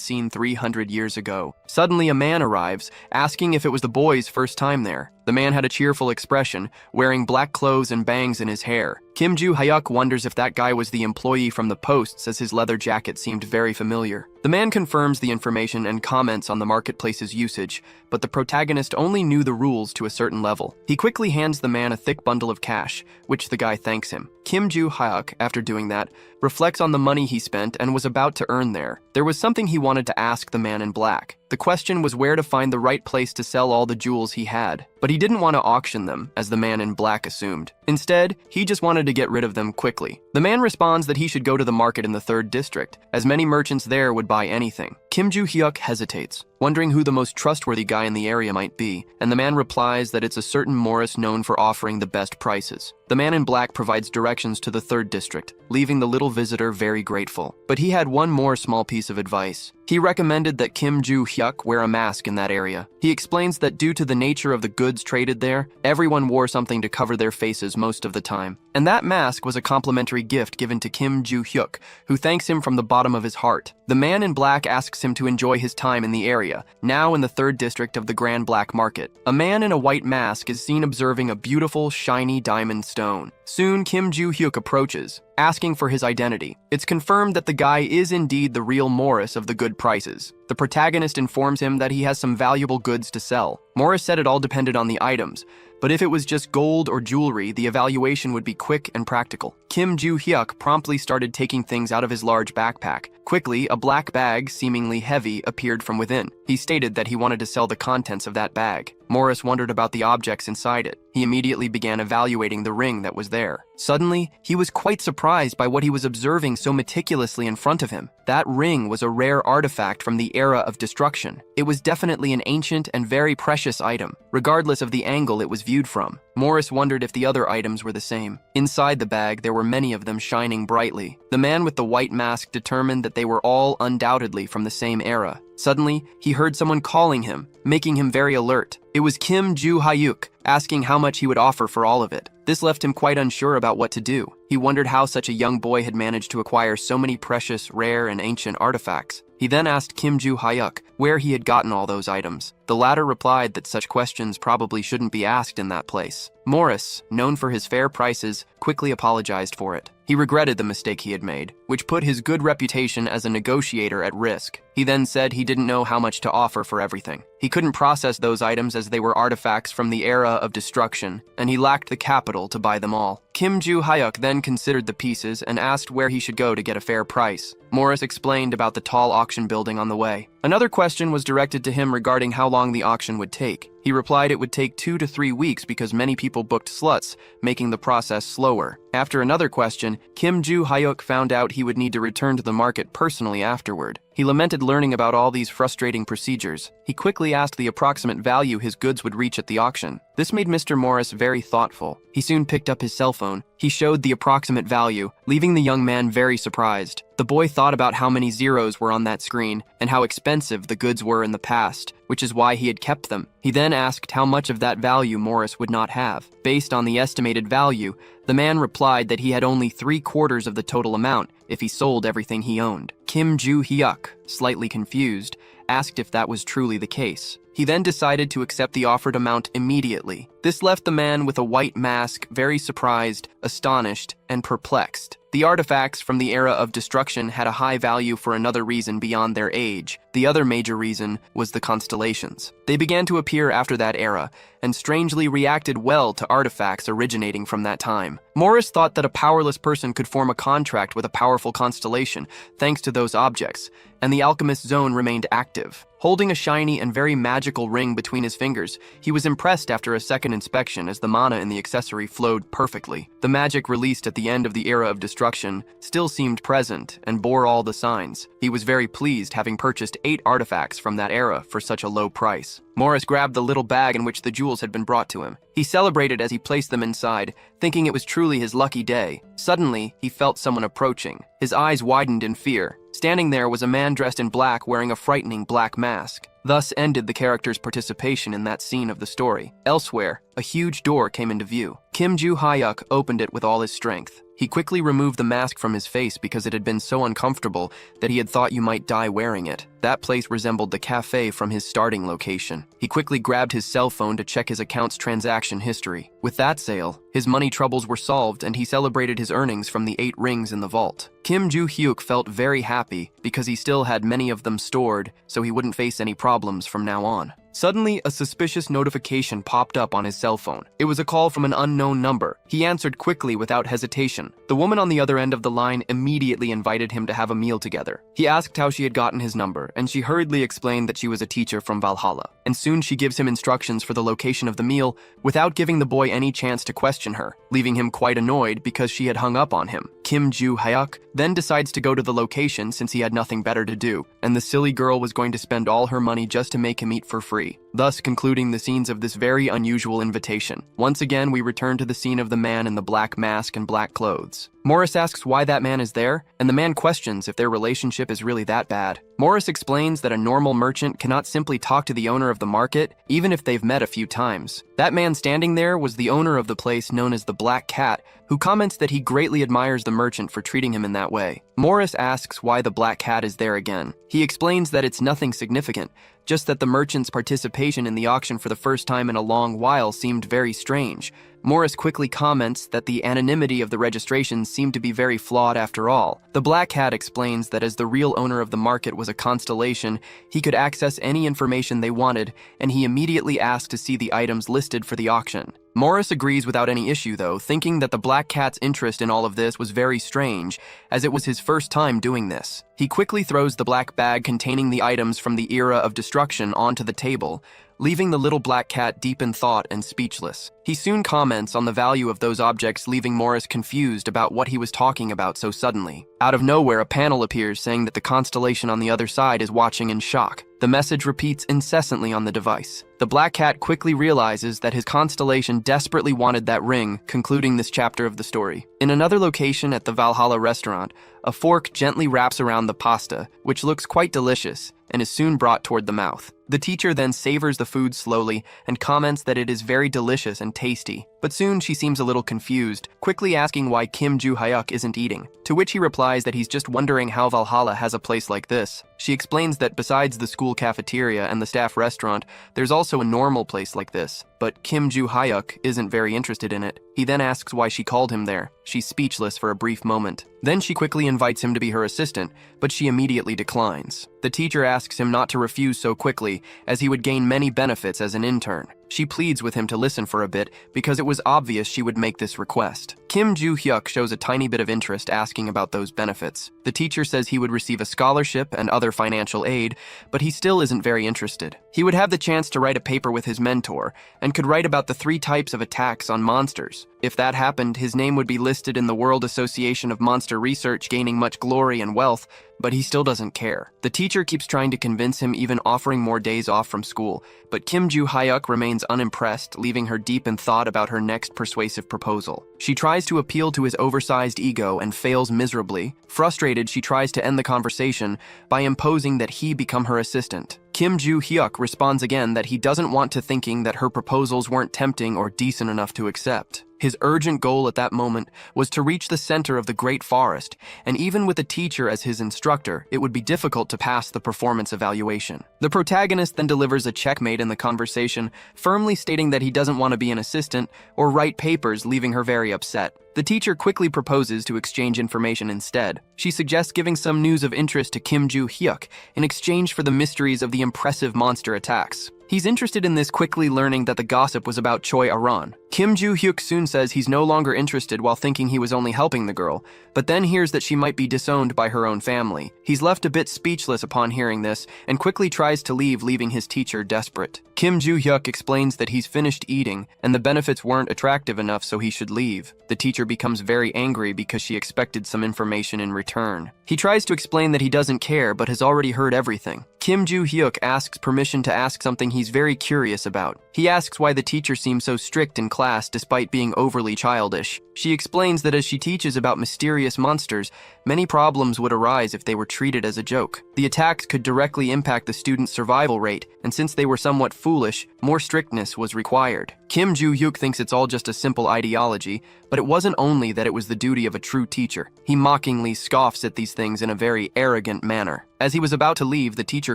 seen 300 years ago. Suddenly, a man arrives, asking if it was the boy's first time there. The man had a cheerful expression, wearing black clothes and bangs in his hair. Kim Joo-hyuk wonders if that guy was the employee from the posts, as his leather jacket seemed very familiar. The man confirms the information and comments on the marketplace's usage, but the protagonist only knew the rules to a certain level. He quickly hands the man a thick bundle of cash, which the guy thanks him. Kim Joo-hyuk, after doing that, reflects on the money he spent and was about to earn there. There was something he wanted to ask the man in black. The question was where to find the right place to sell all the jewels he had, but he didn't want to auction them, as the man in black assumed. Instead, he just wanted to get rid of them quickly. The man responds that he should go to the market in the 3rd district, as many merchants there would buy anything. Kim Joo-hyuk hesitates, wondering who the most trustworthy guy in the area might be, and the man replies that it's a certain Morris known for offering the best prices. The man in black provides directions to the 3rd district, leaving the little visitor very grateful. But he had one more small piece of advice. He recommended that Kim Joo-hyuk wear a mask in that area. He explains that due to the nature of the goods traded there, everyone wore something to cover their faces most of the time. And that mask was a complimentary gift given to Kim Joo-hyuk, who thanks him from the bottom of his heart. The man in black asks him to enjoy his time in the area, now in the 3rd district of the Grand Black Market. A man in a white mask is seen observing a beautiful, shiny diamond stone. Soon, Kim Joo-hyuk approaches, asking for his identity. It's confirmed that the guy is indeed the real Morris of the good prices. The protagonist informs him that he has some valuable goods to sell. Morris said it all depended on the items, but if it was just gold or jewelry, the evaluation would be quick and practical. Kim Joo-hyuk promptly started taking things out of his large backpack. Quickly, a black bag, seemingly heavy, appeared from within. He stated that he wanted to sell the contents of that bag. Morris wondered about the objects inside it. He immediately began evaluating the ring that was there. Suddenly, he was quite surprised by what he was observing so meticulously in front of him. That ring was a rare artifact from the era of destruction. It was definitely an ancient and very precious item, regardless of the angle it was viewed from. Morris wondered if the other items were the same. Inside the bag, there were many of them shining brightly. The man with the white mask determined that they were all undoubtedly from the same era. Suddenly, he heard someone calling him, making him very alert. It was Kim Joo-hyuk, asking how much he would offer for all of it. This left him quite unsure about what to do. He wondered how such a young boy had managed to acquire so many precious, rare, and ancient artifacts. He then asked Kim Joo-hyuk where he had gotten all those items. The latter replied that such questions probably shouldn't be asked in that place. Morris, known for his fair prices, quickly apologized for it. He regretted the mistake he had made, which put his good reputation as a negotiator at risk. He then said he didn't know how much to offer for everything. He couldn't process those items as they were artifacts from the era of destruction, and he lacked the capital to buy them all. Kim Joo-hyuk then considered the pieces and asked where he should go to get a fair price. Morris explained about the tall auction building on the way. Another question question was directed to him regarding how long the auction would take. He replied it would take 2 to 3 weeks because many people booked slots, making the process slower. After another question, Kim Joo-hyuk found out he would need to return to the market personally afterward. He lamented learning about all these frustrating procedures. He quickly asked the approximate value his goods would reach at the auction. This made Mr. Morris very thoughtful. He soon picked up his cell phone. He showed the approximate value, leaving the young man very surprised. The boy thought about how many zeros were on that screen and how expensive the goods were in the past, which is why he had kept them. He then asked how much of that value Morris would not have. Based on the estimated value, the man replied that he had only 3/4 of the total amount if he sold everything he owned. Kim Joo-hyuk, slightly confused, asked if that was truly the case. He then decided to accept the offered amount immediately. This left the man with a white mask very surprised, astonished, and perplexed. The artifacts from the era of destruction had a high value for another reason beyond their age. The other major reason was the constellations. They began to appear after that era, and strangely reacted well to artifacts originating from that time. Morris thought that a powerless person could form a contract with a powerful constellation, thanks to those objects, and the alchemist zone remained active. Holding a shiny and very magical ring between his fingers, he was impressed after a second inspection as the mana in the accessory flowed perfectly. The magic released at the end of the era of destruction still seemed present and bore all the signs. He was very pleased having purchased 8 artifacts from that era for such a low price. Morris grabbed the little bag in which the jewels had been brought to him. He celebrated as he placed them inside, thinking it was truly his lucky day. Suddenly, he felt someone approaching. His eyes widened in fear. Standing there was a man dressed in black wearing a frightening black mask. Thus ended the character's participation in that scene of the story. Elsewhere, a huge door came into view. Kim Joo-hyuk opened it with all his strength. He quickly removed the mask from his face because it had been so uncomfortable that he had thought you might die wearing it. That place resembled the cafe from his starting location. He quickly grabbed his cell phone to check his account's transaction history. With that sale, his money troubles were solved and he celebrated his earnings from the 8 rings in the vault. Kim Joo-hyuk felt very happy because he still had many of them stored, so he wouldn't face any problems from now on. Suddenly, a suspicious notification popped up on his cell phone. It was a call from an unknown number. He answered quickly without hesitation. The woman on the other end of the line immediately invited him to have a meal together. He asked how she had gotten his number, and she hurriedly explained that she was a teacher from Valhalla. And soon she gives him instructions for the location of the meal without giving the boy any chance to question her, leaving him quite annoyed because she had hung up on him. Kim Joo-hyuk then decides to go to the location since he had nothing better to do, and the silly girl was going to spend all her money just to make him eat for free, thus concluding the scenes of this very unusual invitation. Once again, we return to the scene of the man in the black mask and black clothes. Morris asks why that man is there, and the man questions if their relationship is really that bad. Morris explains that a normal merchant cannot simply talk to the owner of the market, even if they've met a few times. That man standing there was the owner of the place known as the Black Cat, who comments that he greatly admires the merchant for treating him in that way. Morris asks why the Black Cat is there again. He explains that it's nothing significant, just that the merchant's participation in the auction for the first time in a long while seemed very strange. Morris quickly comments that the anonymity of the registration seemed to be very flawed after all. The Black Hat explains that as the real owner of the market was a constellation, he could access any information they wanted, and he immediately asked to see the items listed for the auction. Morris agrees without any issue though, thinking that the Black Cat's interest in all of this was very strange, as it was his first time doing this. He quickly throws the black bag containing the items from the era of destruction onto the table, leaving the little Black Cat deep in thought and speechless. He soon comments on the value of those objects, leaving Morris confused about what he was talking about so suddenly. Out of nowhere, a panel appears saying that the constellation on the other side is watching in shock. The message repeats incessantly on the device. The Black Cat quickly realizes that his constellation desperately wanted that ring, concluding this chapter of the story. In another location at the Valhalla restaurant, a fork gently wraps around the pasta, which looks quite delicious, and is soon brought toward the mouth. The teacher then savors the food slowly and comments that it is very delicious and tasty, but soon she seems a little confused, quickly asking why Kim Joo-hyuk isn't eating, to which he replies that he's just wondering how Valhalla has a place like this. She explains that besides the school cafeteria and the staff restaurant, there's also a normal place like this, but Kim Joo-hyuk isn't very interested in it. He then asks why she called him there. She's speechless for a brief moment. Then she quickly invites him to be her assistant, but she immediately declines. The teacher asks him not to refuse so quickly, as he would gain many benefits as an intern. She pleads with him to listen for a bit because it was obvious she would make this request. Kim Joo-hyuk shows a tiny bit of interest, asking about those benefits. The teacher says he would receive a scholarship and other financial aid, but he still isn't very interested. He would have the chance to write a paper with his mentor and could write about the 3 types of attacks on monsters. If that happened, his name would be listed in the World Association of Monster Research, gaining much glory and wealth, but he still doesn't care. The teacher keeps trying to convince him, even offering more days off from school, but Kim Joo-hyuk remains unimpressed, leaving her deep in thought about her next persuasive proposal. She tries to appeal to his oversized ego and fails miserably. Frustrated, she tries to end the conversation by imposing that he become her assistant. Kim Joo-hyuk responds again that he doesn't want to, thinking that her proposals weren't tempting or decent enough to accept. His urgent goal at that moment was to reach the center of the Great Forest, and even with a teacher as his instructor, it would be difficult to pass the performance evaluation. The protagonist then delivers a checkmate in the conversation, firmly stating that he doesn't want to be an assistant or write papers, leaving her very upset. The teacher quickly proposes to exchange information instead. She suggests giving some news of interest to Kim Joo-hyuk in exchange for the mysteries of the impressive monster attacks. He's interested in this, quickly learning that the gossip was about Choi Aran. Kim Joo-hyuk soon says he's no longer interested, while thinking he was only helping the girl, but then hears that she might be disowned by her own family. He's left a bit speechless upon hearing this and quickly tries to leave, leaving his teacher desperate. Kim Joo-hyuk explains that he's finished eating and the benefits weren't attractive enough, so he should leave. The teacher becomes very angry because she expected some information in return. He tries to explain that he doesn't care but has already heard everything. Kim Joo-hyuk asks permission to ask something he's very curious about. He asks why the teacher seems so strict in class despite being overly childish. She explains that as she teaches about mysterious monsters, many problems would arise if they were treated as a joke. The attacks could directly impact the students' survival rate, and since they were somewhat foolish, more strictness was required. Kim Joo-hyuk thinks it's all just a simple ideology, but it wasn't only that, it was the duty of a true teacher. He mockingly scoffs at these things in a very arrogant manner. As he was about to leave, the teacher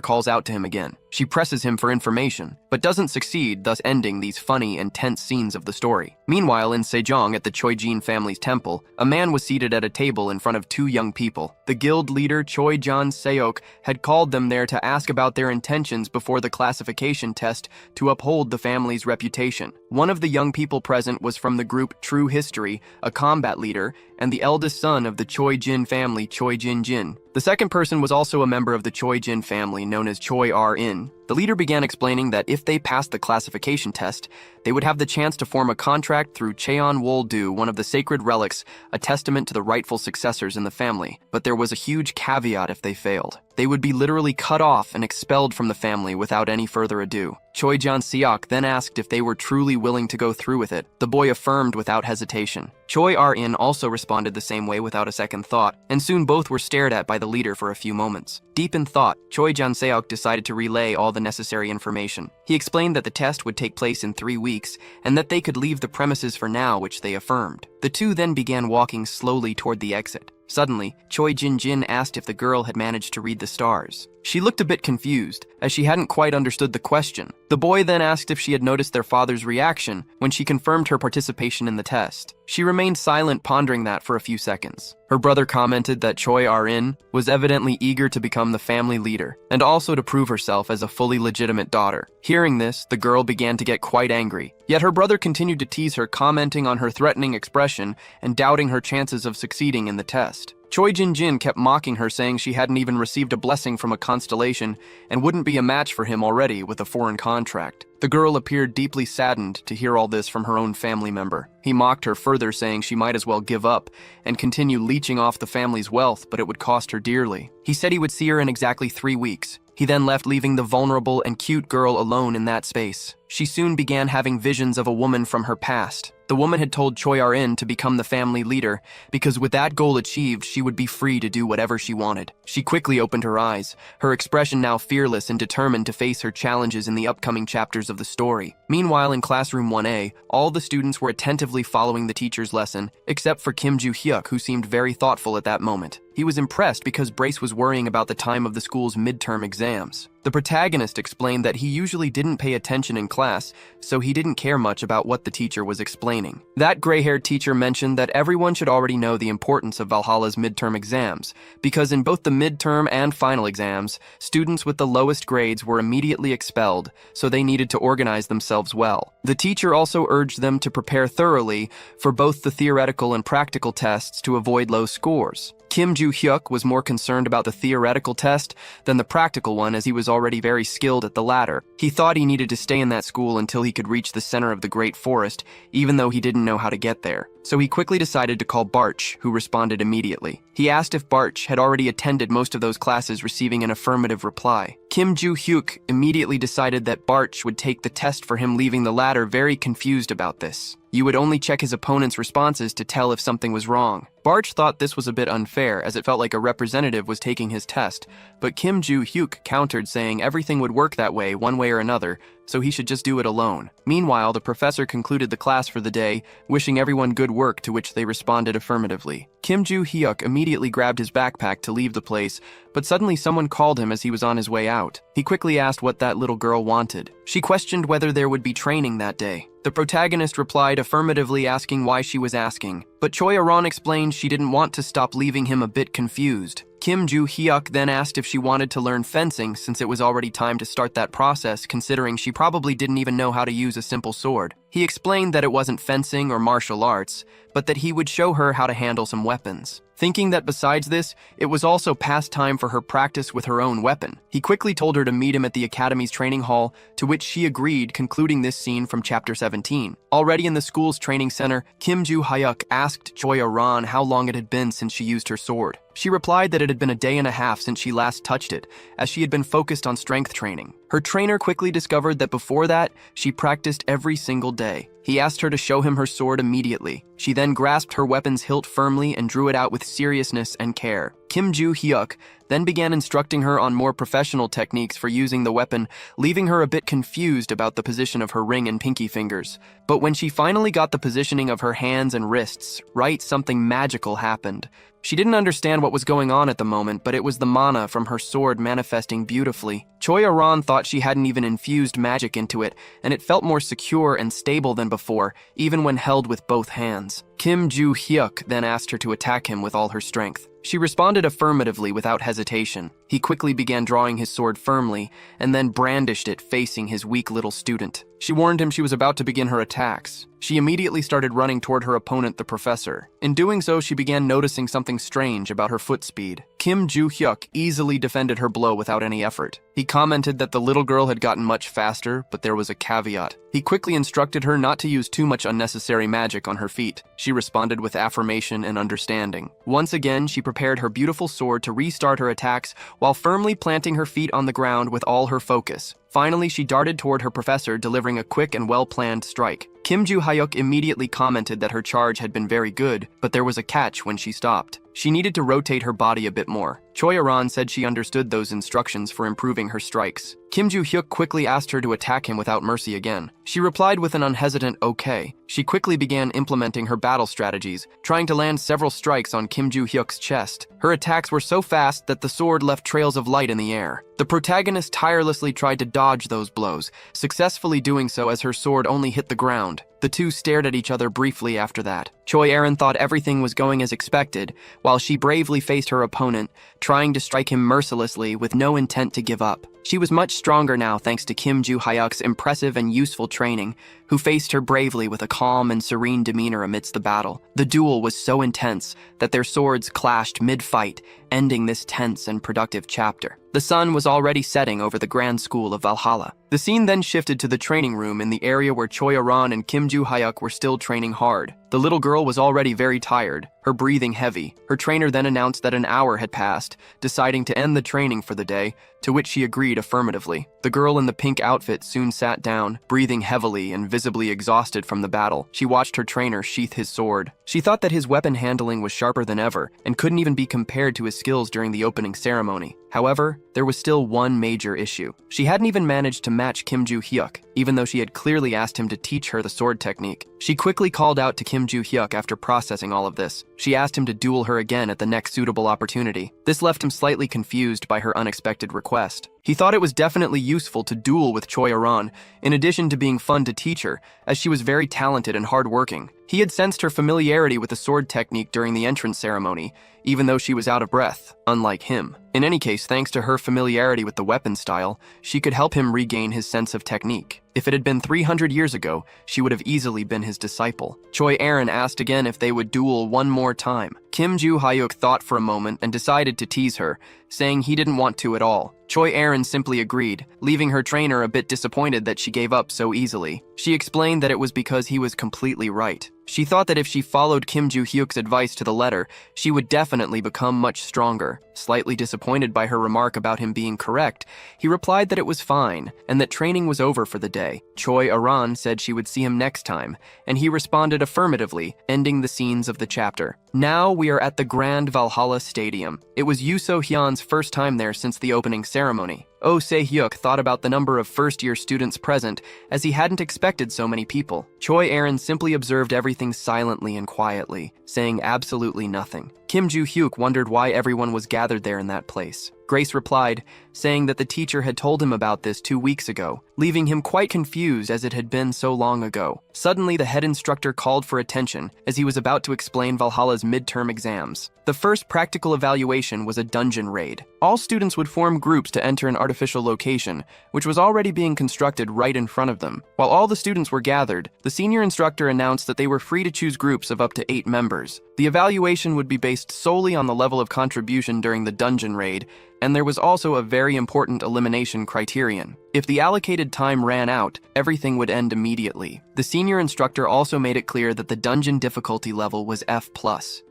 calls out to him again. She presses him for information, but doesn't succeed, thus ending these funny and tense scenes of the story. Meanwhile, in Sejong at the Choijin family's temple, a man was seated at a table in front of 2 young people. The guild leader, Choi Jan Seok, had called them there to ask about their intentions before the classification test to uphold the family's reputation. One of the young people present was from the group True History, a combat leader, and the eldest son of the Choi Jin family, Choi Jin Jin. The second person was also a member of the Choi Jin family, known as Choi R-in. The leader began explaining that if they passed the classification test, they would have the chance to form a contract through Cheon Wol-do, one of the sacred relics, a testament to the rightful successors in the family. But there was a huge caveat if they failed. They would be literally cut off and expelled from the family without any further ado. Choi Jan-seok then asked if they were truly willing to go through with it. The boy affirmed without hesitation. Choi R-in also responded the same way without a second thought, and soon both were stared at by the leader for a few moments. Deep in thought, Choi Jan-seok decided to relay all the necessary information. He explained that the test would take place in 3 weeks, and that they could leave the premises for now, which they affirmed. The two then began walking slowly toward the exit. Suddenly, Choi Jin Jin asked if the girl had managed to read the stars. She looked a bit confused, as she hadn't quite understood the question. The boy then asked if she had noticed their father's reaction when she confirmed her participation in the test. She remained silent, pondering that for a few seconds. Her brother commented that Choi R-in was evidently eager to become the family leader, and also to prove herself as a fully legitimate daughter. Hearing this, the girl began to get quite angry. Yet her brother continued to tease her, commenting on her threatening expression and doubting her chances of succeeding in the test. Choi Jin Jin kept mocking her, saying she hadn't even received a blessing from a constellation and wouldn't be a match for him already with a foreign contract. The girl appeared deeply saddened to hear all this from her own family member. He mocked her further, saying she might as well give up and continue leeching off the family's wealth, but it would cost her dearly. He said he would see her in exactly 3 weeks. He then left, leaving the vulnerable and cute girl alone in that space. She soon began having visions of a woman from her past. The woman had told Choi R-in to become the family leader, because with that goal achieved, she would be free to do whatever she wanted. She quickly opened her eyes, her expression now fearless and determined to face her challenges in the upcoming chapters of the story. Meanwhile, in classroom 1A, all the students were attentively following the teacher's lesson, except for Kim Joo-hyuk, who seemed very thoughtful at that moment. He was impressed because Brace was worrying about the time of the school's midterm exams. The protagonist explained that he usually didn't pay attention in class, so he didn't care much about what the teacher was explaining. That gray-haired teacher mentioned that everyone should already know the importance of Valhalla's midterm exams, because in both the midterm and final exams, students with the lowest grades were immediately expelled, so they needed to organize themselves well. The teacher also urged them to prepare thoroughly for both the theoretical and practical tests to avoid low scores. Kim Joo-hyuk was more concerned about the theoretical test than the practical one, as he was already very skilled at the latter. He thought he needed to stay in that school until he could reach the center of the Great Forest, even though he didn't know how to get there. So he quickly decided to call Barch, who responded immediately. He asked if Barch had already attended most of those classes, receiving an affirmative reply. Kim Joo-hyuk immediately decided that Barch would take the test for him, leaving the latter very confused about this. You would only check his opponent's responses to tell if something was wrong. Barch thought this was a bit unfair, as it felt like a representative was taking his test, but Kim Joo-hyuk countered, saying everything would work that way one way or another, so he should just do it alone. Meanwhile, the professor concluded the class for the day, wishing everyone good work, to which they responded affirmatively. Kim Joo-hyuk immediately grabbed his backpack to leave the place, but suddenly someone called him as he was on his way out. He quickly asked what that little girl wanted. She questioned whether there would be training that day. The protagonist replied affirmatively, asking why she was asking, but Choi Aran explained she didn't want to stop, leaving him a bit confused. Kim Joo-hyuk then asked if she wanted to learn fencing, since it was already time to start that process, considering she probably didn't even know how to use a simple sword. He explained that it wasn't fencing or martial arts, but that he would show her how to handle some weapons. Thinking that besides this, it was also past time for her practice with her own weapon, he quickly told her to meet him at the academy's training hall, to which she agreed, concluding this scene from chapter 17. Already in the school's training center, Kim Joo-hyuk asked Choi Aran how long it had been since she used her sword. She replied that it had been a day and a half since she last touched it, as she had been focused on strength training. Her trainer quickly discovered that before that, she practiced every single day. He asked her to show him her sword immediately. She then grasped her weapon's hilt firmly and drew it out with seriousness and care. Kim Joo-hyuk then began instructing her on more professional techniques for using the weapon, leaving her a bit confused about the position of her ring and pinky fingers. But when she finally got the positioning of her hands and wrists right, something magical happened. She didn't understand what was going on at the moment, but it was the mana from her sword manifesting beautifully. Choi Aran thought she hadn't even infused magic into it, and it felt more secure and stable than before, even when held with both hands. Kim Joo-hyuk then asked her to attack him with all her strength. She responded affirmatively without hesitation. He quickly began drawing his sword firmly, and then brandished it facing his weak little student. She warned him she was about to begin her attacks. She immediately started running toward her opponent, the professor. In doing so, she began noticing something strange about her foot speed. Kim Joo-hyuk easily defended her blow without any effort. He commented that the little girl had gotten much faster, but there was a caveat. He quickly instructed her not to use too much unnecessary magic on her feet. She responded with affirmation and understanding. Once again, she prepared her beautiful sword to restart her attacks while firmly planting her feet on the ground with all her focus. Finally, she darted toward her professor, delivering a quick and well-planned strike. Kim Joo-hyuk immediately commented that her charge had been very good, but there was a catch when she stopped. She needed to rotate her body a bit more. Choi Aran said she understood those instructions for improving her strikes. Kim Joo-hyuk quickly asked her to attack him without mercy again. She replied with an unhesitant okay. She quickly began implementing her battle strategies, trying to land several strikes on Kim Joo-hyuk's chest. Her attacks were so fast that the sword left trails of light in the air. The protagonist tirelessly tried to dodge those blows, successfully doing so as her sword only hit the ground. The two stared at each other briefly after that. Choi Aran thought everything was going as expected, while she bravely faced her opponent, trying to strike him mercilessly with no intent to give up. She was much stronger now thanks to Kim Joo-hyuk's impressive and useful training, who faced her bravely with a calm and serene demeanor amidst the battle. The duel was so intense that their swords clashed mid-fight, ending this tense and productive chapter. The sun was already setting over the Grand School of Valhalla. The scene then shifted to the training room in the area where Choi Aran and Kim Joo-hyuk were still training hard. The little girl was already very tired, her breathing heavy. Her trainer then announced that an hour had passed, deciding to end the training for the day, to which she agreed affirmatively. The girl in the pink outfit soon sat down, breathing heavily and visibly exhausted from the battle. She watched her trainer sheath his sword. She thought that his weapon handling was sharper than ever, and couldn't even be compared to his skills during the opening ceremony. However, there was still one major issue. She hadn't even managed to match Kim Joo-hyuk, even though she had clearly asked him to teach her the sword technique. She quickly called out to Kim Joo-hyuk after processing all of this. She asked him to duel her again at the next suitable opportunity. This left him slightly confused by her unexpected request. He thought it was definitely useful to duel with Choi Aran, in addition to being fun to teach her, as she was very talented and hardworking. He had sensed her familiarity with the sword technique during the entrance ceremony, even though she was out of breath, unlike him. In any case, thanks to her familiarity with the weapon style, she could help him regain his sense of technique. If it had been 300 years ago, she would have easily been his disciple. Choi Aran asked again if they would duel one more time. Kim Joo-hyuk thought for a moment and decided to tease her, saying he didn't want to at all. Choi Aran simply agreed, leaving her trainer a bit disappointed that she gave up so easily. She explained that it was because he was completely right. She thought that if she followed Kim Joo-hyuk's advice to the letter, she would definitely become much stronger. Slightly disappointed by her remark about him being correct, he replied that it was fine, and that training was over for the day. Choi Aran said she would see him next time, and he responded affirmatively, ending the scenes of the chapter. Now we are at the Grand Valhalla Stadium. It was Yoo So-hyun's first time there since the opening ceremony. Oh Se-hyuk thought about the number of first-year students present, as he hadn't expected so many people. Choi Aran simply observed everything silently and quietly, saying absolutely nothing. Kim Joo-hyuk wondered why everyone was gathered there in that place. Grace replied, saying that the teacher had told him about this 2 weeks ago, leaving him quite confused as it had been so long ago. Suddenly, the head instructor called for attention as he was about to explain Valhalla's midterm exams. The first practical evaluation was a dungeon raid. All students would form groups to enter an artificial location, which was already being constructed right in front of them. While all the students were gathered, the senior instructor announced that they were free to choose groups of up to 8 members. The evaluation would be based solely on the level of contribution during the dungeon raid, and there was also a very important elimination criterion. If the allocated time ran out, everything would end immediately. The senior instructor also made it clear that the dungeon difficulty level was F+.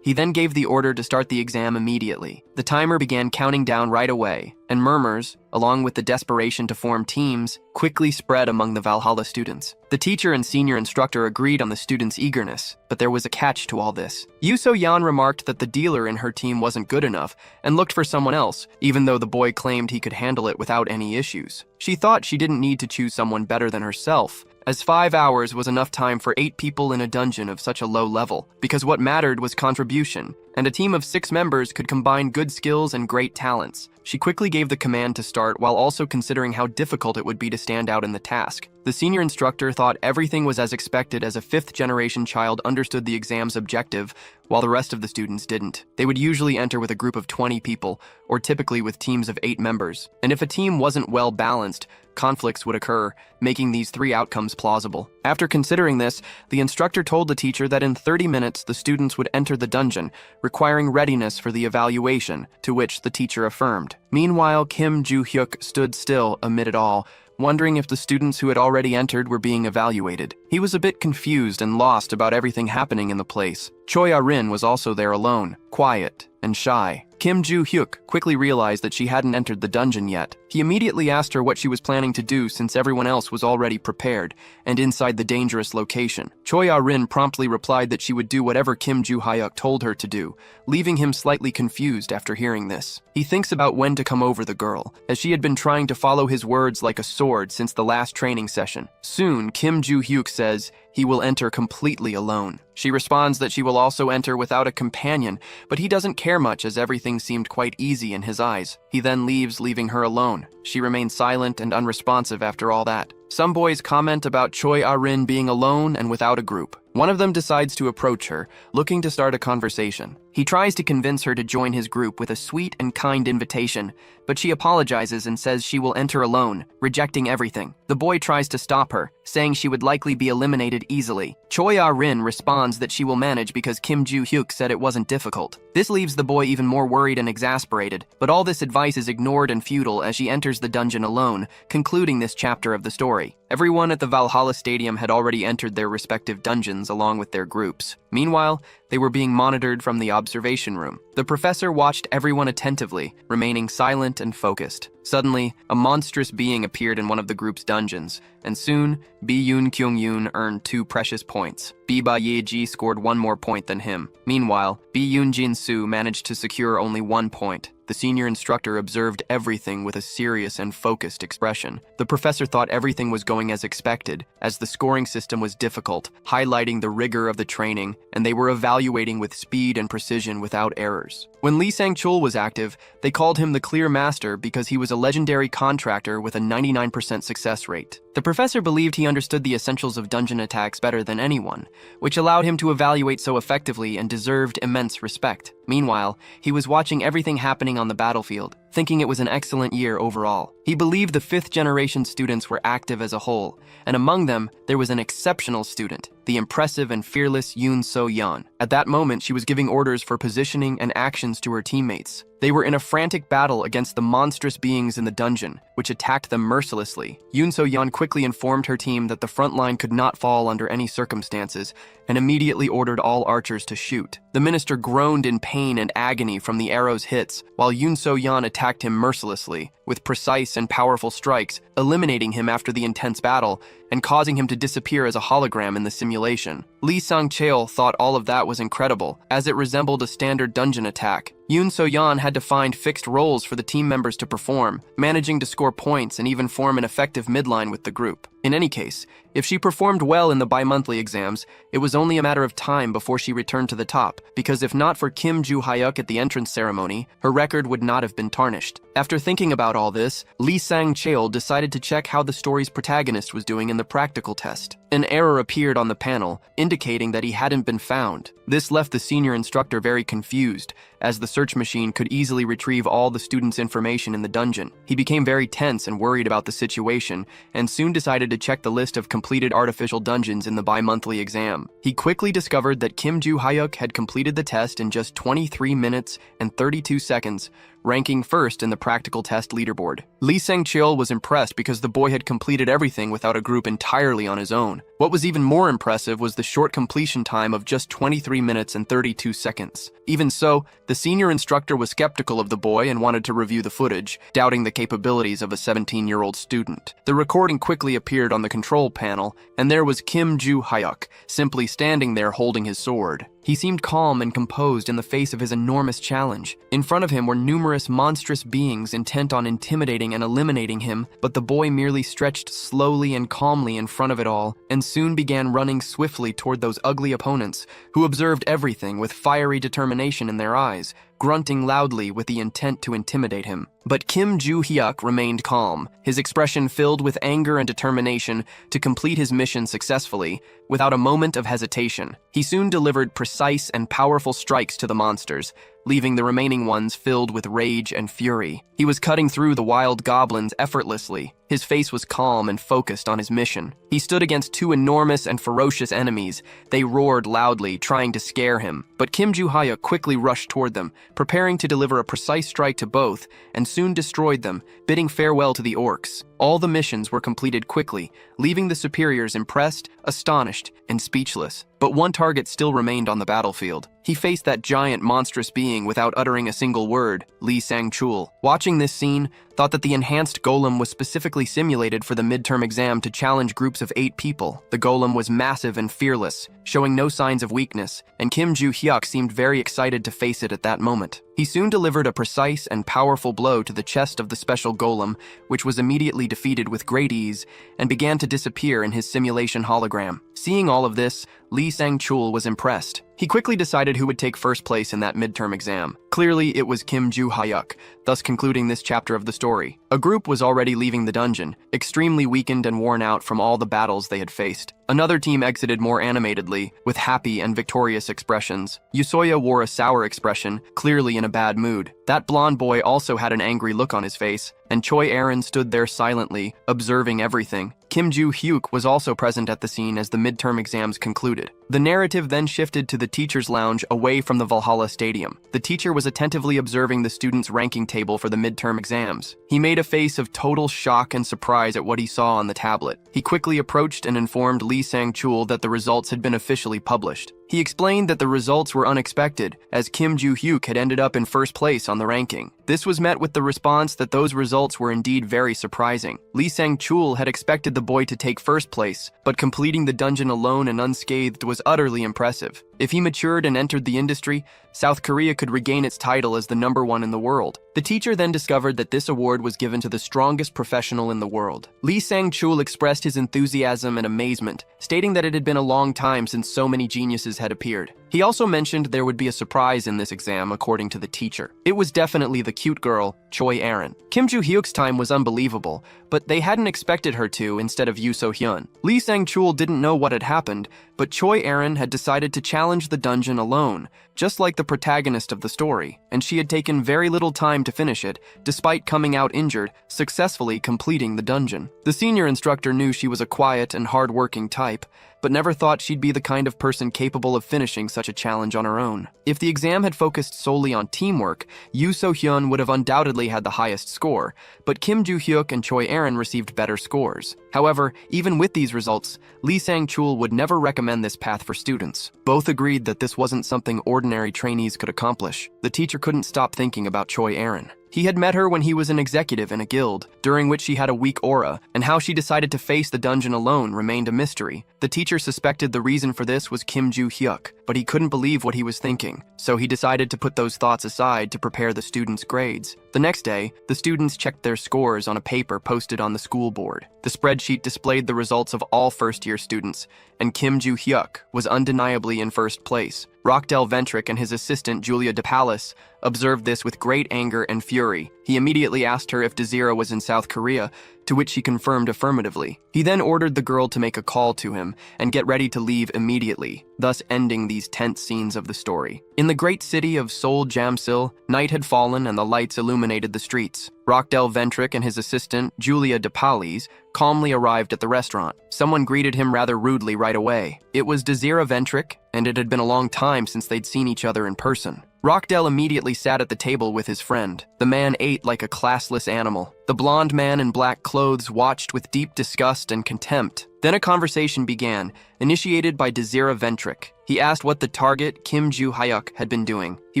He then gave the order to start the exam immediately. The timer began counting down right away, and murmurs, along with the desperation to form teams, quickly spread among the Valhalla students. The teacher and senior instructor agreed on the students' eagerness, but there was a catch to all this. Yoo So-yeon remarked that the dealer in her team wasn't good enough and looked for someone else, even though the boy claimed he could handle it without any issues. She thought she didn't need to choose someone better than herself, as 5 hours was enough time for 8 people in a dungeon of such a low level, because what mattered was contribution, and a team of 6 members could combine good skills and great talents. She quickly gave the command to start while also considering how difficult it would be to stand out in the task. The senior instructor thought everything was as expected as a 5th-generation child understood the exam's objective, while the rest of the students didn't. They would usually enter with a group of 20 people, or typically with teams of 8 members. And if a team wasn't well balanced, conflicts would occur, making these 3 outcomes plausible. After considering this, the instructor told the teacher that in 30 minutes the students would enter the dungeon, requiring readiness for the evaluation, to which the teacher affirmed. Meanwhile, Kim Joo-hyuk stood still amid it all, wondering if the students who had already entered were being evaluated. He was a bit confused and lost about everything happening in the place. Choi Arin was also there alone, quiet and shy. Kim Joo-hyuk quickly realized that she hadn't entered the dungeon yet. He immediately asked her what she was planning to do since everyone else was already prepared and inside the dangerous location. Choi Arin promptly replied that she would do whatever Kim Joo-hyuk told her to do, leaving him slightly confused after hearing this. He thinks about when to come over the girl, as she had been trying to follow his words like a sword since the last training session. Soon, Kim Joo-hyuk says he will enter completely alone. She responds that she will also enter without a companion, but he doesn't care much as everything seemed quite easy in his eyes. He then leaves, leaving her alone. She remains silent and unresponsive after all that. Some boys comment about Choi Arin being alone and without a group. One of them decides to approach her, looking to start a conversation. He tries to convince her to join his group with a sweet and kind invitation, but she apologizes and says she will enter alone, rejecting everything. The boy tries to stop her, saying she would likely be eliminated easily. Choi Arin responds that she will manage because Kim Joo-hyuk said it wasn't difficult. This leaves the boy even more worried and exasperated, but all this advice is ignored and futile as she enters the dungeon alone, concluding this chapter of the story. Everyone at the Valhalla Stadium had already entered their respective dungeons along with their groups. Meanwhile, they were being monitored from the observation room. The professor watched everyone attentively, remaining silent and focused. Suddenly, a monstrous being appeared in one of the group's dungeons, and soon, Bi-yoon Kyung-yoon earned 2 precious points. Bi-ba-ye-ji scored 1 more point than him. Meanwhile, Bi-yoon Jin-soo managed to secure only 1 point. The senior instructor observed everything with a serious and focused expression. The professor thought everything was going as expected, as the scoring system was difficult, highlighting the rigor of the training, and they were evaluating with speed and precision without errors. When Lee Sang-chul was active, they called him the clear master because he was a legendary contractor with a 99% success rate. The professor believed he understood the essentials of dungeon attacks better than anyone, which allowed him to evaluate so effectively and deserved immense respect. Meanwhile, he was watching everything happening on the battlefield, thinking it was an excellent year overall. He believed the fifth-generation students were active as a whole, and among them, there was an exceptional student, the impressive and fearless Yoon So-yeon. At that moment, she was giving orders for positioning and actions to her teammates. They were in a frantic battle against the monstrous beings in the dungeon, which attacked them mercilessly. Yoon So-yeon quickly informed her team that the front line could not fall under any circumstances, and immediately ordered all archers to shoot. The minister groaned in pain and agony from the arrow's hits, while Yoon So-yeon attacked him mercilessly, with precise and powerful strikes, eliminating him after the intense battle, and causing him to disappear as a hologram in the simulation. Lee Sang-cheol thought all of that was incredible, as it resembled a standard dungeon attack. Yoon So-yeon had to find fixed roles for the team members to perform, managing to score points and even form an effective midline with the group. In any case, if she performed well in the bi-monthly exams, it was only a matter of time before she returned to the top, because if not for Kim Joo-hyuk at the entrance ceremony, her record would not have been tarnished. After thinking about all this, Lee Sang-cheol decided to check how the story's protagonist was doing in the practical test. An error appeared on the panel, indicating that he hadn't been found. This left the senior instructor very confused, as the search machine could easily retrieve all the students' information in the dungeon. He became very tense and worried about the situation, and soon decided to check the list of completed artificial dungeons in the bi-monthly exam. He quickly discovered that Kim Joo-hyuk had completed the test in just 23 minutes and 32 seconds, ranking first in the practical test leaderboard. Lee Sang-cheol was impressed because the boy had completed everything without a group entirely on his own. What was even more impressive was the short completion time of just 23 minutes and 32 seconds. Even so, the senior instructor was skeptical of the boy and wanted to review the footage, doubting the capabilities of a 17-year-old student. The recording quickly appeared on the control panel, and there was Kim Joo-hyuk, simply standing there holding his sword. He seemed calm and composed in the face of his enormous challenge. In front of him were numerous monstrous beings intent on intimidating and eliminating him, but the boy merely stretched slowly and calmly in front of it all, and soon began running swiftly toward those ugly opponents, who observed everything with fiery determination in their eyes, grunting loudly with the intent to intimidate him. But Kim Joo-hyuk remained calm, his expression filled with anger and determination to complete his mission successfully, without a moment of hesitation. He soon delivered precise and powerful strikes to the monsters, leaving the remaining ones filled with rage and fury. He was cutting through the wild goblins effortlessly. His face was calm and focused on his mission. He stood against two enormous and ferocious enemies. They roared loudly, trying to scare him. But Kim Joo-hyuk quickly rushed toward them, preparing to deliver a precise strike to both, and soon destroyed them, bidding farewell to the orcs. All the missions were completed quickly, leaving the superiors impressed, astonished, and speechless. But one target still remained on the battlefield. He faced that giant monstrous being without uttering a single word, Lee Sang-chul. Watching this scene, thought that the enhanced golem was specifically simulated for the midterm exam to challenge groups of 8 people. The golem was massive and fearless, showing no signs of weakness, and Kim Joo-hyuk seemed very excited to face it at that moment. He soon delivered a precise and powerful blow to the chest of the special golem, which was immediately defeated with great ease, and began to disappear in his simulation hologram. Seeing all of this, Lee Sang-chul was impressed. He quickly decided who would take first place in that midterm exam. Clearly, it was Kim Joo-hyuk, thus concluding this chapter of the story. A group was already leaving the dungeon, extremely weakened and worn out from all the battles they had faced. Another team exited more animatedly, with happy and victorious expressions. Yusoya wore a sour expression, clearly in a bad mood. That blonde boy also had an angry look on his face, and Choi Aaron stood there silently, observing everything. Kim Joo-hyuk was also present at the scene as the midterm exams concluded. The narrative then shifted to the teacher's lounge away from the Valhalla Stadium. The teacher was attentively observing the students' ranking table for the midterm exams. He made a face of total shock and surprise at what he saw on the tablet. He quickly approached and informed Lee Sang-chul that the results had been officially published. He explained that the results were unexpected, as Kim Joo-hyuk had ended up in first place on the ranking. This was met with the response that those results were indeed very surprising. Lee Sang-chul had expected the boy to take first place, but completing the dungeon alone and unscathed was utterly impressive. If he matured and entered the industry, South Korea could regain its title as the #1 in the world. The teacher then discovered that this award was given to the strongest professional in the world. Lee Sang-chul expressed his enthusiasm and amazement, stating that it had been a long time since so many geniuses had appeared. He also mentioned there would be a surprise in this exam, according to the teacher. It was definitely the cute girl, Choi Erin. Kim Joo-hyuk's time was unbelievable, but they hadn't expected her to instead of Yoo So-hyun. Lee Sang-chul didn't know what had happened, but Choi Erin had decided to challenge the dungeon alone, just like the protagonist of the story, and she had taken very little time to finish it, despite coming out injured, successfully completing the dungeon. The senior instructor knew she was a quiet and hard-working type, but never thought she'd be the kind of person capable of finishing such a challenge on her own. If the exam had focused solely on teamwork, Yoo So-hyun would have undoubtedly had the highest score, but Kim Joo-hyuk and Choi Erin received better scores. However, even with these results, Lee Sang-chul would never recommend this path for students. Both agreed that this wasn't something ordinary trainees could accomplish. The teacher couldn't stop thinking about Choi Erin. He had met her when he was an executive in a guild, during which she had a weak aura, and how she decided to face the dungeon alone remained a mystery. The teacher suspected the reason for this was Kim Joo-hyuk, but he couldn't believe what he was thinking, so he decided to put those thoughts aside to prepare the students' grades. The next day, the students checked their scores on a paper posted on the school board. The spreadsheet displayed the results of all first-year students, and Kim Joo-hyuk was undeniably in first place. Rockdell Ventrick and his assistant Julia DePalis observed this with great anger and fury. He immediately asked her if Desira was in South Korea, to which she confirmed affirmatively. He then ordered the girl to make a call to him and get ready to leave immediately, thus ending these tense scenes of the story. In the great city of Seoul Jamsil, night had fallen and the lights illuminated the streets. Rockdell Ventrick and his assistant, Julia DePalis, calmly arrived at the restaurant. Someone greeted him rather rudely right away. It was Desira Ventrick, and it had been a long time since they'd seen each other in person. Rockdell immediately sat at the table with his friend. The man ate like a classless animal. The blonde man in black clothes watched with deep disgust and contempt. Then a conversation began, initiated by Desira Ventrick. He asked what the target, Kim Joo-hyuk, had been doing. He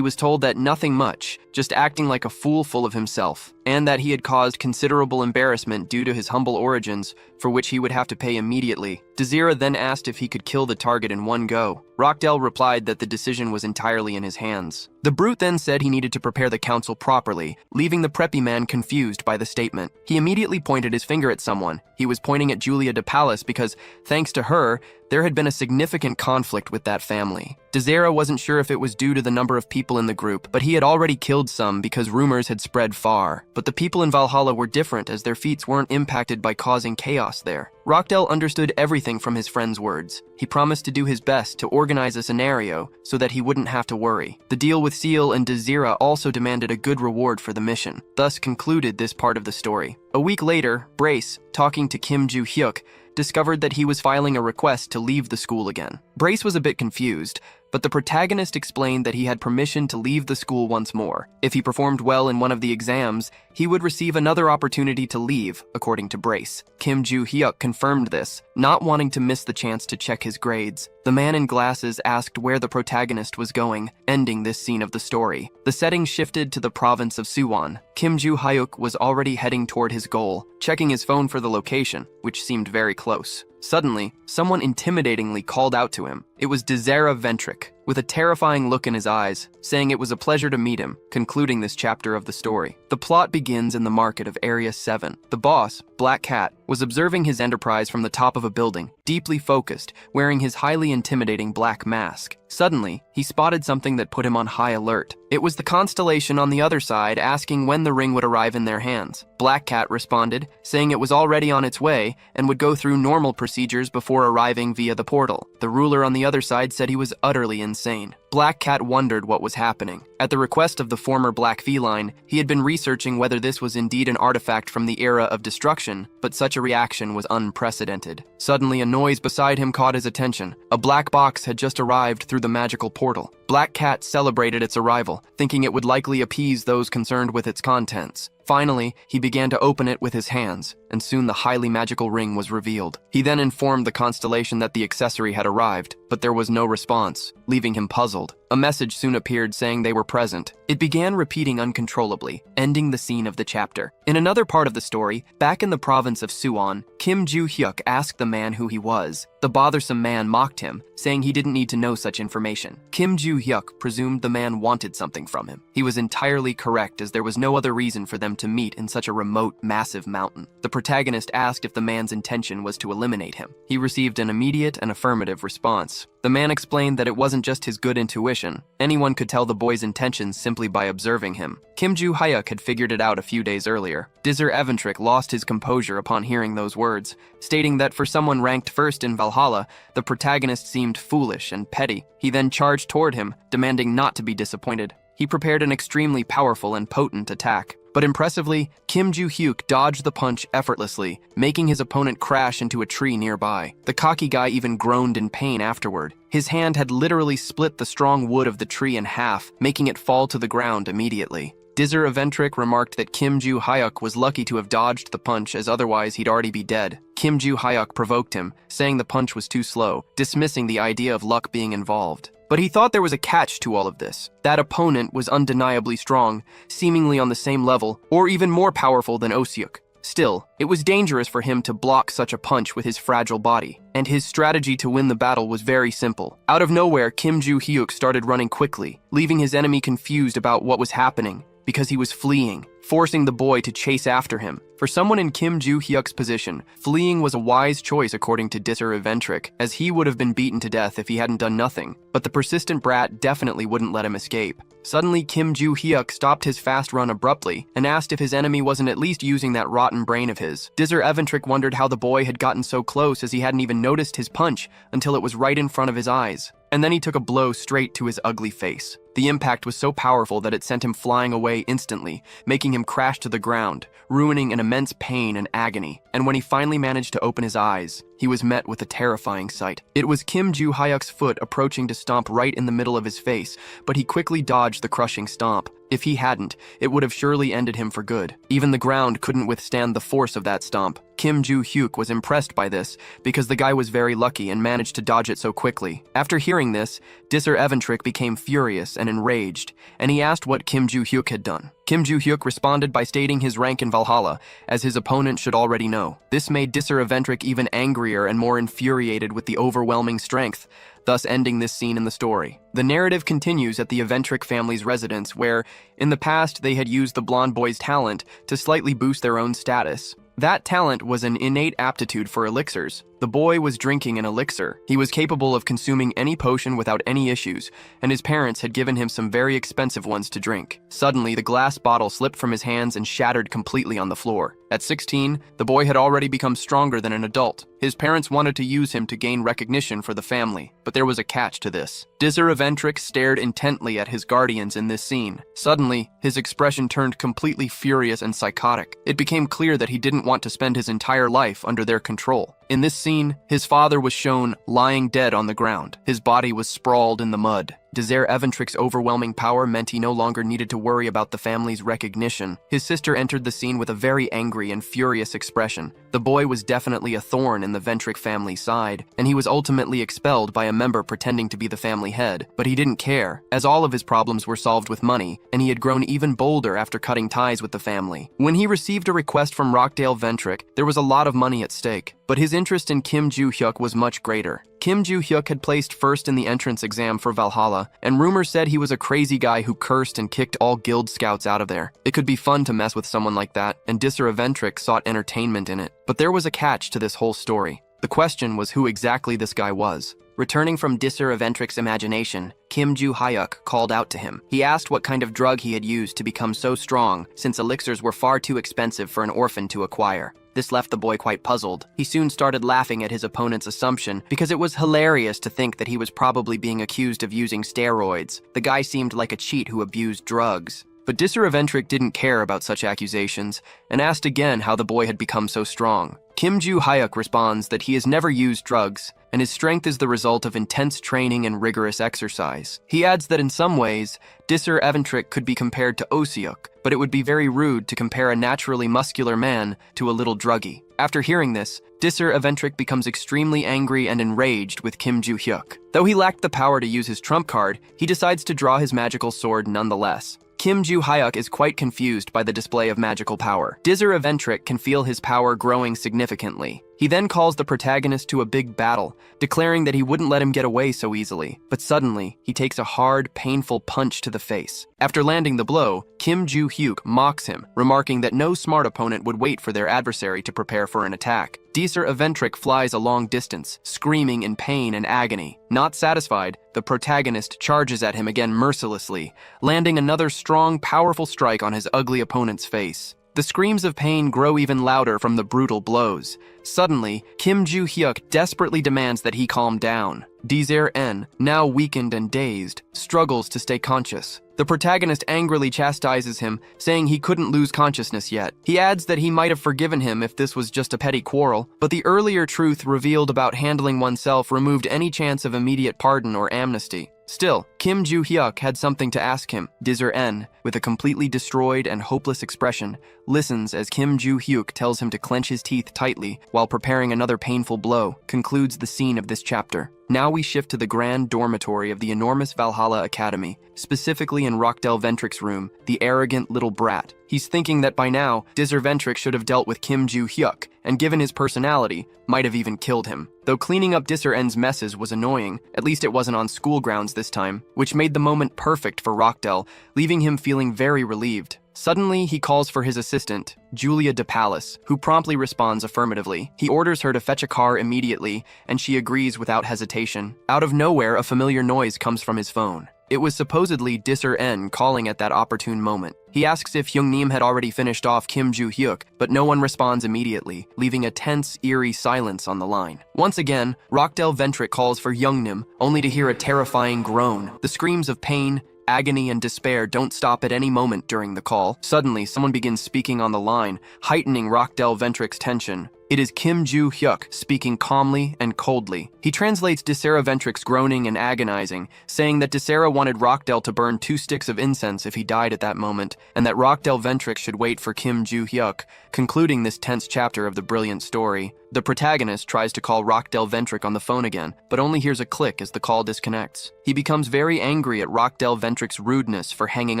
was told that nothing much, just acting like a fool full of himself, and that he had caused considerable embarrassment due to his humble origins, for which he would have to pay immediately. Desira then asked if he could kill the target in one go. Rockdell replied that the decision was entirely in his hands. The brute then said he needed to prepare the council properly, leaving the preppy man confused by the statement. He immediately pointed his finger at someone. He was pointing at Julia DePalis because, thanks to her, there had been a significant conflict with that family. Desira wasn't sure if it was due to the number of people in the group, but he had already killed some because rumors had spread far. But the people in Valhalla were different, as their feats weren't impacted by causing chaos there. Rockdell understood everything from his friend's words. He promised to do his best to organize a scenario so that he wouldn't have to worry. The deal with Seal and Desira also demanded a good reward for the mission, thus concluded this part of the story. A week later, Brace, talking to Kim Joo-hyuk, discovered that he was filing a request to leave the school again. Brace was a bit confused, but the protagonist explained that he had permission to leave the school once more. If he performed well in one of the exams, he would receive another opportunity to leave, according to Brace. Kim Joo-hyuk confirmed this, not wanting to miss the chance to check his grades. The man in glasses asked where the protagonist was going, ending this scene of the story. The setting shifted to the province of Suwon. Kim Joo-hyuk was already heading toward his goal, checking his phone for the location, which seemed very close. Suddenly, someone intimidatingly called out to him. It was Desira Ventrick, with a terrifying look in his eyes, saying it was a pleasure to meet him, concluding this chapter of the story. The plot begins in the market of Area 7. The boss, Black Cat, was observing his enterprise from the top of a building, deeply focused, wearing his highly intimidating black mask. Suddenly, he spotted something that put him on high alert. It was the Constellation on the other side asking when the ring would arrive in their hands. Black Cat responded, saying it was already on its way and would go through normal procedures before arriving via the portal. The ruler on the other side said he was utterly insane. Black Cat wondered what was happening. At the request of the former Black Feline, he had been researching whether this was indeed an artifact from the era of destruction, but such a reaction was unprecedented. Suddenly, a noise beside him caught his attention. A black box had just arrived through the magical portal. Black Cat celebrated its arrival, thinking it would likely appease those concerned with its contents. Finally, he began to open it with his hands. and soon the highly magical ring was revealed. He then informed the Constellation that the accessory had arrived, but there was no response, leaving him puzzled. A message soon appeared saying they were present. It began repeating uncontrollably, ending the scene of the chapter. In another part of the story, back in the province of Suwon, Kim Joo-hyuk asked the man who he was. The bothersome man mocked him, saying he didn't need to know such information. Kim Joo-hyuk presumed the man wanted something from him. He was entirely correct, as there was no other reason for them to meet in such a remote, massive mountain. The protagonist asked if the man's intention was to eliminate him. He received an immediate and affirmative response. The man explained that it wasn't just his good intuition. Anyone could tell the boy's intentions simply by observing him. Kim Joo-hyuk had figured it out a few days earlier. Dizzer Eventrick lost his composure upon hearing those words, stating that for someone ranked first in Valhalla, the protagonist seemed foolish and petty. He then charged toward him, demanding not to be disappointed. He prepared an extremely powerful and potent attack. But impressively, Kim Joo-hyuk dodged the punch effortlessly, making his opponent crash into a tree nearby. The cocky guy even groaned in pain afterward. His hand had literally split the strong wood of the tree in half, making it fall to the ground immediately. Dizzer Eventrick remarked that Kim Joo-hyuk was lucky to have dodged the punch, as otherwise he'd already be dead. Kim Joo-hyuk provoked him, saying the punch was too slow, dismissing the idea of luck being involved. But he thought there was a catch to all of this. That opponent was undeniably strong, seemingly on the same level, or even more powerful than Osyuk. Still, it was dangerous for him to block such a punch with his fragile body, and his strategy to win the battle was very simple. Out of nowhere, Kim Joo-hyuk started running quickly, leaving his enemy confused about what was happening, because he was fleeing, forcing the boy to chase after him. For someone in Kim Joo-hyuk's position, fleeing was a wise choice according to Dizzer Eventrick, as he would have been beaten to death if he hadn't done nothing, but the persistent brat definitely wouldn't let him escape. Suddenly, Kim Joo-hyuk stopped his fast run abruptly and asked if his enemy wasn't at least using that rotten brain of his. Dizzer Eventrick wondered how the boy had gotten so close, as he hadn't even noticed his punch until it was right in front of his eyes. And then he took a blow straight to his ugly face. The impact was so powerful that it sent him flying away instantly, making him crash to the ground, ruining an immense pain and agony. And when he finally managed to open his eyes, he was met with a terrifying sight. It was Kim Joo-hyuk's foot approaching to stomp right in the middle of his face, but he quickly dodged the crushing stomp. If he hadn't, it would have surely ended him for good. Even the ground couldn't withstand the force of that stomp. Kim Joo-hyuk was impressed by this, because the guy was very lucky and managed to dodge it so quickly. After hearing this, Dizzer Eventrick became furious and enraged, and he asked what Kim Joo-hyuk had done. Kim Joo-hyuk responded by stating his rank in Valhalla, as his opponent should already know. This made Dizzer Eventrick even angrier and more infuriated with the overwhelming strength, thus ending this scene in the story. The narrative continues at the Eventrick family's residence, where, in the past, they had used the blonde boy's talent to slightly boost their own status. That talent was an innate aptitude for elixirs. The boy was drinking an elixir. He was capable of consuming any potion without any issues, and his parents had given him some very expensive ones to drink. Suddenly, the glass bottle slipped from his hands and shattered completely on the floor. At 16, the boy had already become stronger than an adult. His parents wanted to use him to gain recognition for the family, but there was a catch to this. Dizzer Eventrick stared intently at his guardians in this scene. Suddenly, his expression turned completely furious and psychotic. It became clear that he didn't want to spend his entire life under their control. In this scene, his father was shown lying dead on the ground. His body was sprawled in the mud. Dizzer Eventrick's overwhelming power meant he no longer needed to worry about the family's recognition. His sister entered the scene with a very angry and furious expression. The boy was definitely a thorn in the Ventrick family's side, and he was ultimately expelled by a member pretending to be the family head. But he didn't care, as all of his problems were solved with money, and he had grown even bolder after cutting ties with the family. When he received a request from Rockdale Ventrick, there was a lot of money at stake, but his interest in Kim Joo-hyuk was much greater. Kim Joo-hyuk had placed first in the entrance exam for Valhalla, and rumors said he was a crazy guy who cursed and kicked all guild scouts out of there. It could be fun to mess with someone like that, and Dizzer Eventrick sought entertainment in it. But there was a catch to this whole story. The question was who exactly this guy was. Returning from Dizzer Eventrick's imagination, Kim Joo-hyuk called out to him. He asked what kind of drug he had used to become so strong, since elixirs were far too expensive for an orphan to acquire. This left the boy quite puzzled. He soon started laughing at his opponent's assumption, because it was hilarious to think that he was probably being accused of using steroids. The guy seemed like a cheat who abused drugs. But Dizzer Eventrick didn't care about such accusations, and asked again how the boy had become so strong. Kim Joo-hyuk responds that he has never used drugs, and his strength is the result of intense training and rigorous exercise. He adds that in some ways, Disser Eventrik could be compared to Osiuk, but it would be very rude to compare a naturally muscular man to a little druggie. After hearing this, Disser Eventrik becomes extremely angry and enraged with Kim Joo-hyuk. Though he lacked the power to use his trump card, he decides to draw his magical sword nonetheless. Kim Joo-hyuk is quite confused by the display of magical power. Disser Eventrik can feel his power growing significantly. He then calls the protagonist to a big battle, declaring that he wouldn't let him get away so easily. But suddenly, he takes a hard, painful punch to the face. After landing the blow, Kim Joo-hyuk mocks him, remarking that no smart opponent would wait for their adversary to prepare for an attack. Disser Eventrik flies a long distance, screaming in pain and agony. Not satisfied, the protagonist charges at him again mercilessly, landing another strong, powerful strike on his ugly opponent's face. The screams of pain grow even louder from the brutal blows. Suddenly, Kim Joo-hyuk desperately demands that he calm down. Disser N, now weakened and dazed, struggles to stay conscious. The protagonist angrily chastises him, saying he couldn't lose consciousness yet. He adds that he might have forgiven him if this was just a petty quarrel, but the earlier truth revealed about handling oneself removed any chance of immediate pardon or amnesty. Still, Kim Joo-hyuk had something to ask him. Disser N, with a completely destroyed and hopeless expression, listens as Kim Joo-hyuk tells him to clench his teeth tightly while preparing another painful blow, concludes the scene of this chapter. Now we shift to the grand dormitory of the enormous Valhalla Academy, specifically in Rochdale Ventrik's room, the arrogant little brat. He's thinking that by now, Disser Ventrik should have dealt with Kim Joo-hyuk, and given his personality, might have even killed him. Though cleaning up Disser N's messes was annoying, at least it wasn't on school grounds this time, which made the moment perfect for Rochdale, leaving him feeling very relieved. Suddenly, he calls for his assistant, Julia de Pallas, who promptly responds affirmatively. He orders her to fetch a car immediately, and she agrees without hesitation. Out of nowhere, a familiar noise comes from his phone. It was supposedly Disser N calling at that opportune moment. He asks if Hyungnim had already finished off Kim Joo-hyuk, but no one responds immediately, leaving a tense, eerie silence on the line. Once again, Rochdale Ventrik calls for Hyungnim, only to hear a terrifying groan. The screams of pain, agony, and despair don't stop at any moment during the call. Suddenly, someone begins speaking on the line, heightening Rochdale Ventrik's tension. It is Kim Joo-hyuk speaking calmly and coldly. He translates Disser Ventrik's groaning and agonizing, saying that Disser wanted Rochdale to burn 2 sticks of incense if he died at that moment, and that Rochdale Ventrik should wait for Kim Joo-hyuk, concluding this tense chapter of the brilliant story. The protagonist tries to call Rochdale Ventrik on the phone again, but only hears a click as the call disconnects. He becomes very angry at Rochdale Ventrik's rudeness for hanging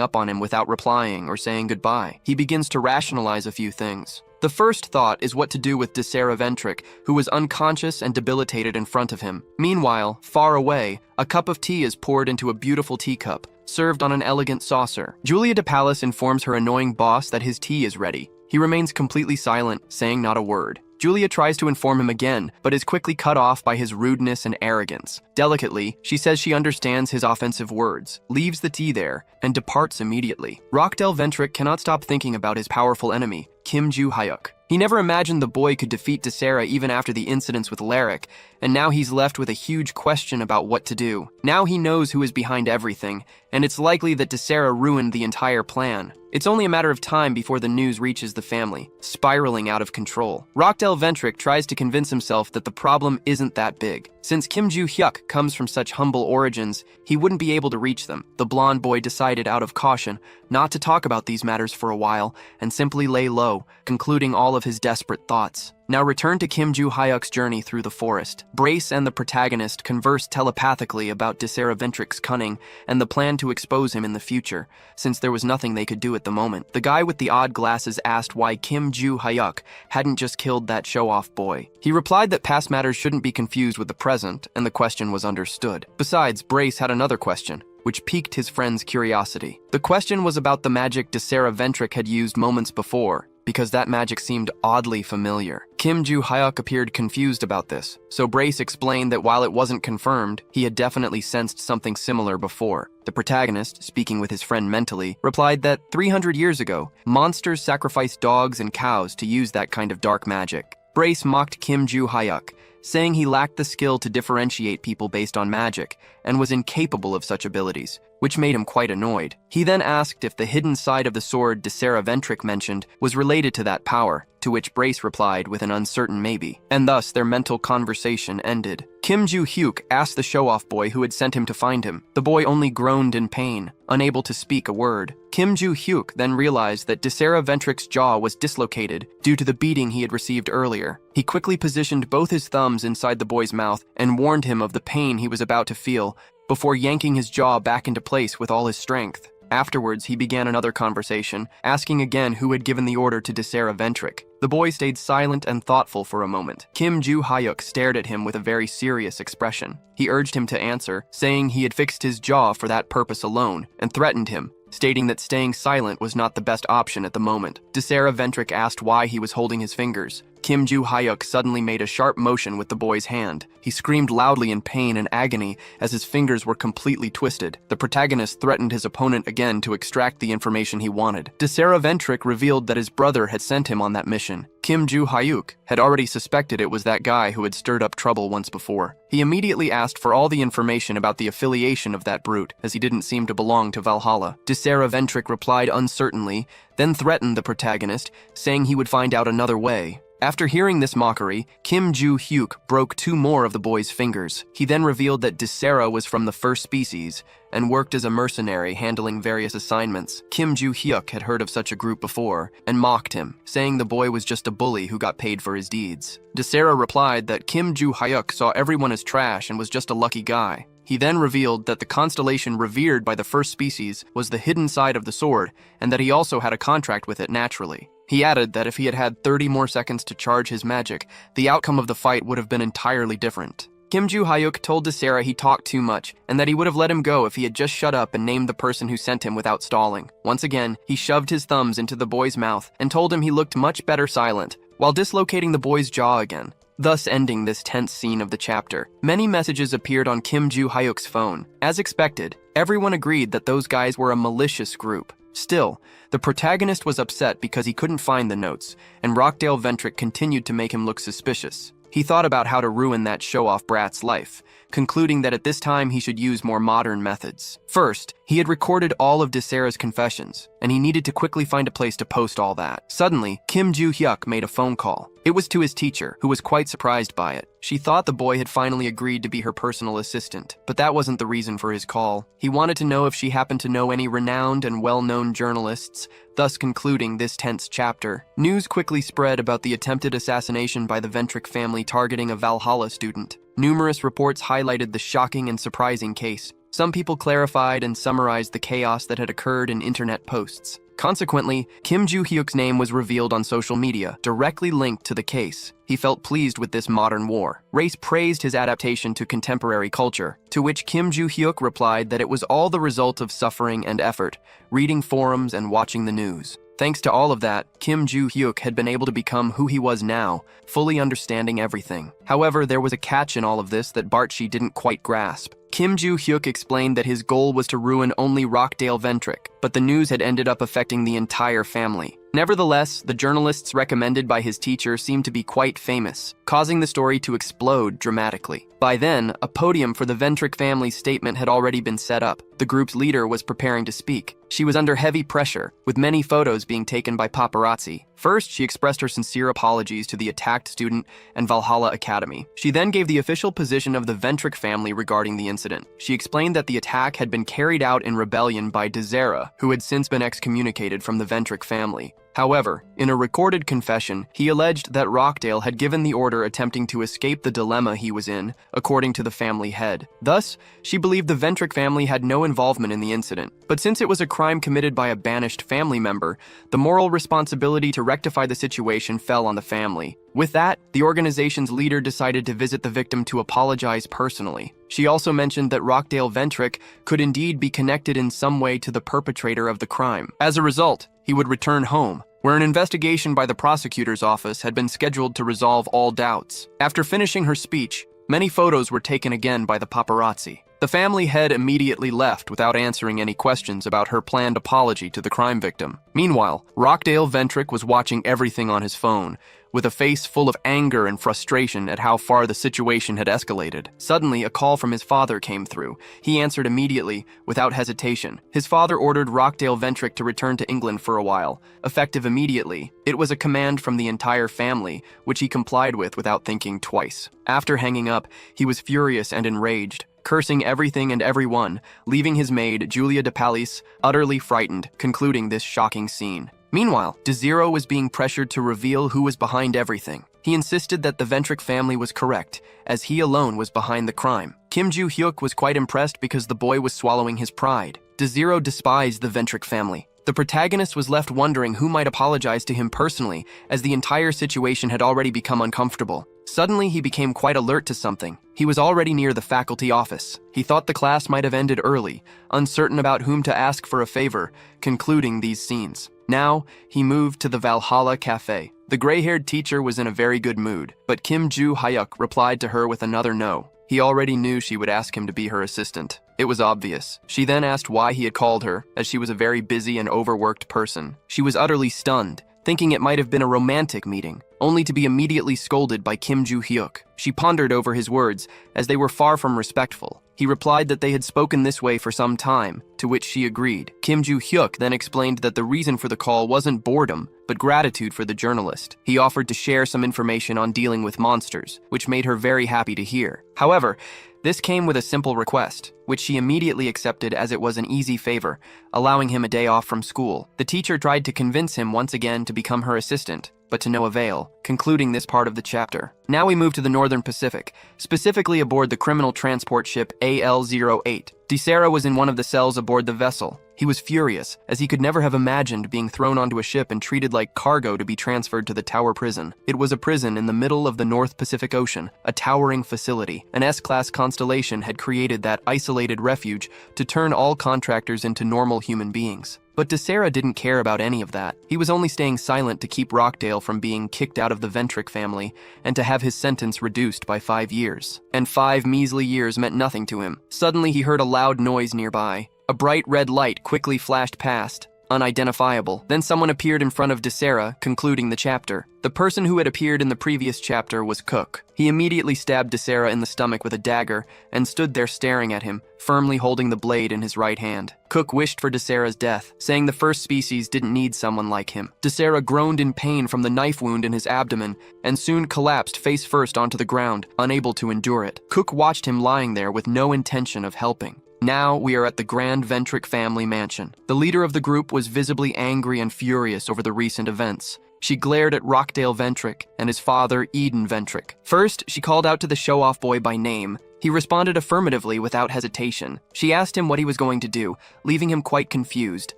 up on him without replying or saying goodbye. He begins to rationalize a few things. The first thought is what to do with Disser Ventrik, who was unconscious and debilitated in front of him. Meanwhile, far away, a cup of tea is poured into a beautiful teacup, served on an elegant saucer. Julia de Pallas informs her annoying boss that his tea is ready. He remains completely silent, saying not a word. Julia tries to inform him again, but is quickly cut off by his rudeness and arrogance. Delicately, she says she understands his offensive words, leaves the tea there, and departs immediately. Rochdale Ventrik cannot stop thinking about his powerful enemy, Kim Joo-hyuk. He never imagined the boy could defeat Disser even after the incidents with Larrick, and now he's left with a huge question about what to do. Now he knows who is behind everything, and it's likely that Disser ruined the entire plan. It's only a matter of time before the news reaches the family, spiraling out of control. Rochdale Ventrik tries to convince himself that the problem isn't that big. Since Kim Joo-hyuk comes from such humble origins, he wouldn't be able to reach them. The blonde boy decided out of caution not to talk about these matters for a while and simply lay low, concluding all of his desperate thoughts. Now return to Kim Joo-hyuk's journey through the forest. Brace and the protagonist converse telepathically about Disser Ventrik's cunning and the plan to expose him in the future, since there was nothing they could do at the moment. The guy with the odd glasses asked why Kim Joo-hyuk hadn't just killed that show-off boy. He replied that past matters shouldn't be confused with the present, and the question was understood. Besides, Brace had another question, which piqued his friend's curiosity. The question was about the magic Disser Ventrik had used moments before, because that magic seemed oddly familiar. Kim Joo-hyuk appeared confused about this, so Brace explained that while it wasn't confirmed, he had definitely sensed something similar before. The protagonist, speaking with his friend mentally, replied that 300 years ago, monsters sacrificed dogs and cows to use that kind of dark magic. Brace mocked Kim Joo-hyuk, saying he lacked the skill to differentiate people based on magic and was incapable of such abilities, which made him quite annoyed. He then asked if the hidden side of the sword Disser Ventrik mentioned was related to that power, to which Brace replied with an uncertain maybe, and thus their mental conversation ended. Kim Joo-hyuk asked the show-off boy who had sent him to find him. The boy only groaned in pain, unable to speak a word. Kim Joo-hyuk then realized that Desera Ventric's jaw was dislocated due to the beating he had received earlier. He quickly positioned both his thumbs inside the boy's mouth and warned him of the pain he was about to feel before yanking his jaw back into place with all his strength. Afterwards, he began another conversation, asking again who had given the order to Desera Ventric. The boy stayed silent and thoughtful for a moment. Kim Joo-hyuk stared at him with a very serious expression. He urged him to answer, saying he had fixed his jaw for that purpose alone, and threatened him, stating that staying silent was not the best option at the moment. Desera Ventric asked why he was holding his fingers. Kim Joo-hyuk suddenly made a sharp motion with the boy's hand. He screamed loudly in pain and agony as his fingers were completely twisted. The protagonist threatened his opponent again to extract the information he wanted. Desera Ventric revealed that his brother had sent him on that mission. Kim Joo-hyuk had already suspected it was that guy who had stirred up trouble once before. He immediately asked for all the information about the affiliation of that brute, as he didn't seem to belong to Valhalla. Desera Ventric replied uncertainly, then threatened the protagonist, saying he would find out another way. After hearing this mockery, Kim Joo-hyuk broke 2 more of the boy's fingers. He then revealed that Desera was from the first species and worked as a mercenary handling various assignments. Kim Joo-hyuk had heard of such a group before and mocked him, saying the boy was just a bully who got paid for his deeds. Desera replied that Kim Joo-hyuk saw everyone as trash and was just a lucky guy. He then revealed that the constellation revered by the first species was the hidden side of the sword, and that he also had a contract with it naturally. He added that if he had had 30 more seconds to charge his magic, the outcome of the fight would have been entirely different. Kim Joo-hyuk told Desera he talked too much, and that he would have let him go if he had just shut up and named the person who sent him without stalling. Once again, he shoved his thumbs into the boy's mouth and told him he looked much better silent, while dislocating the boy's jaw again, thus ending this tense scene of the chapter. Many messages appeared on Kim Joo-hyuk's phone. As expected, everyone agreed that those guys were a malicious group. Still, the protagonist was upset because he couldn't find the notes, and Rockdale Ventric continued to make him look suspicious. He thought about how to ruin that show-off brat's life, concluding that at this time he should use more modern methods. First, he had recorded all of Desera's confessions, and he needed to quickly find a place to post all that. Suddenly, Kim Joo-hyuk made a phone call. It was to his teacher, who was quite surprised by it. She thought the boy had finally agreed to be her personal assistant, but that wasn't the reason for his call. He wanted to know if she happened to know any renowned and well-known journalists, thus concluding this tense chapter. News quickly spread about the attempted assassination by the Ventric family targeting a Valhalla student. Numerous reports highlighted the shocking and surprising case. Some people clarified and summarized the chaos that had occurred in internet posts. Consequently, Kim Joo-hyuk's name was revealed on social media, directly linked to the case. He felt pleased with this modern war. Race praised his adaptation to contemporary culture, to which Kim Joo-hyuk replied that it was all the result of suffering and effort, reading forums and watching the news. Thanks to all of that, Kim Joo-hyuk had been able to become who he was now, fully understanding everything. However, there was a catch in all of this that Barchi didn't quite grasp. Kim Joo-hyuk explained that his goal was to ruin only Rockdale Ventric, but the news had ended up affecting the entire family. Nevertheless, the journalists recommended by his teacher seemed to be quite famous, causing the story to explode dramatically. By then, a podium for the Ventric family's statement had already been set up. The group's leader was preparing to speak. She was under heavy pressure, with many photos being taken by paparazzi. First, she expressed her sincere apologies to the attacked student and Valhalla Academy. She then gave the official position of the Ventric family regarding the incident. She explained that the attack had been carried out in rebellion by Desera, who had since been excommunicated from the Ventric family. However, in a recorded confession, he alleged that Rockdale had given the order attempting to escape the dilemma he was in, according to the family head. Thus, she believed the Ventric family had no involvement in the incident. But since it was a crime committed by a banished family member, the moral responsibility to rectify the situation fell on the family. With that, the organization's leader decided to visit the victim to apologize personally. She also mentioned that Rockdale Ventric could indeed be connected in some way to the perpetrator of the crime. As a result, he would return home, where an investigation by the prosecutor's office had been scheduled to resolve all doubts. After finishing her speech, many photos were taken again by the paparazzi. The family head immediately left without answering any questions about her planned apology to the crime victim. Meanwhile, Rockdale Ventrick was watching everything on his phone, with a face full of anger and frustration at how far the situation had escalated. Suddenly, a call from his father came through. He answered immediately, without hesitation. His father ordered Rockdale Ventrick to return to England for a while, effective immediately. It was a command from the entire family, which he complied with without thinking twice. After hanging up, he was furious and enraged, cursing everything and everyone, leaving his maid, Julia de Palis, utterly frightened, concluding this shocking scene. Meanwhile, DeZero was being pressured to reveal who was behind everything. He insisted that the Ventrick family was correct, as he alone was behind the crime. Kim Joo-hyuk was quite impressed because the boy was swallowing his pride. DeZero despised the Ventrick family. The protagonist was left wondering who might apologize to him personally, as the entire situation had already become uncomfortable. Suddenly, he became quite alert to something. He was already near the faculty office. He thought the class might have ended early, uncertain about whom to ask for a favor, concluding these scenes. Now, he moved to the Valhalla Cafe. The gray-haired teacher was in a very good mood, but Kim Joo-hyuk replied to her with another no. He already knew she would ask him to be her assistant. It was obvious. She then asked why he had called her, as she was a very busy and overworked person. She was utterly stunned, thinking it might have been a romantic meeting, only to be immediately scolded by Kim Joo-hyuk. She pondered over his words, as they were far from respectful. He replied that they had spoken this way for some time, to which she agreed. Kim Joo-hyuk then explained that the reason for the call wasn't boredom, but gratitude for the journalist. He offered to share some information on dealing with monsters, which made her very happy to hear. However, this came with a simple request, which she immediately accepted as it was an easy favor, allowing him a day off from school. The teacher tried to convince him once again to become her assistant, but to no avail, concluding this part of the chapter. Now we move to the Northern Pacific, specifically aboard the criminal transport ship AL-08. DeSera was in one of the cells aboard the vessel. He was furious, as he could never have imagined being thrown onto a ship and treated like cargo to be transferred to the Tower Prison. It was a prison in the middle of the North Pacific Ocean, a towering facility. An S-class Constellation had created that isolated refuge to turn all contractors into normal human beings. But DeSera didn't care about any of that. He was only staying silent to keep Rockdale from being kicked out of the Ventrick family and to have his sentence reduced by 5 years. And 5 measly years meant nothing to him. Suddenly he heard a loud noise nearby. A bright red light quickly flashed past, unidentifiable. Then someone appeared in front of DeSera, concluding the chapter. The person who had appeared in the previous chapter was Cook. He immediately stabbed DeSera in the stomach with a dagger and stood there staring at him, firmly holding the blade in his right hand. Cook wished for DeSera's death, saying the first species didn't need someone like him. DeSera groaned in pain from the knife wound in his abdomen and soon collapsed face first onto the ground, unable to endure it. Cook watched him lying there with no intention of helping. Now we are at the Grand Ventrick family mansion. The leader of the group was visibly angry and furious over the recent events. She glared at Rockdale Ventrick and his father, Eden Ventrick. First, she called out to the show-off boy by name. He responded affirmatively without hesitation. She asked him what he was going to do, leaving him quite confused.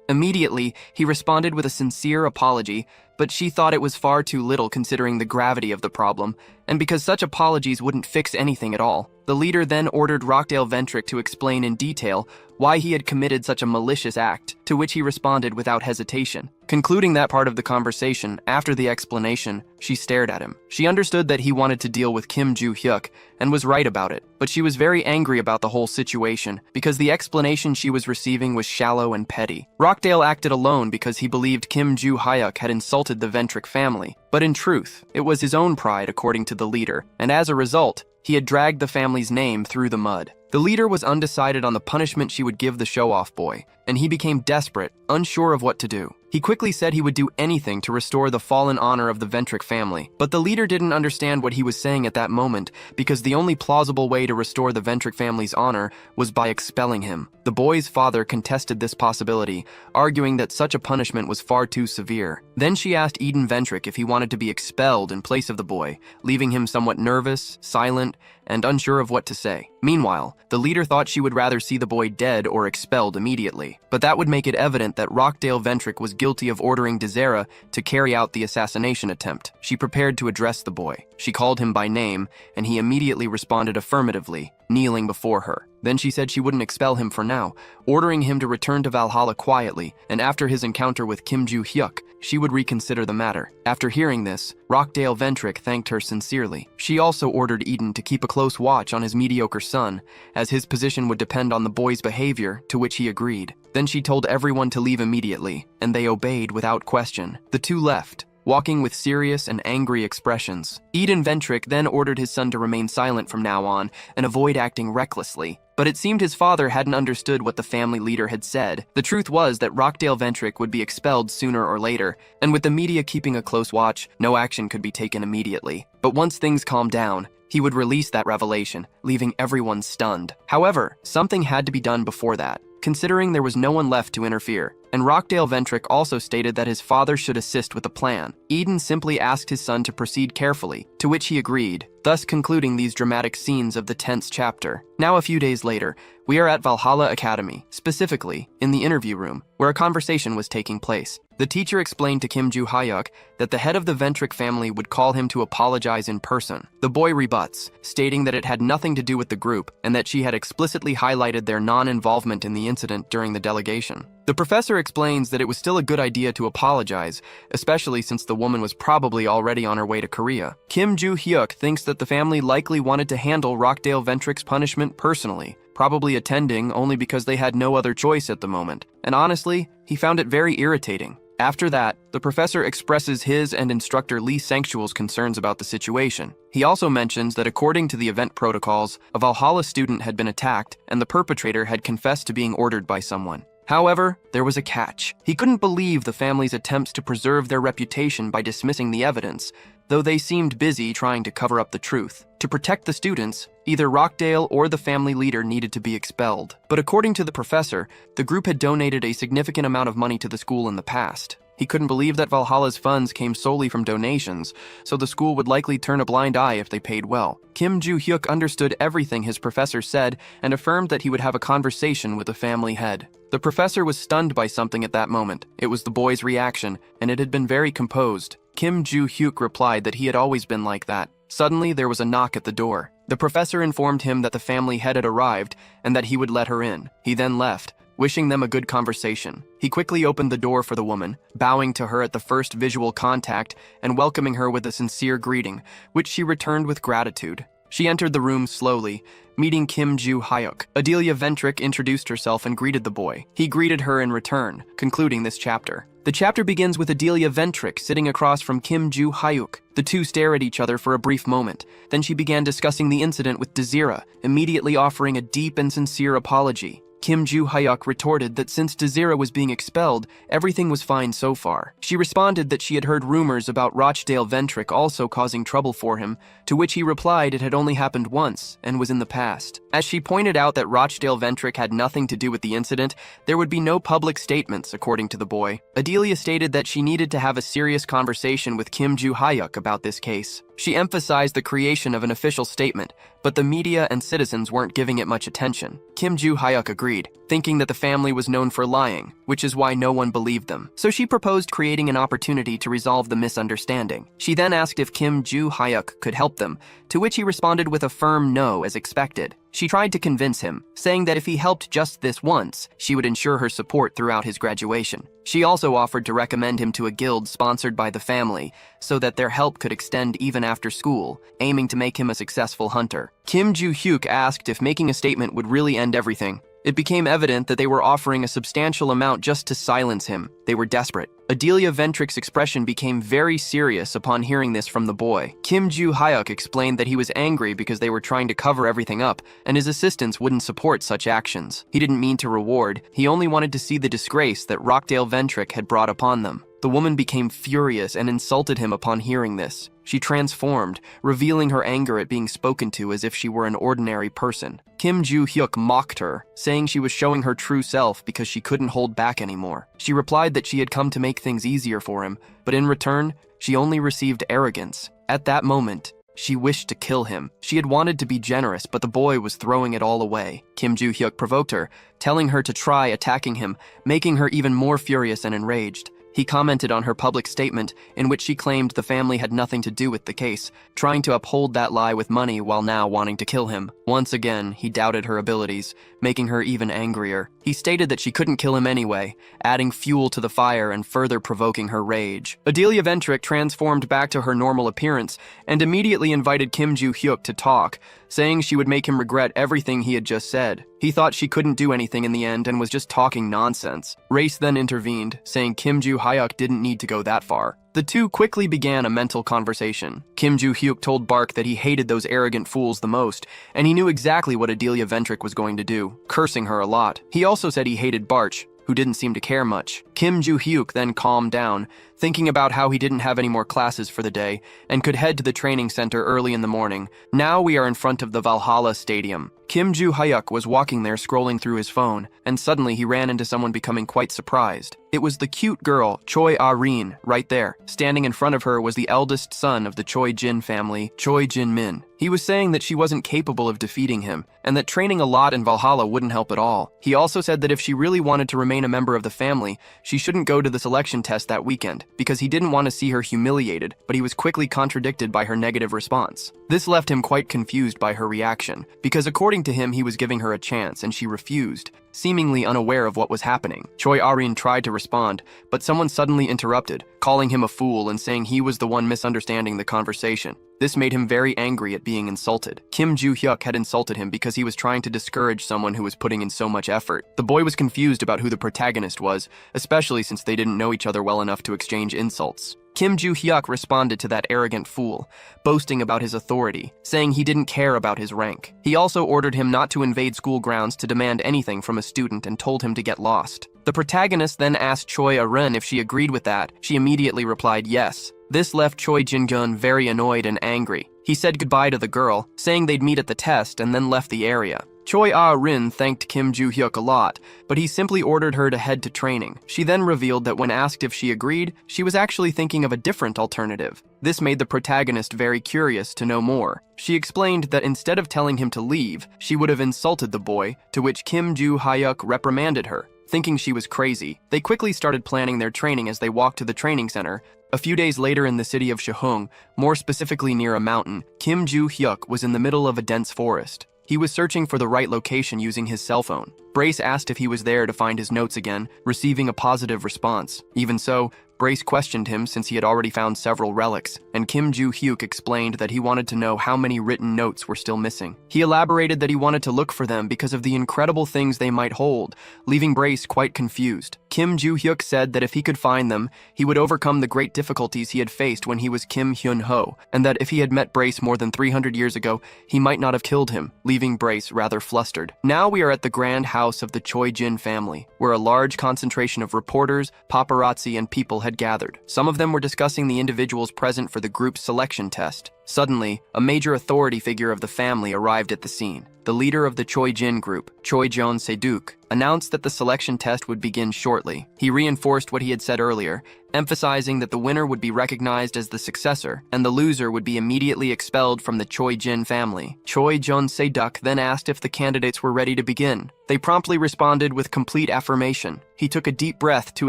Immediately, he responded with a sincere apology, but she thought it was far too little considering the gravity of the problem, and because such apologies wouldn't fix anything at all. The leader then ordered Rockdale Ventrick to explain in detail why he had committed such a malicious act, to which he responded without hesitation. Concluding that part of the conversation, after the explanation, she stared at him. She understood that he wanted to deal with Kim Joo-hyuk, and was right about it, but she was very angry about the whole situation, because the explanation she was receiving was shallow and petty. Rockdale acted alone because he believed Kim Joo-hyuk had insulted the Ventrick family, but in truth, it was his own pride according to the leader, and as a result, he had dragged the family's name through the mud. The leader was undecided on the punishment she would give the show-off boy, and he became desperate, unsure of what to do. He quickly said he would do anything to restore the fallen honor of the Ventrick family, but the leader didn't understand what he was saying at that moment because the only plausible way to restore the Ventrick family's honor was by expelling him. The boy's father contested this possibility, arguing that such a punishment was far too severe. Then she asked Eden Ventrick if he wanted to be expelled in place of the boy, leaving him somewhat nervous, silent, and unsure of what to say. Meanwhile, the leader thought she would rather see the boy dead or expelled immediately, but that would make it evident that Rockdale Ventrick was guilty of ordering DeSera to carry out the assassination attempt. She prepared to address the boy. She called him by name, and he immediately responded affirmatively, kneeling before her. Then she said she wouldn't expel him for now, ordering him to return to Valhalla quietly, and after his encounter with Kim Joo-hyuk, she would reconsider the matter. After hearing this, Rockdale Ventrick thanked her sincerely. She also ordered Eden to keep a close watch on his mediocre son, as his position would depend on the boy's behavior, to which he agreed. Then she told everyone to leave immediately, and they obeyed without question. The two left, walking with serious and angry expressions. Eden Ventrick then ordered his son to remain silent from now on and avoid acting recklessly. But it seemed his father hadn't understood what the family leader had said. The truth was that Rockdale Ventrick would be expelled sooner or later, and with the media keeping a close watch, no action could be taken immediately. But once things calmed down, he would release that revelation, leaving everyone stunned. However, something had to be done before that, considering there was no one left to interfere. And Rockdale Ventrick also stated that his father should assist with the plan. Eden simply asked his son to proceed carefully, to which he agreed, thus concluding these dramatic scenes of the 10th chapter. Now a few days later, we are at Valhalla Academy, specifically in the interview room, where a conversation was taking place. The teacher explained to Kim Joo Hyuk that the head of the Ventrick family would call him to apologize in person. The boy rebuts, stating that it had nothing to do with the group and that she had explicitly highlighted their non-involvement in the incident during the delegation. The professor explains that it was still a good idea to apologize, especially since the woman was probably already on her way to Korea. Kim Joo Hyuk thinks that the family likely wanted to handle Rockdale Ventrick's punishment personally, probably attending only because they had no other choice at the moment. And honestly, he found it very irritating. After that, the professor expresses his and instructor Lee Sanctual's concerns about the situation. He also mentions that according to the event protocols, a Valhalla student had been attacked and the perpetrator had confessed to being ordered by someone. However, there was a catch. He couldn't believe the family's attempts to preserve their reputation by dismissing the evidence, though they seemed busy trying to cover up the truth. To protect the students, either Rockdale or the family leader needed to be expelled. But according to the professor, the group had donated a significant amount of money to the school in the past. He couldn't believe that Valhalla's funds came solely from donations, so the school would likely turn a blind eye if they paid well. Kim Joo Hyuk understood everything his professor said and affirmed that he would have a conversation with the family head. The professor was stunned by something at that moment. It was the boy's reaction, and it had been very composed. Kim Joo Hyuk replied that he had always been like that. Suddenly, there was a knock at the door. The professor informed him that the family head had arrived and that he would let her in. He then left, wishing them a good conversation. He quickly opened the door for the woman, bowing to her at the first visual contact and welcoming her with a sincere greeting, which she returned with gratitude. She entered the room slowly, meeting Kim Joo Hyuk. Adelia Ventrick introduced herself and greeted the boy. He greeted her in return, concluding this chapter. The chapter begins with Adelia Ventrick sitting across from Kim Joo Hyuk. The two stare at each other for a brief moment. Then she began discussing the incident with Desira, immediately offering a deep and sincere apology. Kim Joo Hyuk retorted that since Desira was being expelled, everything was fine so far. She responded that she had heard rumors about Rockdale Ventrick also causing trouble for him, to which he replied it had only happened once and was in the past. As she pointed out that Rockdale Ventrick had nothing to do with the incident, there would be no public statements, according to the boy. Adelia stated that she needed to have a serious conversation with Kim Joo Hyuk about this case. She emphasized the creation of an official statement, but the media and citizens weren't giving it much attention. Kim Joo Hyuk agreed, thinking that the family was known for lying, which is why no one believed them. So she proposed creating an opportunity to resolve the misunderstanding. She then asked if Kim Joo Hyuk could help them, to which he responded with a firm no as expected. She tried to convince him, saying that if he helped just this once, she would ensure her support throughout his graduation. She also offered to recommend him to a guild sponsored by the family, so that their help could extend even after school, aiming to make him a successful hunter. Kim Joo Hyuk asked if making a statement would really end everything. It became evident that they were offering a substantial amount just to silence him. They were desperate. Adelia Ventrick's expression became very serious upon hearing this from the boy. Kim Joo Hyuk explained that he was angry because they were trying to cover everything up, and his assistants wouldn't support such actions. He didn't mean to reward, he only wanted to see the disgrace that Rockdale Ventrick had brought upon them. The woman became furious and insulted him upon hearing this. She transformed, revealing her anger at being spoken to as if she were an ordinary person. Kim Joo Hyuk mocked her, saying she was showing her true self because she couldn't hold back anymore. She replied that she had come to make things easier for him, but in return, she only received arrogance. At that moment, she wished to kill him. She had wanted to be generous, but the boy was throwing it all away. Kim Joo Hyuk provoked her, telling her to try attacking him, making her even more furious and enraged. He commented on her public statement in which she claimed the family had nothing to do with the case, trying to uphold that lie with money while now wanting to kill him. Once again, he doubted her abilities, making her even angrier. He stated that she couldn't kill him anyway, adding fuel to the fire and further provoking her rage. Adelia Ventrick transformed back to her normal appearance and immediately invited Kim Joo-hyuk to talk, saying she would make him regret everything he had just said. He thought she couldn't do anything in the end and was just talking nonsense. Race then intervened, saying Kim Joo-hyuk didn't need to go that far. The two quickly began a mental conversation. Kim Joo-hyuk told Bark that he hated those arrogant fools the most, and he knew exactly what Adelia Ventrick was going to do, cursing her a lot. He also said he hated Barch, who didn't seem to care much. Kim Joo-hyuk then calmed down, thinking about how he didn't have any more classes for the day, and could head to the training center early in the morning. Now we are in front of the Valhalla Stadium. Kim Joo-hyuk was walking there scrolling through his phone, and suddenly he ran into someone becoming quite surprised. It was the cute girl, Choi Ah-rin, right there. Standing in front of her was the eldest son of the Choi Jin family, Choi Jin-min. He was saying that she wasn't capable of defeating him, and that training a lot in Valhalla wouldn't help at all. He also said that if she really wanted to remain a member of the family, she shouldn't go to the selection test that weekend, because he didn't want to see her humiliated, but he was quickly contradicted by her negative response. This left him quite confused by her reaction, because according to him he was giving her a chance and she refused, seemingly unaware of what was happening. Choi Ah-rin tried to respond, but someone suddenly interrupted, calling him a fool and saying he was the one misunderstanding the conversation. This made him very angry at being insulted. Kim Joo-hyuk had insulted him because he was trying to discourage someone who was putting in so much effort. The boy was confused about who the protagonist was, especially since they didn't know each other well enough to exchange insults. Kim Joo-hyuk responded to that arrogant fool, boasting about his authority, saying he didn't care about his rank. He also ordered him not to invade school grounds to demand anything from a student and told him to get lost. The protagonist then asked Choi Ah-rin if she agreed with that. She immediately replied yes. This left Choi Jin-gun very annoyed and angry. He said goodbye to the girl, saying they'd meet at the test, and then left the area. Choi Ah-rin thanked Kim Joo-hyuk a lot, but he simply ordered her to head to training. She then revealed that when asked if she agreed, she was actually thinking of a different alternative. This made the protagonist very curious to know more. She explained that instead of telling him to leave, she would have insulted the boy, to which Kim Joo-hyuk reprimanded her, thinking she was crazy. They quickly started planning their training as they walked to the training center. A few days later in the city of Shihung, more specifically near a mountain, Kim Joo-hyuk was in the middle of a dense forest. He was searching for the right location using his cell phone. Brace asked if he was there to find his notes again, receiving a positive response. Even so, Brace questioned him since he had already found several relics, and Kim Joo-hyuk explained that he wanted to know how many written notes were still missing. He elaborated that he wanted to look for them because of the incredible things they might hold, leaving Brace quite confused. Kim Joo-hyuk said that if he could find them, he would overcome the great difficulties he had faced when he was Kim Hyun-ho, and that if he had met Brace more than 300 years ago, he might not have killed him, leaving Brace rather flustered. Now we are at the grand house of the Choi Jin family, where a large concentration of reporters, paparazzi, and people had gathered. Some of them were discussing the individuals present for the group's selection test. Suddenly, a major authority figure of the family arrived at the scene. The leader of the Choi Jin group, Choi Jeon-se-duk, announced that the selection test would begin shortly. He reinforced what he had said earlier, emphasizing that the winner would be recognized as the successor, and the loser would be immediately expelled from the Choi Jin family. Choi Jeon-se-duk then asked if the candidates were ready to begin. They promptly responded with complete affirmation. He took a deep breath to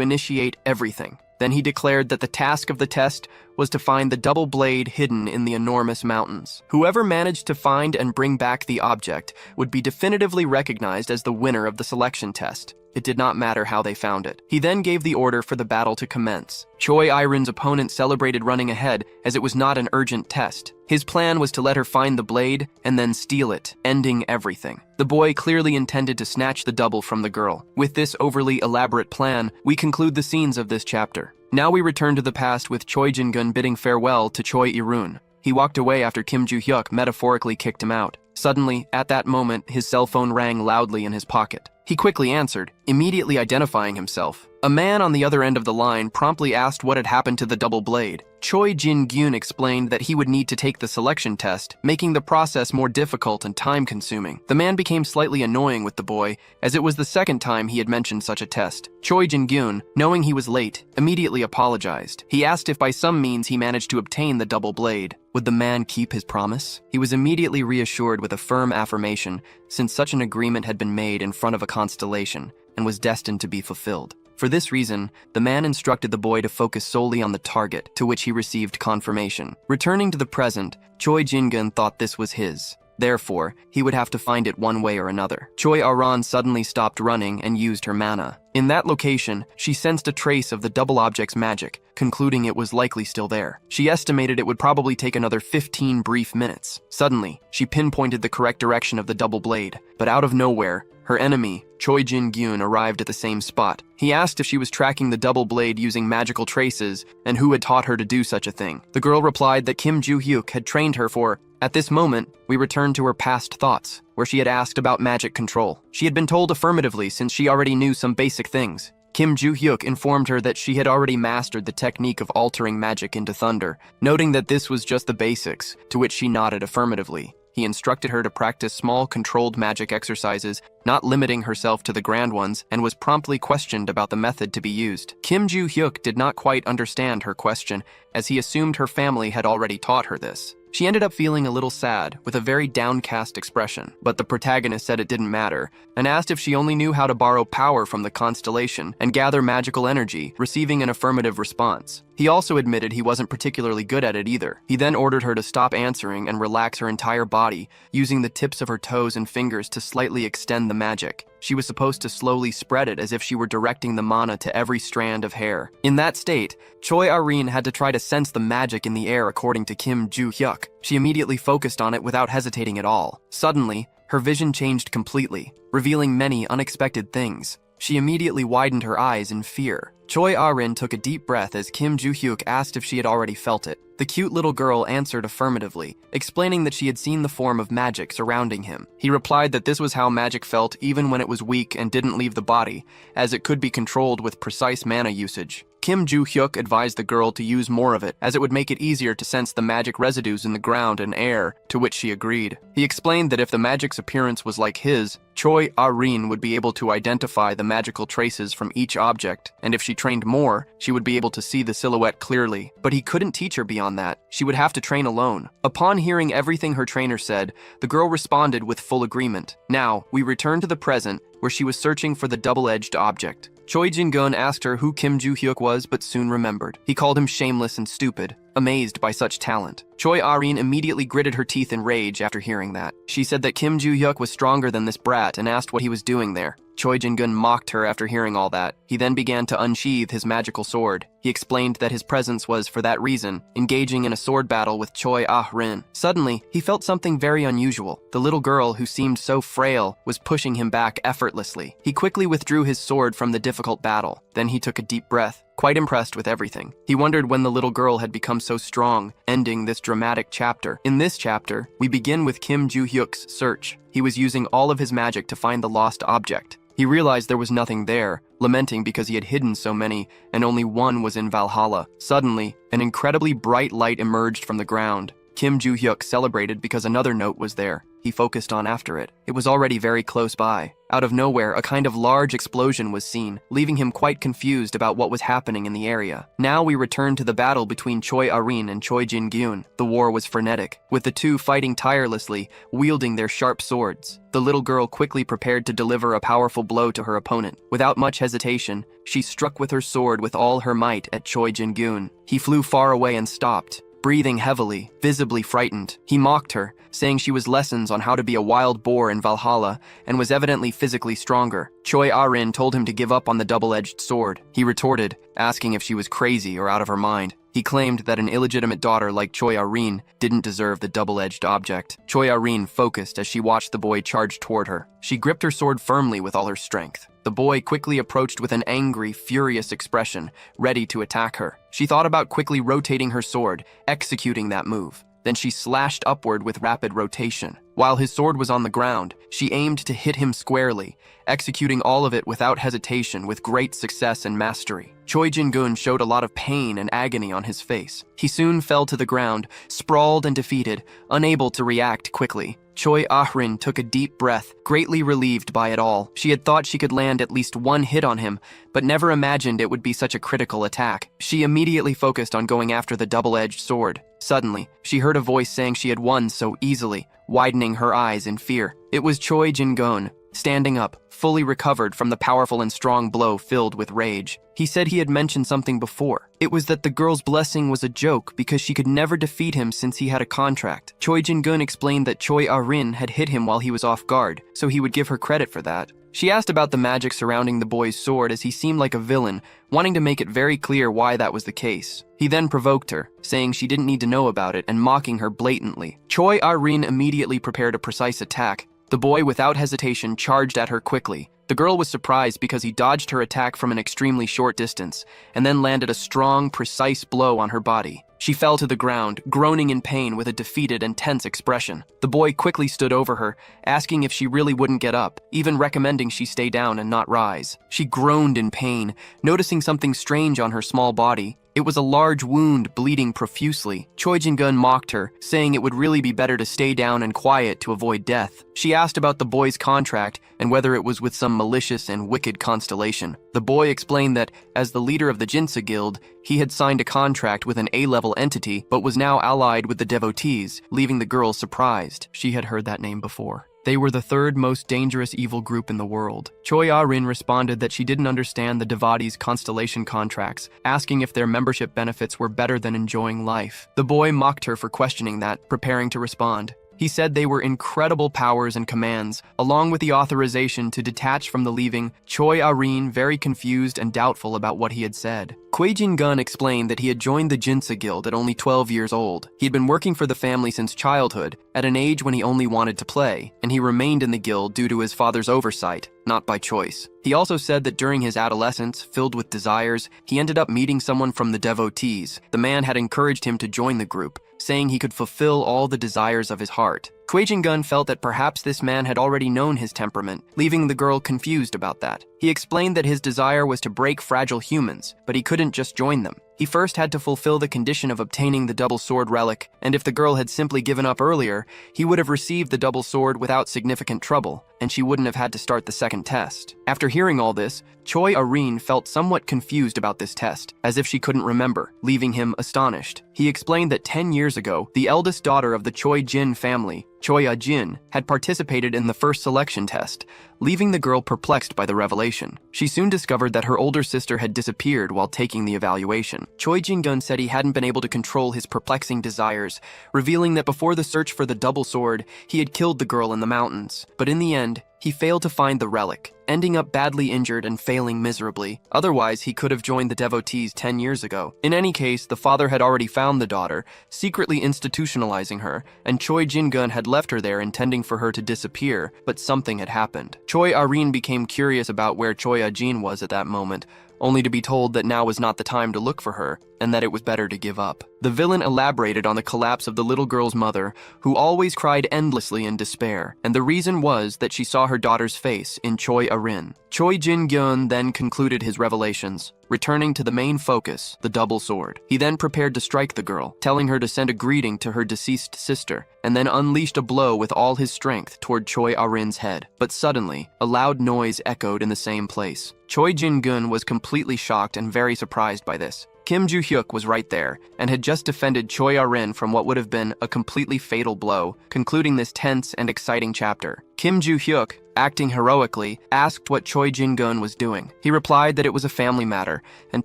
initiate everything. Then he declared that the task of the test was to find the double blade hidden in the enormous mountains. Whoever managed to find and bring back the object would be definitively recognized as the winner of the selection test. It did not matter how they found it. He then gave the order for the battle to commence. Choi Ah-rin's opponent celebrated running ahead as it was not an urgent test. His plan was to let her find the blade and then steal it, ending everything. The boy clearly intended to snatch the double from the girl. With this overly elaborate plan, we conclude the scenes of this chapter. Now we return to the past with Choi Jin-gun bidding farewell to Choi Irun. He walked away after Kim Joo-hyuk metaphorically kicked him out. Suddenly, at that moment, his cell phone rang loudly in his pocket. He quickly answered, immediately identifying himself. A man on the other end of the line promptly asked what had happened to the double blade. Choi Jin-gyun explained that he would need to take the selection test, making the process more difficult and time-consuming. The man became slightly annoying with the boy, as it was the second time he had mentioned such a test. Choi Jin-gyun, knowing he was late, immediately apologized. He asked if by some means he managed to obtain the double blade. Would the man keep his promise? He was immediately reassured with a firm affirmation, since such an agreement had been made in front of a constellation and was destined to be fulfilled. For this reason, the man instructed the boy to focus solely on the target, to which he received confirmation. Returning to the present, Choi Jin-gun thought this was his. Therefore, he would have to find it one way or another. Choi Aran suddenly stopped running and used her mana. In that location, she sensed a trace of the double object's magic, concluding it was likely still there. She estimated it would probably take another 15 brief minutes. Suddenly, she pinpointed the correct direction of the double blade, but out of nowhere, her enemy, Choi Jin-gyun, arrived at the same spot. He asked if she was tracking the double blade using magical traces and who had taught her to do such a thing. The girl replied that Kim Joo-hyuk had trained her for. At this moment, we returned to her past thoughts, where she had asked about magic control. She had been told affirmatively since she already knew some basic things. Kim Joo-hyuk informed her that she had already mastered the technique of altering magic into thunder, noting that this was just the basics, to which she nodded affirmatively. He instructed her to practice small, controlled magic exercises, not limiting herself to the grand ones, and was promptly questioned about the method to be used. Kim Joo-hyuk did not quite understand her question, as he assumed her family had already taught her this. She ended up feeling a little sad, with a very downcast expression, but the protagonist said it didn't matter, and asked if she only knew how to borrow power from the Constellation and gather magical energy, receiving an affirmative response. He also admitted he wasn't particularly good at it either. He then ordered her to stop answering and relax her entire body, using the tips of her toes and fingers to slightly extend the magic. She was supposed to slowly spread it as if she were directing the mana to every strand of hair. In that state, Choi Arin had to try to sense the magic in the air according to Kim Joo-hyuk. She immediately focused on it without hesitating at all. Suddenly, her vision changed completely, revealing many unexpected things. She immediately widened her eyes in fear. Choi Arin took a deep breath as Kim Joo-hyuk asked if she had already felt it. The cute little girl answered affirmatively, explaining that she had seen the form of magic surrounding him. He replied that this was how magic felt even when it was weak and didn't leave the body, as it could be controlled with precise mana usage. Kim Joo-hyuk advised the girl to use more of it, as it would make it easier to sense the magic residues in the ground and air, to which she agreed. He explained that if the magic's appearance was like his, Choi Arin would be able to identify the magical traces from each object, and if she trained more, she would be able to see the silhouette clearly. But he couldn't teach her beyond that. She would have to train alone. Upon hearing everything her trainer said, the girl responded with full agreement. Now, we return to the present, where she was searching for the double-edged object. Choi Jin-gun asked her who Kim Joo-hyuk was, but soon remembered. He called him shameless and stupid, amazed by such talent. Choi Arin immediately gritted her teeth in rage after hearing that. She said that Kim Joo-hyuk was stronger than this brat and asked what he was doing there. Choi Jin-gun mocked her after hearing all that. He then began to unsheath his magical sword. He explained that his presence was, for that reason, engaging in a sword battle with Choi Ah-rin. Suddenly, he felt something very unusual. The little girl, who seemed so frail, was pushing him back effortlessly. He quickly withdrew his sword from the difficult battle. Then he took a deep breath, quite impressed with everything. He wondered when the little girl had become so strong, ending this dramatic chapter. In this chapter, we begin with Kim Joo-hyuk's search. He was using all of his magic to find the lost object. He realized there was nothing there, lamenting because he had hidden so many, and only one was in Valhalla. Suddenly, an incredibly bright light emerged from the ground. Kim Joo-hyuk celebrated because another note was there. He focused on after it. It was already very close by. Out of nowhere, a kind of large explosion was seen, leaving him quite confused about what was happening in the area. Now we return to the battle between Choi Arin and Choi Jin-gyun. The war was frenetic, with the two fighting tirelessly, wielding their sharp swords. The little girl quickly prepared to deliver a powerful blow to her opponent. Without much hesitation, she struck with her sword with all her might at Choi Jin-gyun. He flew far away and stopped, breathing heavily, visibly frightened. He mocked her, saying she was lessons on how to be a wild boar in Valhalla and was evidently physically stronger. Choi Arin told him to give up on the double-edged sword. He retorted, asking if she was crazy or out of her mind. He claimed that an illegitimate daughter like Choi Arin didn't deserve the double-edged object. Choi Arin focused as she watched the boy charge toward her. She gripped her sword firmly with all her strength. The boy quickly approached with an angry, furious expression, ready to attack her. She thought about quickly rotating her sword, executing that move. Then she slashed upward with rapid rotation. While his sword was on the ground, she aimed to hit him squarely, executing all of it without hesitation with great success and mastery. Choi Jin-gun showed a lot of pain and agony on his face. He soon fell to the ground, sprawled and defeated, unable to react quickly. Choi Ah-rin took a deep breath, greatly relieved by it all. She had thought she could land at least one hit on him, but never imagined it would be such a critical attack. She immediately focused on going after the double-edged sword. Suddenly, she heard a voice saying she had won so easily, widening her eyes in fear. It was Choi Jin-gun. standing up, fully recovered from the powerful and strong blow filled with rage. He said he had mentioned something before. It was that the girl's blessing was a joke because she could never defeat him since he had a contract. Choi Jin-gun explained that Choi Ah-rin had hit him while he was off guard, so he would give her credit for that. She asked about the magic surrounding the boy's sword as he seemed like a villain, wanting to make it very clear why that was the case. He then provoked her, saying she didn't need to know about it and mocking her blatantly. Choi Ah-rin immediately prepared a precise attack. The boy, without hesitation, charged at her quickly. The girl was surprised because he dodged her attack from an extremely short distance, and then landed a strong, precise blow on her body. She fell to the ground, groaning in pain with a defeated and tense expression. The boy quickly stood over her, asking if she really wouldn't get up, even recommending she stay down and not rise. She groaned in pain, noticing something strange on her small body. It was a large wound bleeding profusely. Choi Jin-gun mocked her, saying it would really be better to stay down and quiet to avoid death. She asked about the boy's contract and whether it was with some malicious and wicked Constellation. The boy explained that, as the leader of the Jinsa Guild, he had signed a contract with an A-level entity, but was now allied with the devotees, leaving the girl surprised. She had heard that name before. They were the third most dangerous evil group in the world. Choi Ah-rin responded that she didn't understand the devotees' Constellation contracts, asking if their membership benefits were better than enjoying life. The boy mocked her for questioning that, preparing to respond. He said they were incredible powers and commands, along with the authorization to detach from the leaving. Choi Ah-rin, very confused and doubtful about what he had said. Choi Jin-gun explained that he had joined the Jinsa Guild at only 12 years old. He had been working for the family since childhood, at an age when he only wanted to play, and he remained in the guild due to his father's oversight, not by choice. He also said that during his adolescence, filled with desires, he ended up meeting someone from the devotees. The man had encouraged him to join the group, saying he could fulfill all the desires of his heart. Choi Jin-gun felt that perhaps this man had already known his temperament, leaving the girl confused about that. He explained that his desire was to break fragile humans, but he couldn't just join them. He first had to fulfill the condition of obtaining the double sword relic, and if the girl had simply given up earlier, he would have received the double sword without significant trouble, and she wouldn't have had to start the second test. After hearing all this, Choi Ah-rin felt somewhat confused about this test, as if she couldn't remember, leaving him astonished. He explained that 10 years ago, the eldest daughter of the Choi Jin family, Choi Ah-jin, had participated in the first selection test, leaving the girl perplexed by the revelation. She soon discovered that her older sister had disappeared while taking the evaluation. Choi Jin-gun said he hadn't been able to control his perplexing desires, revealing that before the search for the double sword, he had killed the girl in the mountains. But in the end, he failed to find the relic, ending up badly injured and failing miserably. Otherwise, he could have joined the devotees 10 years ago. In any case, the father had already found the daughter, secretly institutionalizing her, and Choi Jin-gun had left her there intending for her to disappear, but something had happened. Choi Ah-rin became curious about where Choi Ah-jin was at that moment, only to be told that now was not the time to look for her, and that it was better to give up. The villain elaborated on the collapse of the little girl's mother, who always cried endlessly in despair, and the reason was that she saw her daughter's face in Choi Ah-rin. Choi Jin-gyun then concluded his revelations, returning to the main focus, the double sword. He then prepared to strike the girl, telling her to send a greeting to her deceased sister, and then unleashed a blow with all his strength toward Choi Ah-rin's head. But suddenly, a loud noise echoed in the same place. Choi Jin-gun was completely shocked and very surprised by this. Kim Joo-hyuk was right there, and had just defended Choi Ah-rin from what would have been a completely fatal blow, concluding this tense and exciting chapter. Kim Joo-hyuk, acting heroically, asked what Choi Jin-gun was doing. He replied that it was a family matter, and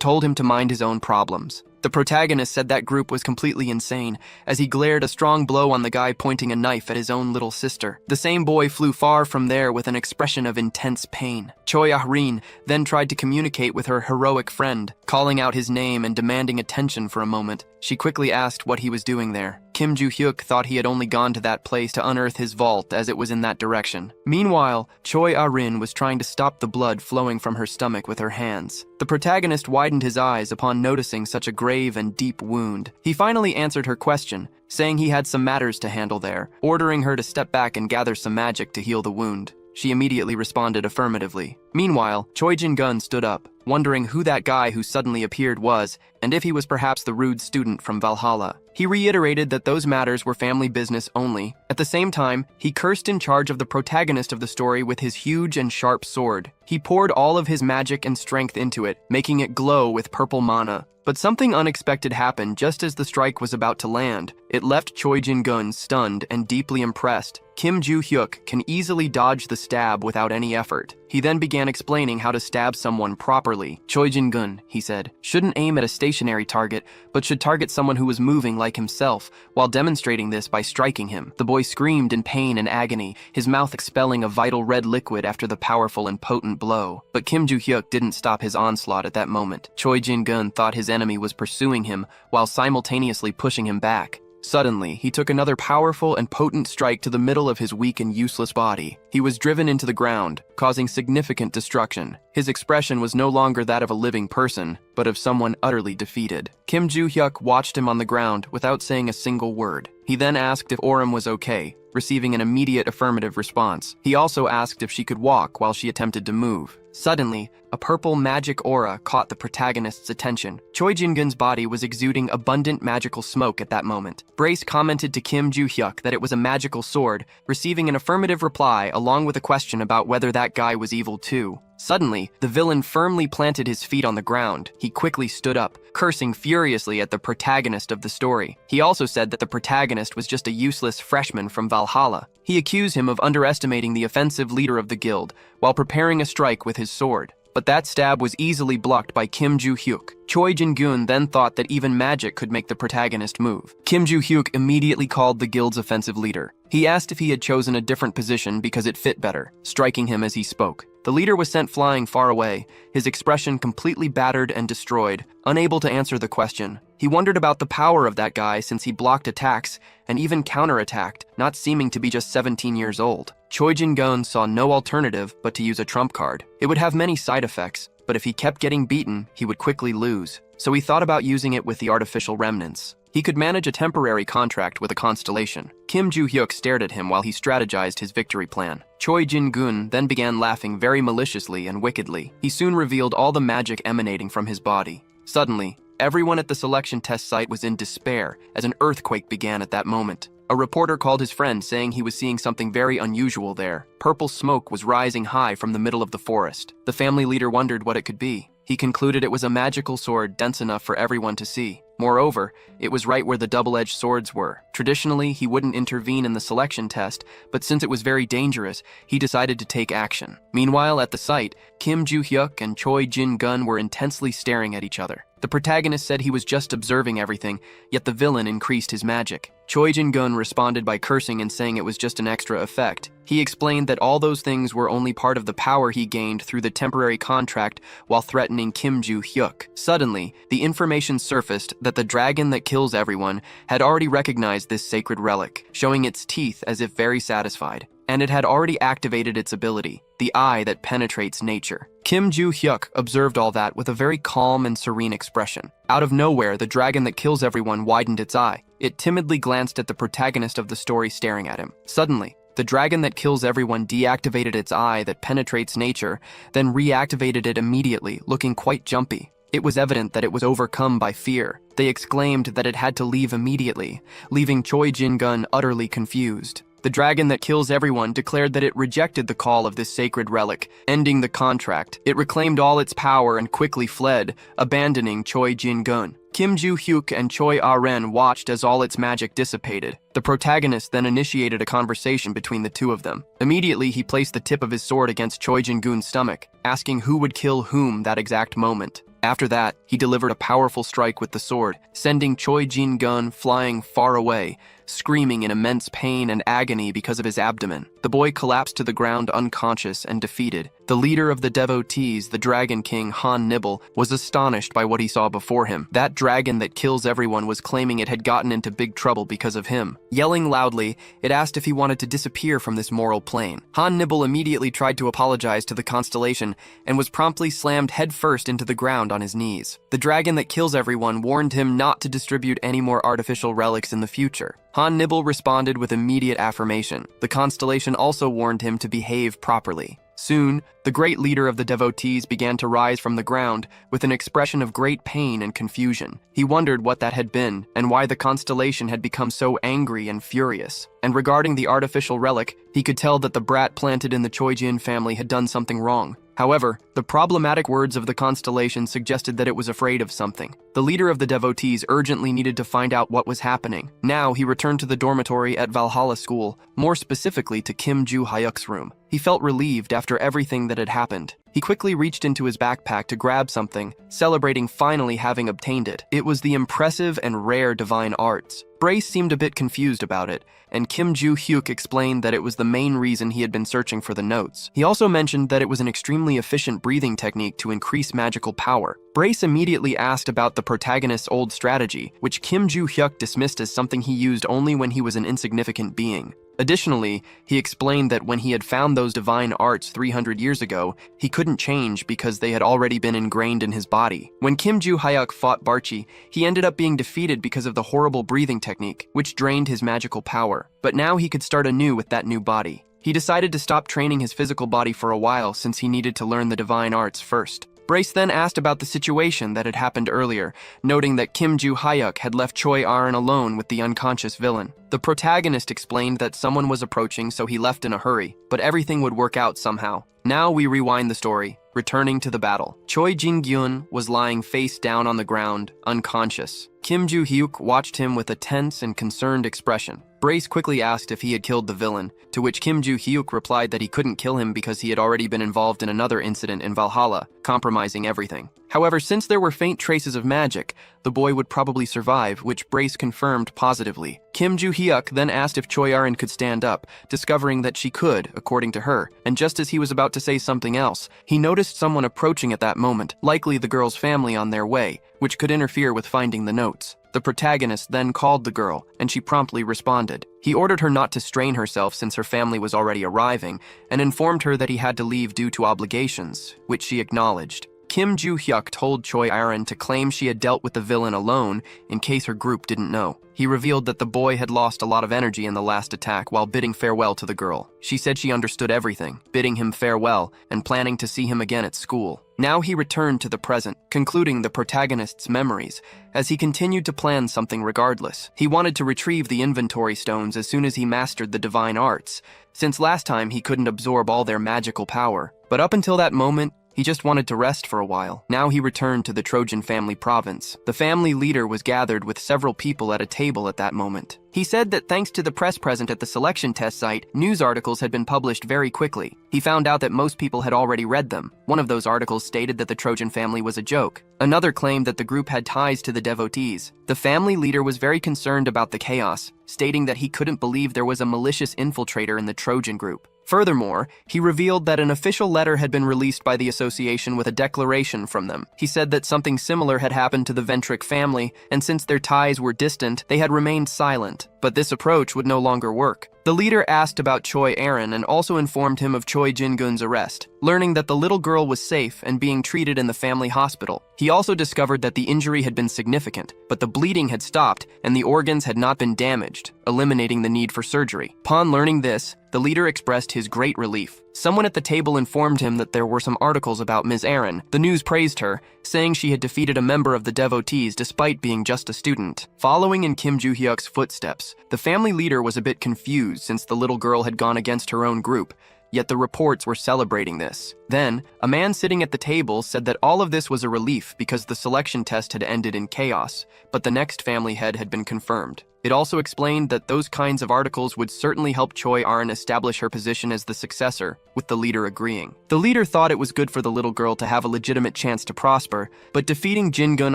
told him to mind his own problems. The protagonist said that group was completely insane, as he glared a strong blow on the guy pointing a knife at his own little sister. The same boy flew far from there with an expression of intense pain. Choi Ah-rin then tried to communicate with her heroic friend, calling out his name and demanding attention for a moment. She quickly asked what he was doing there. Kim Joo-hyuk thought he had only gone to that place to unearth his vault, as it was in that direction. Meanwhile, Choi Ah-rin was trying to stop the blood flowing from her stomach with her hands. The protagonist widened his eyes upon noticing such a grave and deep wound. He finally answered her question, saying he had some matters to handle there, ordering her to step back and gather some magic to heal the wound. She immediately responded affirmatively. Meanwhile, Choi Jin-gun stood up, wondering who that guy who suddenly appeared was, and if he was perhaps the rude student from Valhalla. He reiterated that those matters were family business only. At the same time, he cursed in charge of the protagonist of the story with his huge and sharp sword. He poured all of his magic and strength into it, making it glow with purple mana. But something unexpected happened just as the strike was about to land. It left Choi Jin-gun stunned and deeply impressed. Kim Joo-hyuk can easily dodge the stab without any effort. He then began explaining how to stab someone properly. Choi Jin-gun, he said, shouldn't aim at a stationary target, but should target someone who was moving like himself, while demonstrating this by striking him. The boy screamed in pain and agony, his mouth expelling a vital red liquid after the powerful and potent blow. But Kim Joo-hyuk didn't stop his onslaught at that moment. Choi Jin-gun thought his enemy was pursuing him while simultaneously pushing him back. Suddenly, he took another powerful and potent strike to the middle of his weak and useless body. He was driven into the ground, causing significant destruction. His expression was no longer that of a living person, but of someone utterly defeated. Kim Joo-hyuk watched him on the ground without saying a single word. He then asked if Oram was okay, receiving an immediate affirmative response. He also asked if she could walk while she attempted to move. Suddenly, a purple magic aura caught the protagonist's attention. Choi Jin-gun's body was exuding abundant magical smoke at that moment. Brace commented to Kim Joo-hyuk that it was a magical sword, receiving an affirmative reply along with a question about whether that guy was evil too. Suddenly, the villain firmly planted his feet on the ground. He quickly stood up, cursing furiously at the protagonist of the story. He also said that the protagonist was just a useless freshman from Valhalla. He accused him of underestimating the offensive leader of the guild while preparing a strike with his sword. But that stab was easily blocked by Kim Joo-hyuk. Choi Jin-gun then thought that even magic could make the protagonist move. Kim Joo-hyuk immediately called the guild's offensive leader. He asked if he had chosen a different position because it fit better, striking him as he spoke. The leader was sent flying far away, his expression completely battered and destroyed, unable to answer the question. He wondered about the power of that guy since he blocked attacks and even counterattacked, not seeming to be just 17 years old. Choi Jin-gun saw no alternative but to use a trump card. It would have many side effects, but if he kept getting beaten, he would quickly lose. So he thought about using it with the artificial remnants. He could manage a temporary contract with a constellation. Kim Joo-hyuk stared at him while he strategized his victory plan. Choi Jin-gun then began laughing very maliciously and wickedly. He soon revealed all the magic emanating from his body. Suddenly, everyone at the selection test site was in despair as an earthquake began at that moment. A reporter called his friend saying he was seeing something very unusual there. Purple smoke was rising high from the middle of the forest. The family leader wondered what it could be. He concluded it was a magical sword dense enough for everyone to see. Moreover, it was right where the double-edged swords were. Traditionally, he wouldn't intervene in the selection test, but since it was very dangerous, he decided to take action. Meanwhile, at the site, Kim Joo-hyuk and Choi Jin-gun were intensely staring at each other. The protagonist said he was just observing everything, yet the villain increased his magic. Choi Jin-gun responded by cursing and saying it was just an extra effect. He explained that all those things were only part of the power he gained through the temporary contract while threatening Kim Joo-hyuk. Suddenly, the information surfaced that the dragon that kills everyone had already recognized this sacred relic, showing its teeth as if very satisfied. And it had already activated its ability, the eye that penetrates nature. Kim Joo-hyuk observed all that with a very calm and serene expression. Out of nowhere, the dragon that kills everyone widened its eye. It timidly glanced at the protagonist of the story staring at him. Suddenly, the dragon that kills everyone deactivated its eye that penetrates nature, then reactivated it immediately, looking quite jumpy. It was evident that it was overcome by fear. They exclaimed that it had to leave immediately, leaving Choi Jin-gun utterly confused. The dragon that kills everyone declared that it rejected the call of this sacred relic, ending the contract. It reclaimed all its power and quickly fled, abandoning Choi Jin-gun. Kim Joo-hyuk and Choi Ah-ren watched as all its magic dissipated. The protagonist then initiated a conversation between the two of them. Immediately, he placed the tip of his sword against Choi Jin-gun's stomach, asking who would kill whom that exact moment. After that, he delivered a powerful strike with the sword, sending Choi Jin-gun flying far away, screaming in immense pain and agony because of his abdomen. The boy collapsed to the ground unconscious and defeated. The leader of the devotees, the Dragon King Han Nibble, was astonished by what he saw before him. That dragon that kills everyone was claiming it had gotten into big trouble because of him. Yelling loudly, it asked if he wanted to disappear from this moral plane. Han Nibble immediately tried to apologize to the Constellation and was promptly slammed headfirst into the ground on his knees. The dragon that kills everyone warned him not to distribute any more artificial relics in the future. Han Nibble responded with immediate affirmation. The Constellation also warned him to behave properly. Soon, the great leader of the devotees began to rise from the ground with an expression of great pain and confusion. He wondered what that had been and why the Constellation had become so angry and furious. And regarding the artificial relic, he could tell that the brat planted in the Choi Jin family had done something wrong. However, the problematic words of the Constellation suggested that it was afraid of something. The leader of the devotees urgently needed to find out what was happening. Now, he returned to the dormitory at Valhalla School, more specifically to Kim Joo-hyuk's room. He felt relieved after everything that had happened. He quickly reached into his backpack to grab something, celebrating finally having obtained it. It was the impressive and rare divine arts. Brace seemed a bit confused about it, and Kim Joo-hyuk explained that it was the main reason he had been searching for the notes. He also mentioned that it was an extremely efficient breathing technique to increase magical power. Brace immediately asked about the protagonist's old strategy, which Kim Joo-hyuk dismissed as something he used only when he was an insignificant being. Additionally, he explained that when he had found those divine arts 300 years ago, he couldn't change because they had already been ingrained in his body. When Kim Joo-hyuk fought Barchi, he ended up being defeated because of the horrible breathing technique, which drained his magical power. But now he could start anew with that new body. He decided to stop training his physical body for a while since he needed to learn the divine arts first. Brace then asked about the situation that had happened earlier, noting that Kim Joo-hyuk had left Choi Aron alone with the unconscious villain. The protagonist explained that someone was approaching, so he left in a hurry, but everything would work out somehow. Now we rewind the story, returning to the battle. Choi Jin-gyun was lying face down on the ground, unconscious. Kim Joo-hyuk watched him with a tense and concerned expression. Brace quickly asked if he had killed the villain, to which Kim Joo-hyuk replied that he couldn't kill him because he had already been involved in another incident in Valhalla, compromising everything. However, since there were faint traces of magic, the boy would probably survive, which Brace confirmed positively. Kim Joo-hyuk then asked if Choi Aron could stand up, discovering that she could, according to her, and just as he was about to say something else, he noticed someone approaching at that moment, likely the girl's family on their way, which could interfere with finding the notes. The protagonist then called the girl, and she promptly responded. He ordered her not to strain herself since her family was already arriving, and informed her that he had to leave due to obligations, which she acknowledged. Kim Joo-hyuk told Choi Aron to claim she had dealt with the villain alone in case her group didn't know. He revealed that the boy had lost a lot of energy in the last attack while bidding farewell to the girl. She said she understood everything, bidding him farewell and planning to see him again at school. Now he returned to the present, concluding the protagonist's memories, as he continued to plan something regardless. He wanted to retrieve the inventory stones as soon as he mastered the divine arts, since last time he couldn't absorb all their magical power. But up until that moment, he just wanted to rest for a while. Now he returned to the Trojan family province. The family leader was gathered with several people at a table at that moment. He said that thanks to the press present at the selection test site, news articles had been published very quickly. He found out that most people had already read them. One of those articles stated that the Trojan family was a joke. Another claimed that the group had ties to the devotees. The family leader was very concerned about the chaos, stating that he couldn't believe there was a malicious infiltrator in the Trojan group. Furthermore, he revealed that an official letter had been released by the association with a declaration from them. He said that something similar had happened to the Ventric family, and since their ties were distant, they had remained silent. But this approach would no longer work. The leader asked about Choi Aron and also informed him of Choi Jin-gun's arrest, learning that the little girl was safe and being treated in the family hospital. He also discovered that the injury had been significant, but the bleeding had stopped and the organs had not been damaged, eliminating the need for surgery. Upon learning this, the leader expressed his great relief. Someone at the table informed him that there were some articles about Ms. Aron. The news praised her, saying she had defeated a member of the devotees despite being just a student. Following in Kim Joo-hyuk's footsteps, the family leader was a bit confused since the little girl had gone against her own group, yet the reports were celebrating this. Then, a man sitting at the table said that all of this was a relief because the selection test had ended in chaos, but the next family head had been confirmed. It also explained that those kinds of articles would certainly help Choi Aron establish her position as the successor, with the leader agreeing. The leader thought it was good for the little girl to have a legitimate chance to prosper, but defeating Jin-gun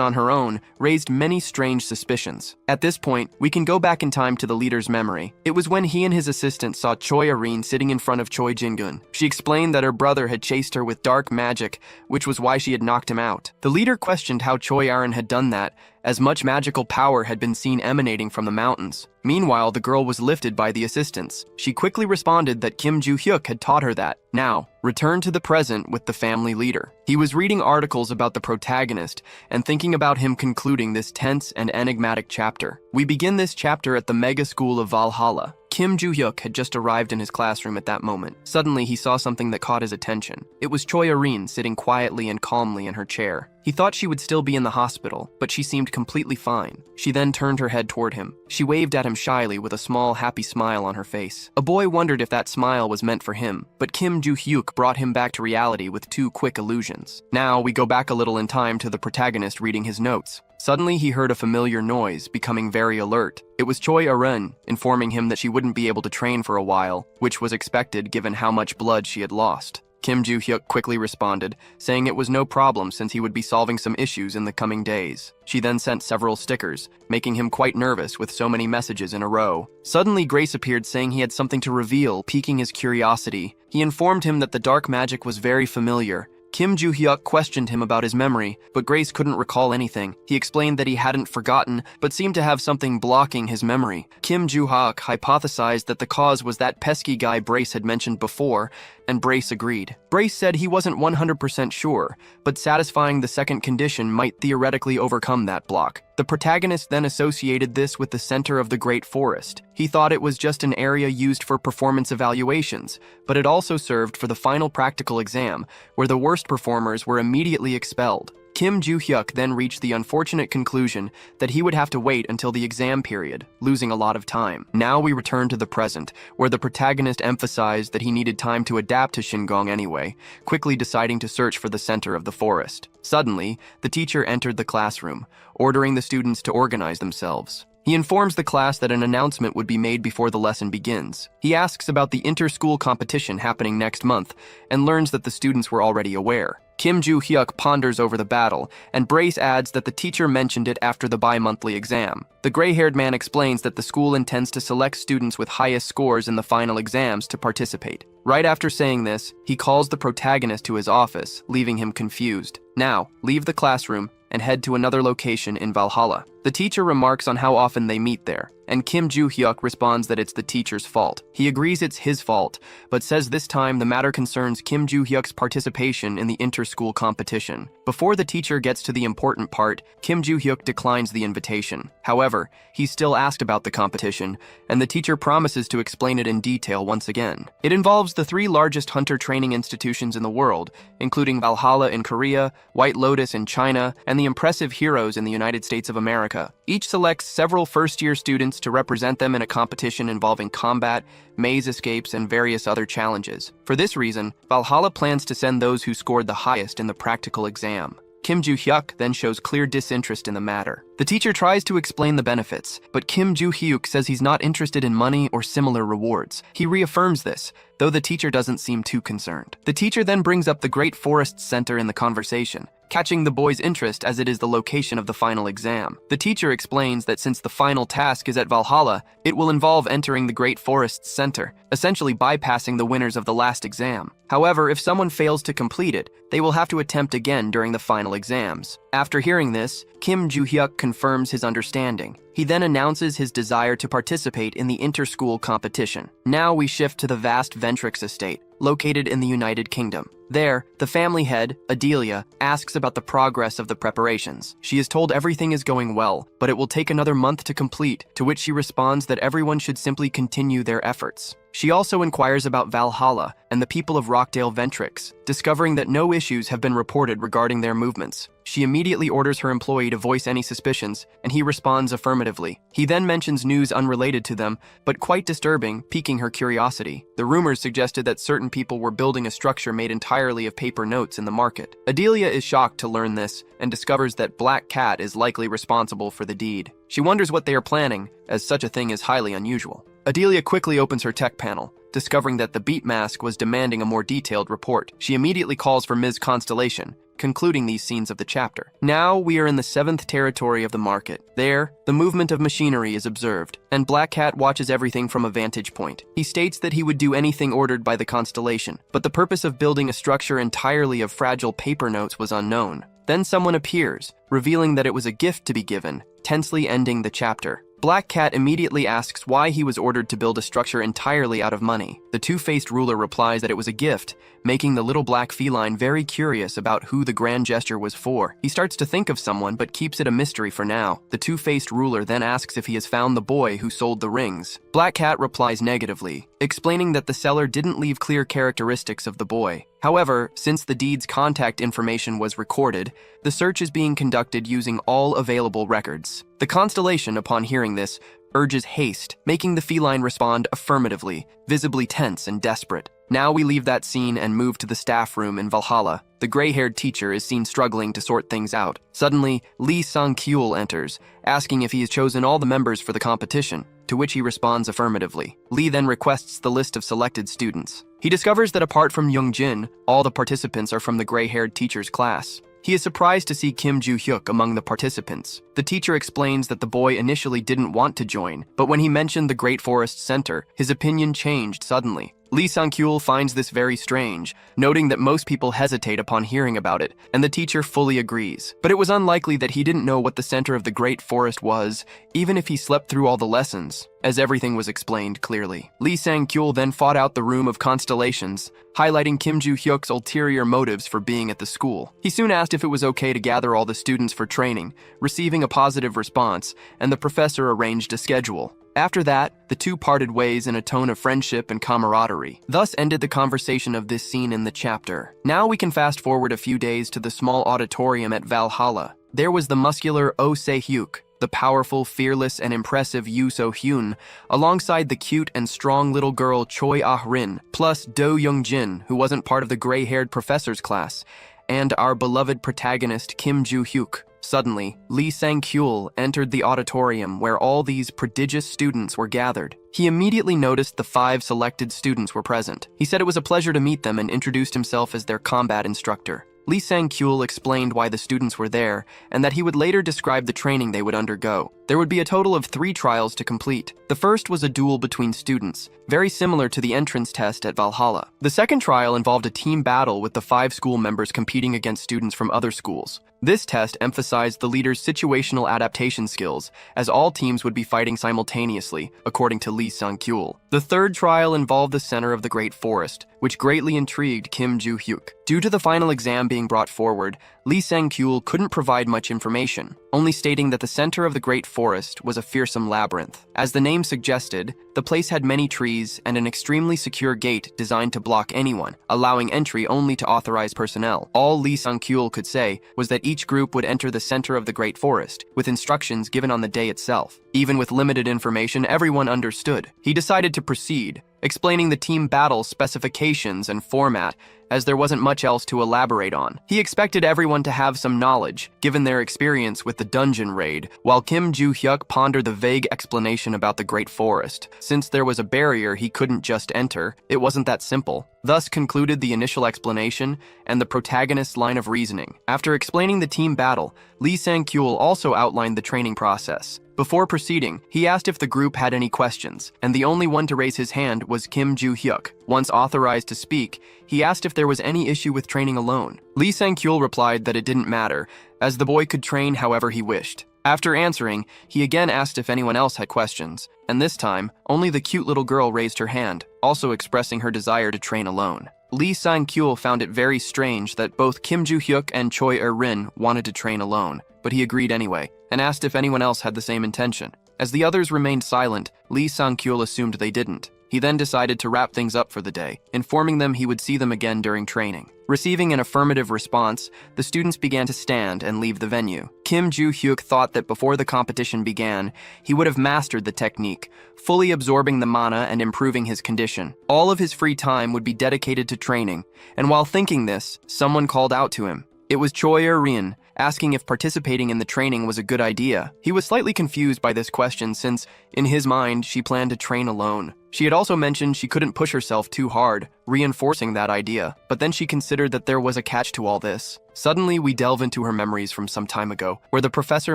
on her own raised many strange suspicions. At this point, we can go back in time to the leader's memory. It was when he and his assistant saw Choi Aron sitting in front of Choi Jin-gun. She explained that her brother had chased her with dark magic, which was why she had knocked him out. The leader questioned how Choi Aron had done that, as much magical power had been seen emanating from the mountains. Meanwhile, the girl was lifted by the assistants. She quickly responded that Kim Joo-hyuk had taught her that. Now, return to the present with the family leader. He was reading articles about the protagonist and thinking about him concluding this tense and enigmatic chapter. We begin this chapter at the mega school of Valhalla. Kim Joo-hyuk had just arrived in his classroom at that moment. Suddenly, he saw something that caught his attention. It was Choi Aron sitting quietly and calmly in her chair. He thought she would still be in the hospital, but she seemed completely fine. She then turned her head toward him. She waved at him shyly with a small, happy smile on her face. A boy wondered if that smile was meant for him, but Kim Joo-hyuk brought him back to reality with 2 quick illusions. Now we go back a little in time to the protagonist reading his notes. Suddenly, he heard a familiar noise, becoming very alert. It was Choi Arun, informing him that she wouldn't be able to train for a while, which was expected given how much blood she had lost. Kim Joo-hyuk quickly responded, saying it was no problem since he would be solving some issues in the coming days. She then sent several stickers, making him quite nervous with so many messages in a row. Suddenly, Grace appeared saying he had something to reveal, piquing his curiosity. He informed him that the dark magic was very familiar. Kim Joo-hyuk questioned him about his memory, but Grace couldn't recall anything. He explained that he hadn't forgotten, but seemed to have something blocking his memory. Kim Joo-hyuk hypothesized that the cause was that pesky guy Brace had mentioned before, and Brace agreed. Brace said he wasn't 100% sure, but satisfying the second condition might theoretically overcome that block. The protagonist then associated this with the center of the Great Forest. He thought it was just an area used for performance evaluations, but it also served for the final practical exam, where the worst performers were immediately expelled. Kim Joo-hyuk then reached the unfortunate conclusion that he would have to wait until the exam period, losing a lot of time. Now we return to the present, where the protagonist emphasized that he needed time to adapt to Shingong anyway, quickly deciding to search for the center of the forest. Suddenly, the teacher entered the classroom, ordering the students to organize themselves. He informs the class that an announcement would be made before the lesson begins. He asks about the inter-school competition happening next month, and learns that the students were already aware. Kim Joo-hyuk ponders over the battle, and Brace adds that the teacher mentioned it after the bi-monthly exam. The gray-haired man explains that the school intends to select students with highest scores in the final exams to participate. Right after saying this, he calls the protagonist to his office, leaving him confused. Now, leave the classroom and head to another location in Valhalla. The teacher remarks on how often they meet there, and Kim Joo-hyuk responds that it's the teacher's fault. He agrees it's his fault, but says this time the matter concerns Kim Joo-hyuk's participation in the inter-school competition. Before the teacher gets to the important part, Kim Joo-hyuk declines the invitation. However, he's still asked about the competition, and the teacher promises to explain it in detail once again. It involves the 3 largest hunter training institutions in the world, including Valhalla in Korea, White Lotus in China, and the impressive Heroes in the United States of America. Each selects several first-year students to represent them in a competition involving combat, maze escapes, and various other challenges. For this reason, Valhalla plans to send those who scored the highest in the practical exam. Kim Joo-hyuk then shows clear disinterest in the matter. The teacher tries to explain the benefits, but Kim Joo-hyuk says he's not interested in money or similar rewards. He reaffirms this, though the teacher doesn't seem too concerned. The teacher then brings up the Great Forest Center in the conversation, catching the boy's interest as it is the location of the final exam. The teacher explains that since the final task is at Valhalla, it will involve entering the Great Forest Center, essentially bypassing the winners of the last exam. However, if someone fails to complete it, they will have to attempt again during the final exams. After hearing this, Kim Joo-hyuk confirms his understanding. He then announces his desire to participate in the inter-school competition. Now we shift to the vast Ventrix estate, located in the United Kingdom. There, the family head, Adelia, asks about the progress of the preparations. She is told everything is going well, but it will take another month to complete, to which she responds that everyone should simply continue their efforts. She also inquires about Valhalla and the people of Rockdale Ventrix, discovering that no issues have been reported regarding their movements. She immediately orders her employee to voice any suspicions, and he responds affirmatively. He then mentions news unrelated to them, but quite disturbing, piquing her curiosity. The rumors suggested that certain people were building a structure made entirely of paper notes in the market. Adelia is shocked to learn this, and discovers that Black Cat is likely responsible for the deed. She wonders what they are planning, as such a thing is highly unusual. Adelia quickly opens her tech panel, discovering that the Beat Mask was demanding a more detailed report. She immediately calls for Ms. Constellation, concluding these scenes of the chapter. Now we are in the 7th territory of the market. There, the movement of machinery is observed, and Black Cat watches everything from a vantage point. He states that he would do anything ordered by the Constellation, but the purpose of building a structure entirely of fragile paper notes was unknown. Then someone appears, revealing that it was a gift to be given, tensely ending the chapter. Black Cat immediately asks why he was ordered to build a structure entirely out of money. The two-faced ruler replies that it was a gift, making the little black feline very curious about who the grand gesture was for. He starts to think of someone, but keeps it a mystery for now. The two-faced ruler then asks if he has found the boy who sold the rings. Black Cat replies negatively, explaining that the seller didn't leave clear characteristics of the boy. However, since the deed's contact information was recorded, the search is being conducted using all available records. The Constellation, upon hearing this, urges haste, making the feline respond affirmatively, visibly tense and desperate. Now we leave that scene and move to the staff room in Valhalla. The gray-haired teacher is seen struggling to sort things out. Suddenly, Lee Sang-kyul enters, asking if he has chosen all the members for the competition, to which he responds affirmatively. Lee then requests the list of selected students. He discovers that apart from Young-jin, all the participants are from the gray-haired teacher's class. He is surprised to see Kim Joo-hyuk among the participants. The teacher explains that the boy initially didn't want to join, but when he mentioned the Great Forest Center, his opinion changed suddenly. Lee Sang-kyul finds this very strange, noting that most people hesitate upon hearing about it, and the teacher fully agrees. But it was unlikely that he didn't know what the center of the Great Forest was, even if he slept through all the lessons, as everything was explained clearly. Lee Sang-kyul then fought out the room of constellations, highlighting Kim Joo-hyuk's ulterior motives for being at the school. He soon asked if it was okay to gather all the students for training, receiving a positive response, and the professor arranged a schedule. After that, the two parted ways in a tone of friendship and camaraderie. Thus ended the conversation of this scene in the chapter. Now we can fast forward a few days to the small auditorium at Valhalla. There was the muscular Oh Se-hyuk, the powerful, fearless, and impressive Yoo So-hyun, alongside the cute and strong little girl Choi Ah-rin, plus Do Young-jin, who wasn't part of the gray-haired professor's class, and our beloved protagonist Kim Joo-hyuk. Suddenly, Lee Sang-kyul entered the auditorium where all these prodigious students were gathered. He immediately noticed the 5 selected students were present. He said it was a pleasure to meet them and introduced himself as their combat instructor. Lee Sang-kyul explained why the students were there and that he would later describe the training they would undergo. There would be a total of 3 trials to complete. The first was a duel between students, very similar to the entrance test at Valhalla. The second trial involved a team battle with the 5 school members competing against students from other schools. This test emphasized the leader's situational adaptation skills, as all teams would be fighting simultaneously, according to Lee Sang-kyul. The third trial involved the center of the Great Forest, which greatly intrigued Kim Joo-hyuk. Due to the final exam being brought forward, Lee Sang-kyul couldn't provide much information, only stating that the center of the Great Forest was a fearsome labyrinth. As the name suggested, the place had many trees and an extremely secure gate designed to block anyone, allowing entry only to authorized personnel. All Lee Sang-kyul could say was that each group would enter the center of the Great Forest, with instructions given on the day itself. Even with limited information, everyone understood. He decided to proceed, explaining the team battle specifications and format, as there wasn't much else to elaborate on. He expected everyone to have some knowledge, given their experience with the dungeon raid, while Kim Joo-hyuk pondered the vague explanation about the Great Forest. Since there was a barrier he couldn't just enter, it wasn't that simple. Thus concluded the initial explanation and the protagonist's line of reasoning. After explaining the team battle, Lee Sang-kyul also outlined the training process. Before proceeding, he asked if the group had any questions, and the only one to raise his hand was Kim Joo-hyuk. Once authorized to speak, he asked if there was any issue with training alone. Lee Sang-kyul replied that it didn't matter, as the boy could train however he wished. After answering, he again asked if anyone else had questions, and this time, only the cute little girl raised her hand, also expressing her desire to train alone. Lee Sang-kyul found it very strange that both Kim Joo-hyuk and Choi Er-rin wanted to train alone, but he agreed anyway, and asked if anyone else had the same intention. As the others remained silent, Lee Sang-kyul assumed they didn't. He then decided to wrap things up for the day, informing them he would see them again during training. Receiving an affirmative response, the students began to stand and leave the venue. Kim Joo-hyuk thought that before the competition began, he would have mastered the technique, fully absorbing the mana and improving his condition. All of his free time would be dedicated to training, and while thinking this, someone called out to him. It was Choi Er-rin, asking if participating in the training was a good idea. He was slightly confused by this question since, in his mind, she planned to train alone. She had also mentioned she couldn't push herself too hard, reinforcing that idea, but then she considered that there was a catch to all this. Suddenly, we delve into her memories from some time ago, where the professor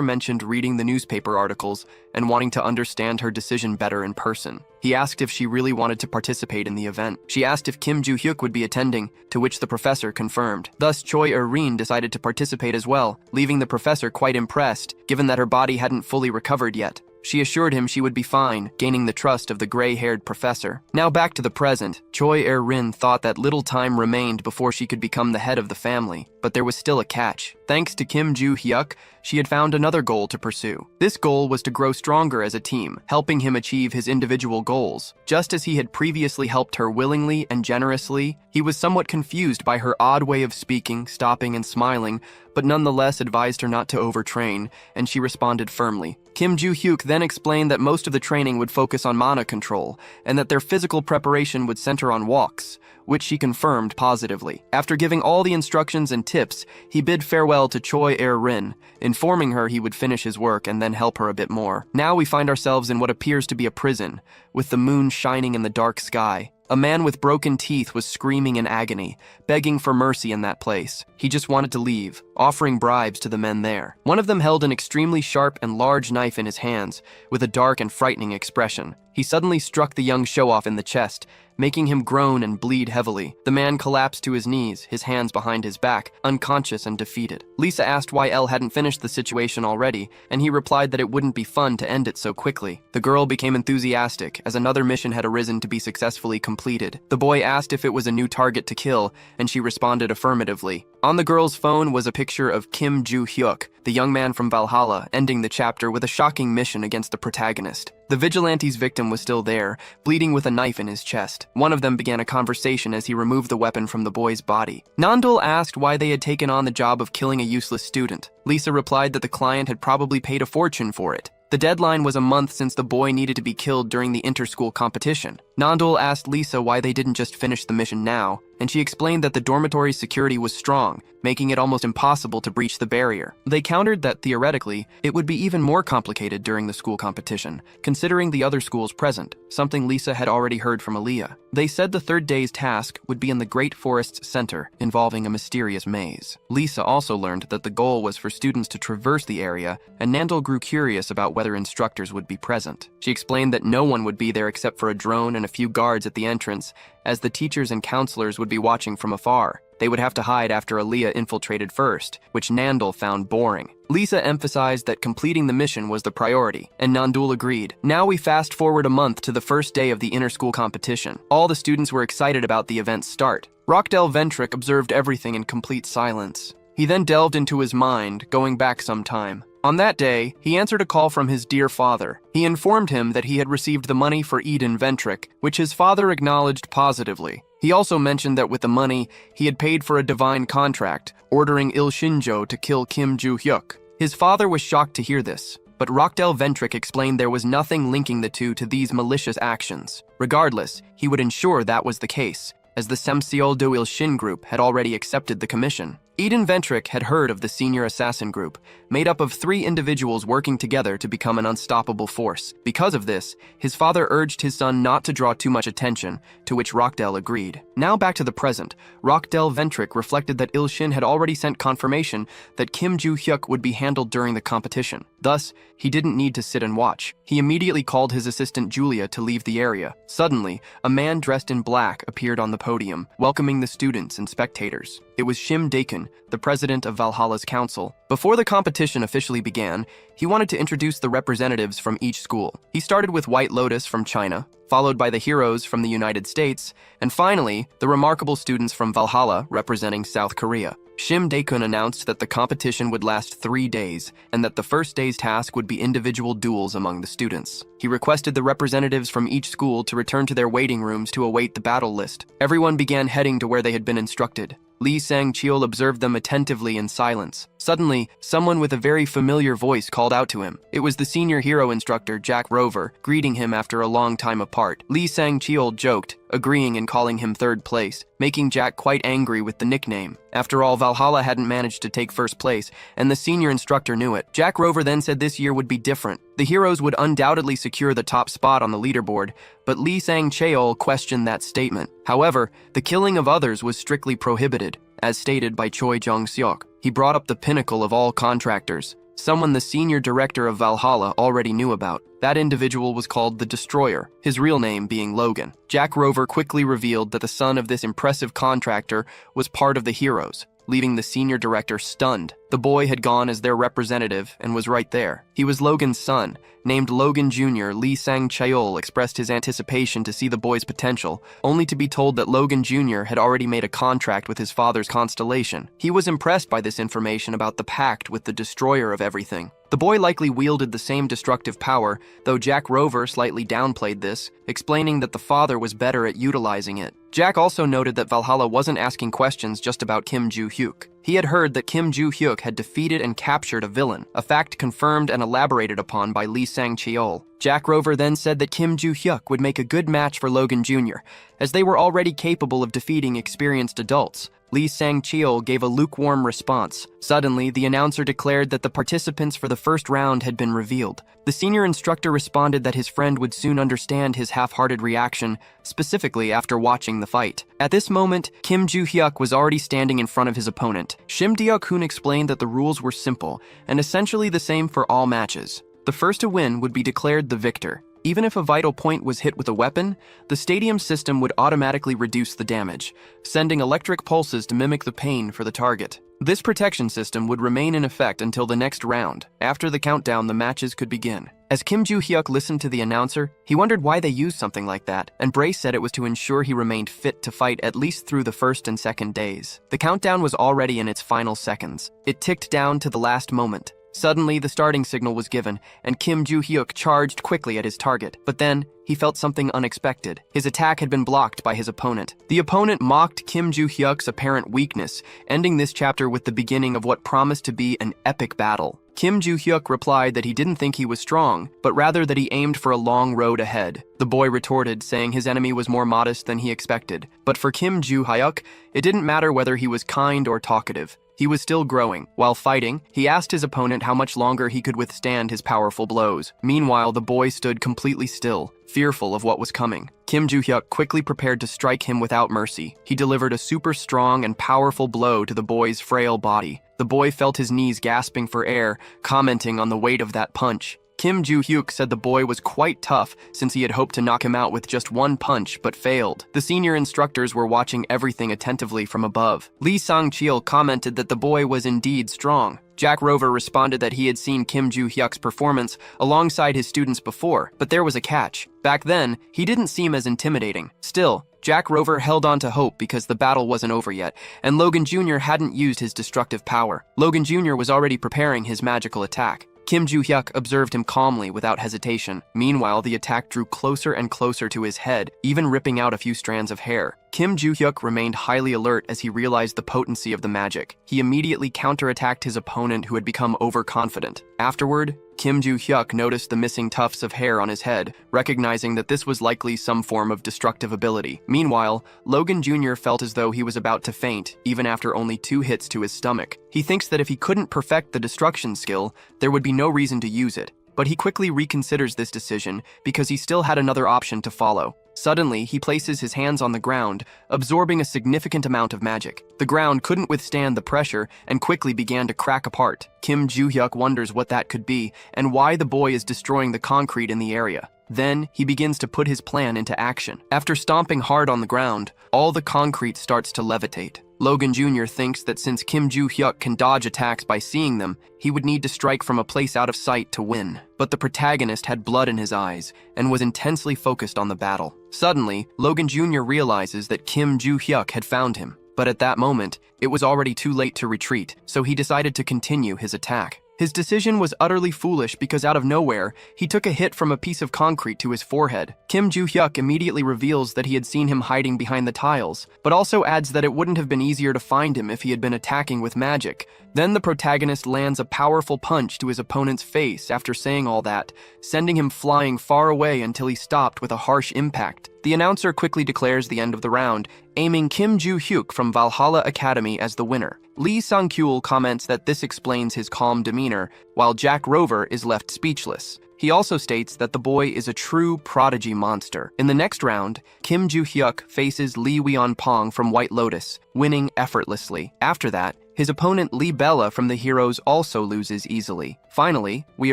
mentioned reading the newspaper articles and wanting to understand her decision better in person. He asked if she really wanted to participate in the event. She asked if Kim Joo-hyuk would be attending, to which the professor confirmed. Thus, Choi Er-rin decided to participate as well, leaving the professor quite impressed, given that her body hadn't fully recovered yet. She assured him she would be fine, gaining the trust of the gray-haired professor. Now back to the present. Choi Er-rin thought that little time remained before she could become the head of the family, but there was still a catch. Thanks to Kim Joo-hyuk, she had found another goal to pursue. This goal was to grow stronger as a team, helping him achieve his individual goals. Just as he had previously helped her willingly and generously, he was somewhat confused by her odd way of speaking, stopping and smiling, but nonetheless advised her not to overtrain, and she responded firmly. Kim Joo-hyuk then explained that most of the training would focus on mana control, and that their physical preparation would center on walks, which she confirmed positively. After giving all the instructions and tips, he bid farewell to Choi Er-rin, informing her he would finish his work and then help her a bit more. Now we find ourselves in what appears to be a prison, with the moon shining in the dark sky. A man with broken teeth was screaming in agony, begging for mercy in that place. He just wanted to leave, offering bribes to the men there. One of them held an extremely sharp and large knife in his hands, with a dark and frightening expression. He suddenly struck the young show-off in the chest, making him groan and bleed heavily. The man collapsed to his knees, his hands behind his back, unconscious and defeated. Lisa asked why Elle hadn't finished the situation already, and he replied that it wouldn't be fun to end it so quickly. The girl became enthusiastic, as another mission had arisen to be successfully completed. The boy asked if it was a new target to kill, and she responded affirmatively. On the girl's phone was a picture of Kim Joo-hyuk, the young man from Valhalla, ending the chapter with a shocking mission against the protagonist. The vigilante's victim was still there, bleeding with a knife in his chest. One of them began a conversation as he removed the weapon from the boy's body. Nandul asked why they had taken on the job of killing a useless student. Lisa replied that the client had probably paid a fortune for it. The deadline was a month since the boy needed to be killed during the inter-school competition. Nandul asked Lisa why they didn't just finish the mission now, and she explained that the dormitory's security was strong, making it almost impossible to breach the barrier. They countered that, theoretically, it would be even more complicated during the school competition, considering the other schools present, something Lisa had already heard from Aaliyah. They said the third day's task would be in the Great Forest's center, involving a mysterious maze. Lisa also learned that the goal was for students to traverse the area, and Nandul grew curious about whether instructors would be present. She explained that no one would be there except for a drone and a few guards at the entrance, as the teachers and counselors would be watching from afar. They would have to hide after Aaliyah infiltrated first, which Nandul found boring. Lisa emphasized that completing the mission was the priority, and Nandul agreed. Now we fast forward a month to the first day of the inter-school competition. All the students were excited about the event's start. Rockdell Ventrick observed everything in complete silence. He then delved into his mind, going back some time. On that day, he answered a call from his dear father. He informed him that he had received the money for Eden Ventrick, which his father acknowledged positively. He also mentioned that with the money, he had paid for a divine contract, ordering Il Shinjo to kill Kim Joo-hyuk. His father was shocked to hear this, but Rockdell Ventrick explained there was nothing linking the two to these malicious actions. Regardless, he would ensure that was the case, as the Semseol do Il Shin group had already accepted the commission. Eden Ventrick had heard of the senior assassin group, made up of 3 individuals working together to become an unstoppable force. Because of this, his father urged his son not to draw too much attention, to which Rockdell agreed. Now back to the present, Rockdell Ventrick reflected that Il Shin had already sent confirmation that Kim Joo-hyuk would be handled during the competition. Thus, he didn't need to sit and watch. He immediately called his assistant Julia to leave the area. Suddenly, a man dressed in black appeared on the podium, welcoming the students and spectators. It was Shim Daikun, the president of Valhalla's council. Before the competition officially began, he wanted to introduce the representatives from each school. He started with White Lotus from China, followed by the heroes from the United States, and finally, the remarkable students from Valhalla representing South Korea. Shim Daikun announced that the competition would last 3 days, and that the first day's task would be individual duels among the students. He requested the representatives from each school to return to their waiting rooms to await the battle list. Everyone began heading to where they had been instructed. Lee Sang-cheol observed them attentively in silence. Suddenly, someone with a very familiar voice called out to him. It was the senior hero instructor, Jack Rover, greeting him after a long time apart. Lee Sang-cheol joked, agreeing and calling him third place, making Jack quite angry with the nickname. After all, Valhalla hadn't managed to take first place, and the senior instructor knew it. Jack Rover then said this year would be different. The heroes would undoubtedly secure the top spot on the leaderboard, but Lee Sang-cheol questioned that statement. However, the killing of others was strictly prohibited, as stated by Choi Jong-seok. He brought up the pinnacle of all contractors, someone the senior director of Valhalla already knew about. That individual was called the Destroyer, his real name being Logan. Jack Rover quickly revealed that the son of this impressive contractor was part of the heroes, leaving the senior director stunned. The boy had gone as their representative and was right there. He was Logan's son. Named Logan Jr., Lee Sang-cheol expressed his anticipation to see the boy's potential, only to be told that Logan Jr. had already made a contract with his father's Constellation. He was impressed by this information about the pact with the destroyer of everything. The boy likely wielded the same destructive power, though Jack Rover slightly downplayed this, explaining that the father was better at utilizing it. Jack also noted that Valhalla wasn't asking questions just about Kim Joo-hyuk. He had heard that Kim Joo-hyuk had defeated and captured a villain, a fact confirmed and elaborated upon by Lee Sang-cheol. Jack Rover then said that Kim Joo-hyuk would make a good match for Logan Jr., as they were already capable of defeating experienced adults. Lee Sang-cheol gave a lukewarm response. Suddenly, the announcer declared that the participants for the first round had been revealed. The senior instructor responded that his friend would soon understand his half-hearted reaction, specifically after watching the fight. At this moment, Kim Joo-hyuk was already standing in front of his opponent. Shim Deok-hoon explained that the rules were simple, and essentially the same for all matches. The first to win would be declared the victor. Even if a vital point was hit with a weapon, the stadium system would automatically reduce the damage, sending electric pulses to mimic the pain for the target. This protection system would remain in effect until the next round. After the countdown, the matches could begin. As Kim Joo-hyuk listened to the announcer, he wondered why they used something like that, and Bray said it was to ensure he remained fit to fight at least through the first and second days. The countdown was already in its final seconds. It ticked down to the last moment. Suddenly, the starting signal was given, and Kim Joo-hyuk charged quickly at his target. But then, he felt something unexpected. His attack had been blocked by his opponent. The opponent mocked Kim Joo-hyuk's apparent weakness, ending this chapter with the beginning of what promised to be an epic battle. Kim Joo-hyuk replied that he didn't think he was strong, but rather that he aimed for a long road ahead. The boy retorted, saying his enemy was more modest than he expected. But for Kim Joo-hyuk, it didn't matter whether he was kind or talkative. He was still growing. While fighting, he asked his opponent how much longer he could withstand his powerful blows. Meanwhile, the boy stood completely still, fearful of what was coming. Kim Joo-hyuk quickly prepared to strike him without mercy. He delivered a super strong and powerful blow to the boy's frail body. The boy felt his knees gasping for air, commenting on the weight of that punch. Kim Joo-hyuk said the boy was quite tough since he had hoped to knock him out with just one punch but failed. The senior instructors were watching everything attentively from above. Lee Sang-cheol commented that the boy was indeed strong. Jack Rover responded that he had seen Kim Joo-hyuk's performance alongside his students before, but there was a catch. Back then, he didn't seem as intimidating. Still, Jack Rover held on to hope because the battle wasn't over yet, and Logan Jr. hadn't used his destructive power. Logan Jr. was already preparing his magical attack. Kim Joo-hyuk observed him calmly without hesitation. Meanwhile, the attack drew closer and closer to his head, even ripping out a few strands of hair. Kim Joo-hyuk remained highly alert as he realized the potency of the magic. He immediately counterattacked his opponent, who had become overconfident. Afterward, Kim Joo-hyuk noticed the missing tufts of hair on his head, recognizing that this was likely some form of destructive ability. Meanwhile, Logan Jr. felt as though he was about to faint, even after only 2 hits to his stomach. He thinks that if he couldn't perfect the destruction skill, there would be no reason to use it. But he quickly reconsiders this decision because he still had another option to follow. Suddenly, he places his hands on the ground, absorbing a significant amount of magic. The ground couldn't withstand the pressure and quickly began to crack apart. Kim Joo-hyuk wonders what that could be and why the boy is destroying the concrete in the area. Then, he begins to put his plan into action. After stomping hard on the ground, all the concrete starts to levitate. Logan Jr. thinks that since Kim Joo-hyuk can dodge attacks by seeing them, he would need to strike from a place out of sight to win. But the protagonist had blood in his eyes and was intensely focused on the battle. Suddenly, Logan Jr. realizes that Kim Joo-hyuk had found him. But at that moment, it was already too late to retreat, so he decided to continue his attack. His decision was utterly foolish because out of nowhere, he took a hit from a piece of concrete to his forehead. Kim Joo-hyuk immediately reveals that he had seen him hiding behind the tiles, but also adds that it wouldn't have been easier to find him if he had been attacking with magic. Then the protagonist lands a powerful punch to his opponent's face after saying all that, sending him flying far away until he stopped with a harsh impact. The announcer quickly declares the end of the round, aiming Kim Joo-hyuk from Valhalla Academy as the winner. Lee Sang-cheol comments that this explains his calm demeanor, while Jack Rover is left speechless. He also states that the boy is a true prodigy monster. In the next round, Kim Joo-hyuk faces Lee Won-pong from White Lotus, winning effortlessly. After that, his opponent Lee Bella from The Heroes also loses easily. Finally, we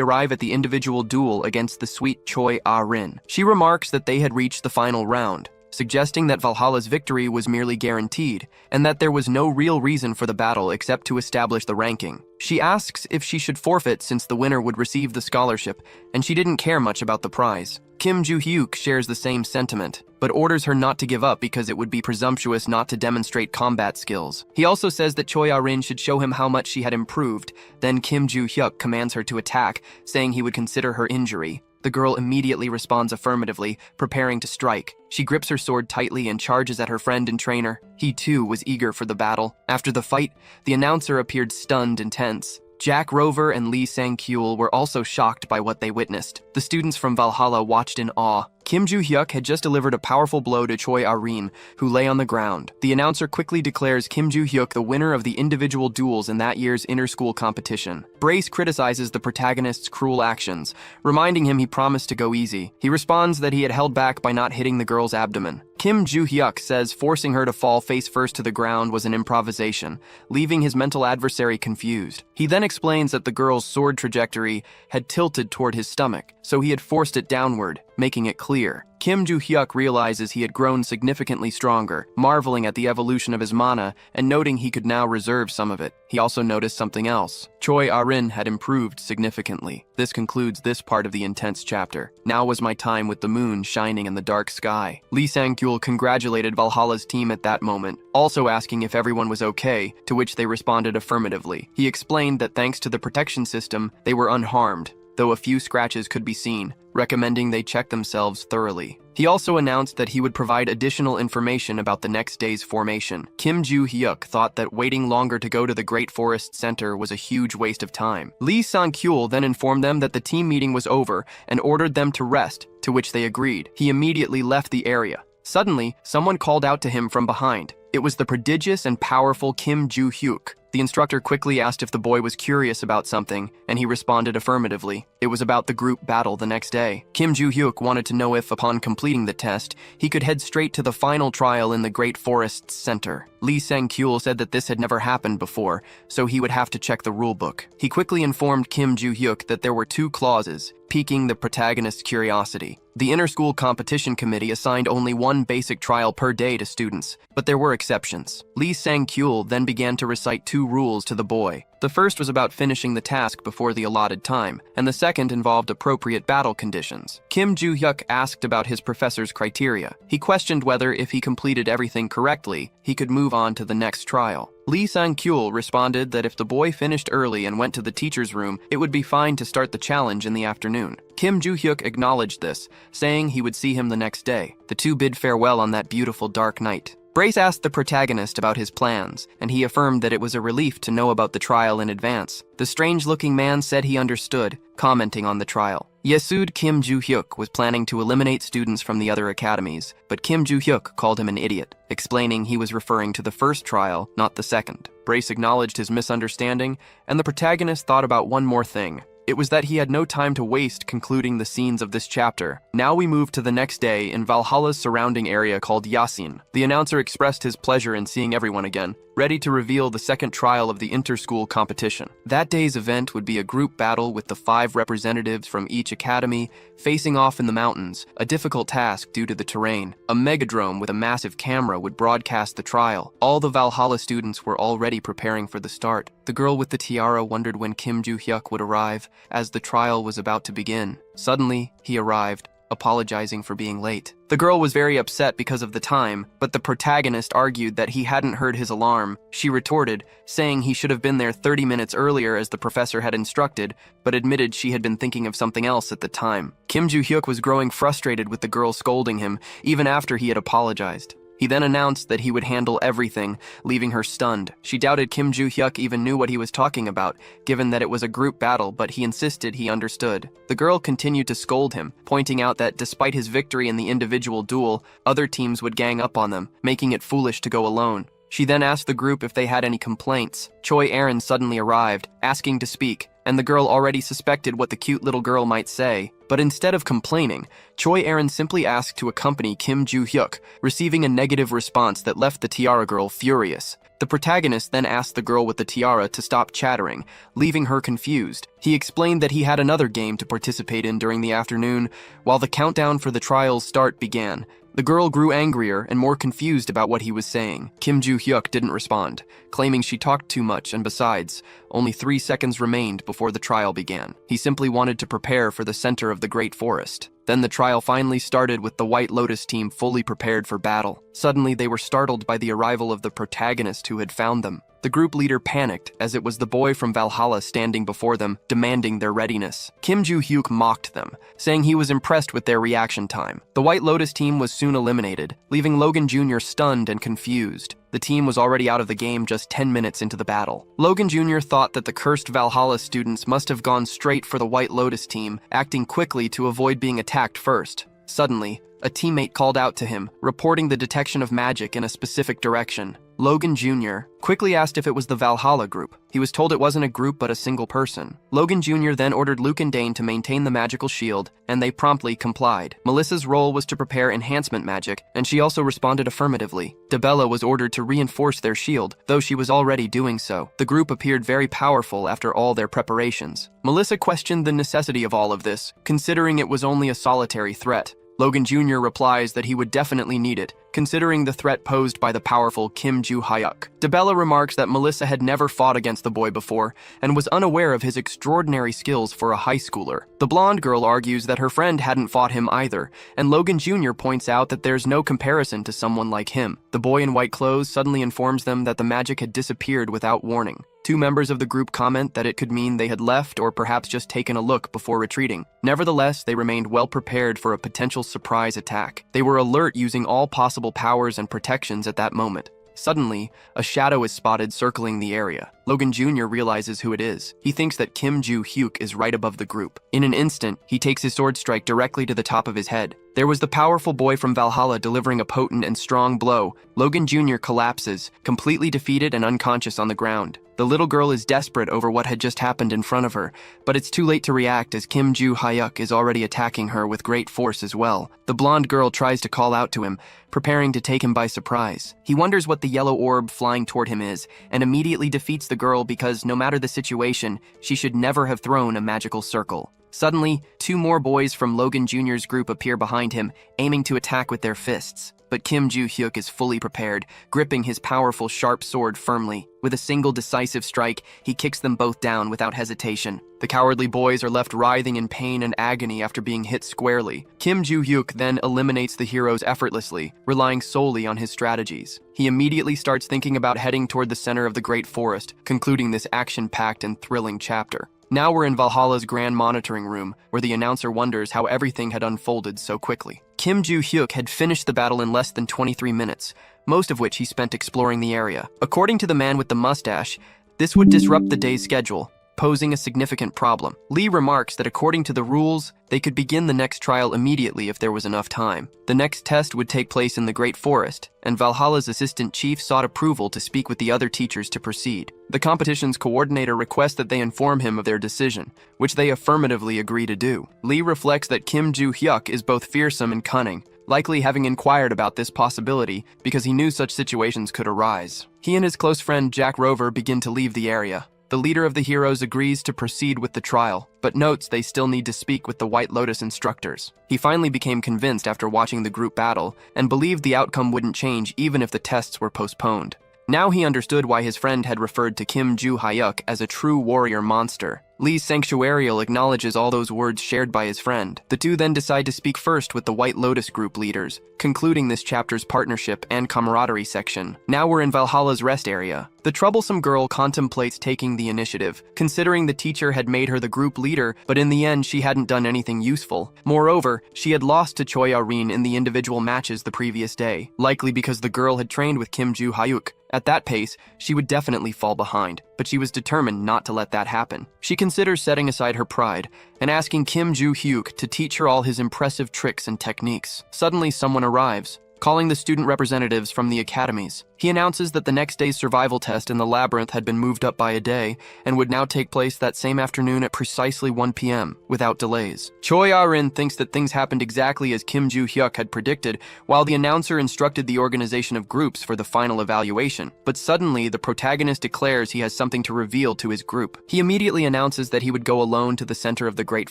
arrive at the individual duel against the sweet Choi Ah-rin. She remarks that they had reached the final round. suggesting that Valhalla's victory was merely guaranteed, and that there was no real reason for the battle except to establish the ranking. She asks if she should forfeit since the winner would receive the scholarship, and she didn't care much about the prize. Kim Joo-hyuk shares the same sentiment, but orders her not to give up because it would be presumptuous not to demonstrate combat skills. He also says that Choi Ah-rin should show him how much she had improved. Then Kim Joo-hyuk commands her to attack, saying he would consider her injury. The girl immediately responds affirmatively, preparing to strike. She grips her sword tightly and charges at her friend and trainer. He too was eager for the battle. After the fight, the announcer appeared stunned and tense. Jack Rover and Lee Sang-kyul were also shocked by what they witnessed. The students from Valhalla watched in awe. Kim Joo-hyuk had just delivered a powerful blow to Choi Ah-rin, who lay on the ground. The announcer quickly declares Kim Joo-hyuk the winner of the individual duels in that year's inter-school competition. Brace criticizes the protagonist's cruel actions, reminding him he promised to go easy. He responds that he had held back by not hitting the girl's abdomen. Kim Joo-hyuk says forcing her to fall face first to the ground was an improvisation, leaving his mental adversary confused. He then explains that the girl's sword trajectory had tilted toward his stomach, so he had forced it downward, making it clear. Kim Joo-hyuk realizes he had grown significantly stronger, marveling at the evolution of his mana and noting he could now reserve some of it. He also noticed something else. Choi Ah-rin had improved significantly. This concludes this part of the intense chapter. Now was my time with the moon shining in the dark sky. Lee Sang-kyul congratulated Valhalla's team at that moment, also asking if everyone was okay, to which they responded affirmatively. He explained that thanks to the protection system, they were unharmed, though a few scratches could be seen, recommending they check themselves thoroughly. He also announced that he would provide additional information about the next day's formation. Kim Joo-hyuk thought that waiting longer to go to the Great Forest Center was a huge waste of time. Lee Sang-kyul then informed them that the team meeting was over and ordered them to rest, to which they agreed. He immediately left the area. Suddenly, someone called out to him from behind. It was the prodigious and powerful Kim Joo-hyuk. The instructor quickly asked if the boy was curious about something, and he responded affirmatively. It was about the group battle the next day. Kim Joo-hyuk wanted to know if, upon completing the test, he could head straight to the final trial in the Great Forest Center. Lee Sang-kyul said that this had never happened before, so he would have to check the rulebook. He quickly informed Kim Joo-hyuk that there were 2 clauses, piquing the protagonist's curiosity. The inter-school competition committee assigned only 1 basic trial per day to students, but there were exceptions. Lee Sang-kyul then began to recite 2 rules to the boy. The first was about finishing the task before the allotted time, and the second involved appropriate battle conditions. Kim Joo-hyuk asked about his professor's criteria. He questioned whether, if he completed everything correctly, he could move on to the next trial. Lee Sang-kyul responded that if the boy finished early and went to the teacher's room, it would be fine to start the challenge in the afternoon. Kim Joo-hyuk acknowledged this, saying he would see him the next day. The two bid farewell on that beautiful dark night. Brace asked the protagonist about his plans, and he affirmed that it was a relief to know about the trial in advance. The strange-looking man said he understood, commenting on the trial. Yesud Kim Joo-hyuk was planning to eliminate students from the other academies, but Kim Joo-hyuk called him an idiot, explaining he was referring to the first trial, not the second. Brace acknowledged his misunderstanding, and the protagonist thought about one more thing. It was that he had no time to waste concluding the scenes of this chapter. Now we move to the next day in Valhalla's surrounding area called Yasin. The announcer expressed his pleasure in seeing everyone again, ready to reveal the second trial of the inter-school competition. That day's event would be a group battle with the 5 representatives from each academy facing off in the mountains, a difficult task due to the terrain. A megadrome with a massive camera would broadcast the trial. All the Valhalla students were already preparing for the start. The girl with the tiara wondered when Kim Joo-hyuk would arrive, as the trial was about to begin. Suddenly, he arrived, apologizing for being late. The girl was very upset because of the time, but the protagonist argued that he hadn't heard his alarm. She retorted, saying he should have been there 30 minutes earlier as the professor had instructed, but admitted she had been thinking of something else at the time. Kim Joo-hyuk was growing frustrated with the girl scolding him, even after he had apologized. He then announced that he would handle everything, leaving her stunned. She doubted Kim Joo-hyuk even knew what he was talking about, given that it was a group battle, but he insisted he understood. The girl continued to scold him, pointing out that despite his victory in the individual duel, other teams would gang up on them, making it foolish to go alone. She then asked the group if they had any complaints. Choi Ah-rin suddenly arrived, asking to speak, and the girl already suspected what the cute little girl might say. But instead of complaining, Choi Ah-rin simply asked to accompany Kim Joo-hyuk, receiving a negative response that left the tiara girl furious. The protagonist then asked the girl with the tiara to stop chattering, leaving her confused. He explained that he had another game to participate in during the afternoon. While the countdown for the trial's start began, The girl grew angrier and more confused about what he was saying. Kim Joo-hyuk didn't respond, claiming she talked too much, and besides, only 3 seconds remained before the trial began. He simply wanted to prepare for the center of the Great Forest. Then the trial finally started with the White Lotus team fully prepared for battle. Suddenly, they were startled by the arrival of the protagonist who had found them. The group leader panicked, as it was the boy from Valhalla standing before them, demanding their readiness. Kim Joo-hyuk mocked them, saying he was impressed with their reaction time. The White Lotus team was soon eliminated, leaving Logan Jr. stunned and confused. The team was already out of the game just 10 minutes into the battle. Logan Jr. thought that the cursed Valhalla students must have gone straight for the White Lotus team, acting quickly to avoid being attacked first. Suddenly, a teammate called out to him, reporting the detection of magic in a specific direction. Logan Jr. quickly asked if it was the Valhalla group. He was told it wasn't a group but a single person. Logan Jr. then ordered Luke and Dane to maintain the magical shield, and they promptly complied. Melissa's role was to prepare enhancement magic, and she also responded affirmatively. Debella was ordered to reinforce their shield, though she was already doing so. The group appeared very powerful after all their preparations. Melissa questioned the necessity of all of this, considering it was only a solitary threat. Logan Jr. replies that he would definitely need it, considering the threat posed by the powerful Kim Joo-hyuk. Debella remarks that Melissa had never fought against the boy before and was unaware of his extraordinary skills for a high schooler. The blonde girl argues that her friend hadn't fought him either, and Logan Jr. points out that there's no comparison to someone like him. The boy in white clothes suddenly informs them that the magic had disappeared without warning. 2 members of the group comment that it could mean they had left or perhaps just taken a look before retreating. Nevertheless, they remained well prepared for a potential surprise attack. They were alert, using all possible powers and protections at that moment. Suddenly, a shadow is spotted circling the area. Logan Jr. realizes who it is. He thinks that Kim Joo-hyuk is right above the group. In an instant, he takes his sword strike directly to the top of his head. There was the powerful boy from Valhalla delivering a potent and strong blow. Logan Jr. collapses, completely defeated and unconscious on the ground. The little girl is desperate over what had just happened in front of her, but it's too late to react as Kim Joo-hyuk is already attacking her with great force as well. The blonde girl tries to call out to him, preparing to take him by surprise. He wonders what the yellow orb flying toward him is, and immediately defeats the girl because no matter the situation, she should never have thrown a magical circle. Suddenly, 2 more boys from Logan Jr.'s group appear behind him, aiming to attack with their fists. But Kim Joo-hyuk is fully prepared, gripping his powerful sharp sword firmly. With a single decisive strike, he kicks them both down without hesitation. The cowardly boys are left writhing in pain and agony after being hit squarely. Kim Joo-hyuk then eliminates the heroes effortlessly, relying solely on his strategies. He immediately starts thinking about heading toward the center of the Great Forest, concluding this action-packed and thrilling chapter. Now we're in Valhalla's grand monitoring room, where the announcer wonders how everything had unfolded so quickly. Kim Joo-hyuk had finished the battle in less than 23 minutes, most of which he spent exploring the area. According to the man with the mustache, this would disrupt the day's schedule, posing a significant problem. Lee remarks that according to the rules, they could begin the next trial immediately if there was enough time. The next test would take place in the Great Forest, and Valhalla's assistant chief sought approval to speak with the other teachers to proceed. The competition's coordinator requests that they inform him of their decision, which they affirmatively agree to do. Lee reflects that Kim Joo-hyuk is both fearsome and cunning, likely having inquired about this possibility because he knew such situations could arise. He and his close friend Jack Rover begin to leave the area. The leader of the heroes agrees to proceed with the trial, but notes they still need to speak with the White Lotus instructors. He finally became convinced after watching the group battle, and believed the outcome wouldn't change even if the tests were postponed. Now he understood why his friend had referred to Kim Joo-hyuk as a true warrior monster. Lee's sanctuarial acknowledges all those words shared by his friend. The two then decide to speak first with the White Lotus group leaders, concluding this chapter's partnership and camaraderie section. Now we're in Valhalla's rest area. The troublesome girl contemplates taking the initiative, considering the teacher had made her the group leader, but in the end she hadn't done anything useful. Moreover, she had lost to Choi Ah-rin in the individual matches the previous day, likely because the girl had trained with Kim Joo-hyuk. At that pace, she would definitely fall behind, but she was determined not to let that happen. She considers setting aside her pride and asking Kim Joo-hyuk to teach her all his impressive tricks and techniques. Suddenly, someone arrives, calling the student representatives from the academies. He announces that the next day's survival test in the labyrinth had been moved up by a day and would now take place that same afternoon at precisely 1 p.m., without delays. Choi Ah-rin thinks that things happened exactly as Kim Joo-hyuk had predicted, while the announcer instructed the organization of groups for the final evaluation. But suddenly, the protagonist declares he has something to reveal to his group. He immediately announces that he would go alone to the center of the Great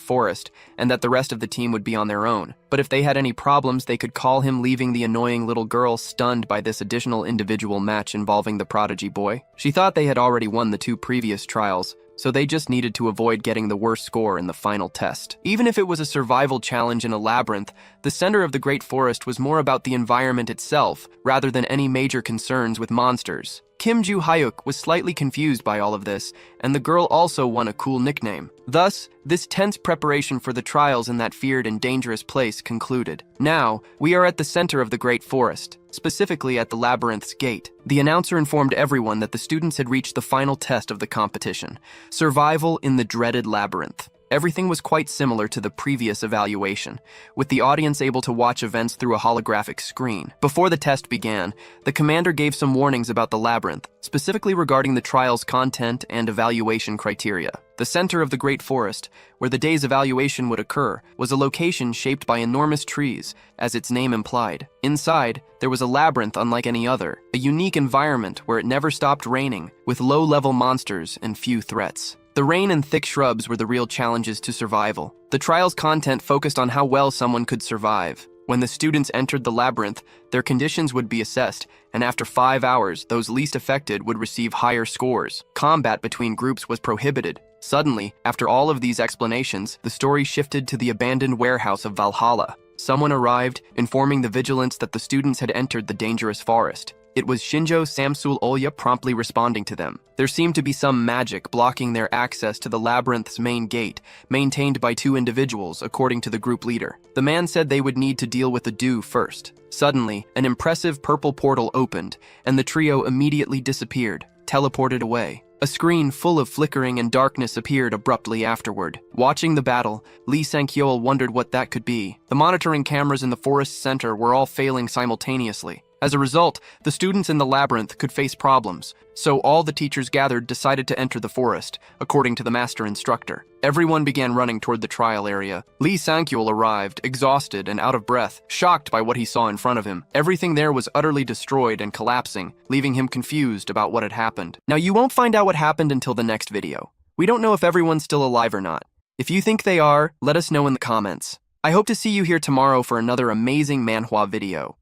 Forest, and that the rest of the team would be on their own. But if they had any problems, they could call him, leaving the annoying little girl stunned by this additional individual match involving the prodigy boy. She thought they had already won the 2 previous trials, so they just needed to avoid getting the worst score in the final test. Even if it was a survival challenge in a labyrinth, the center of the Great Forest was more about the environment itself, rather than any major concerns with monsters. Kim Joo-hyuk was slightly confused by all of this, and the girl also won a cool nickname. Thus, this tense preparation for the trials in that feared and dangerous place concluded. Now, we are at the center of the Great Forest, specifically at the labyrinth's gate. The announcer informed everyone that the students had reached the final test of the competition: survival in the dreaded labyrinth. Everything was quite similar to the previous evaluation, with the audience able to watch events through a holographic screen. Before the test began, the commander gave some warnings about the labyrinth, specifically regarding the trial's content and evaluation criteria. The center of the Great Forest, where the day's evaluation would occur, was a location shaped by enormous trees, as its name implied. Inside, there was a labyrinth unlike any other, a unique environment where it never stopped raining, with low-level monsters and few threats. The rain and thick shrubs were the real challenges to survival. The trial's content focused on how well someone could survive. When the students entered the labyrinth, their conditions would be assessed, and after 5 hours, those least affected would receive higher scores. Combat between groups was prohibited. Suddenly, after all of these explanations, the story shifted to the abandoned warehouse of Valhalla. Someone arrived, informing the vigilance that the students had entered the dangerous forest. It was Shinjo Samsul Olya promptly responding to them. There seemed to be some magic blocking their access to the labyrinth's main gate, maintained by 2 individuals, according to the group leader. The man said they would need to deal with the dew first. Suddenly, an impressive purple portal opened, and the trio immediately disappeared, teleported away. A screen full of flickering and darkness appeared abruptly afterward. Watching the battle, Lee Sang-hyul wondered what that could be. The monitoring cameras in the forest center were all failing simultaneously. As a result, the students in the labyrinth could face problems, so all the teachers gathered decided to enter the forest, according to the master instructor. Everyone began running toward the trial area. Lee Sang-hyul arrived, exhausted and out of breath, shocked by what he saw in front of him. Everything there was utterly destroyed and collapsing, leaving him confused about what had happened. Now, you won't find out what happened until the next video. We don't know if everyone's still alive or not. If you think they are, let us know in the comments. I hope to see you here tomorrow for another amazing manhwa video.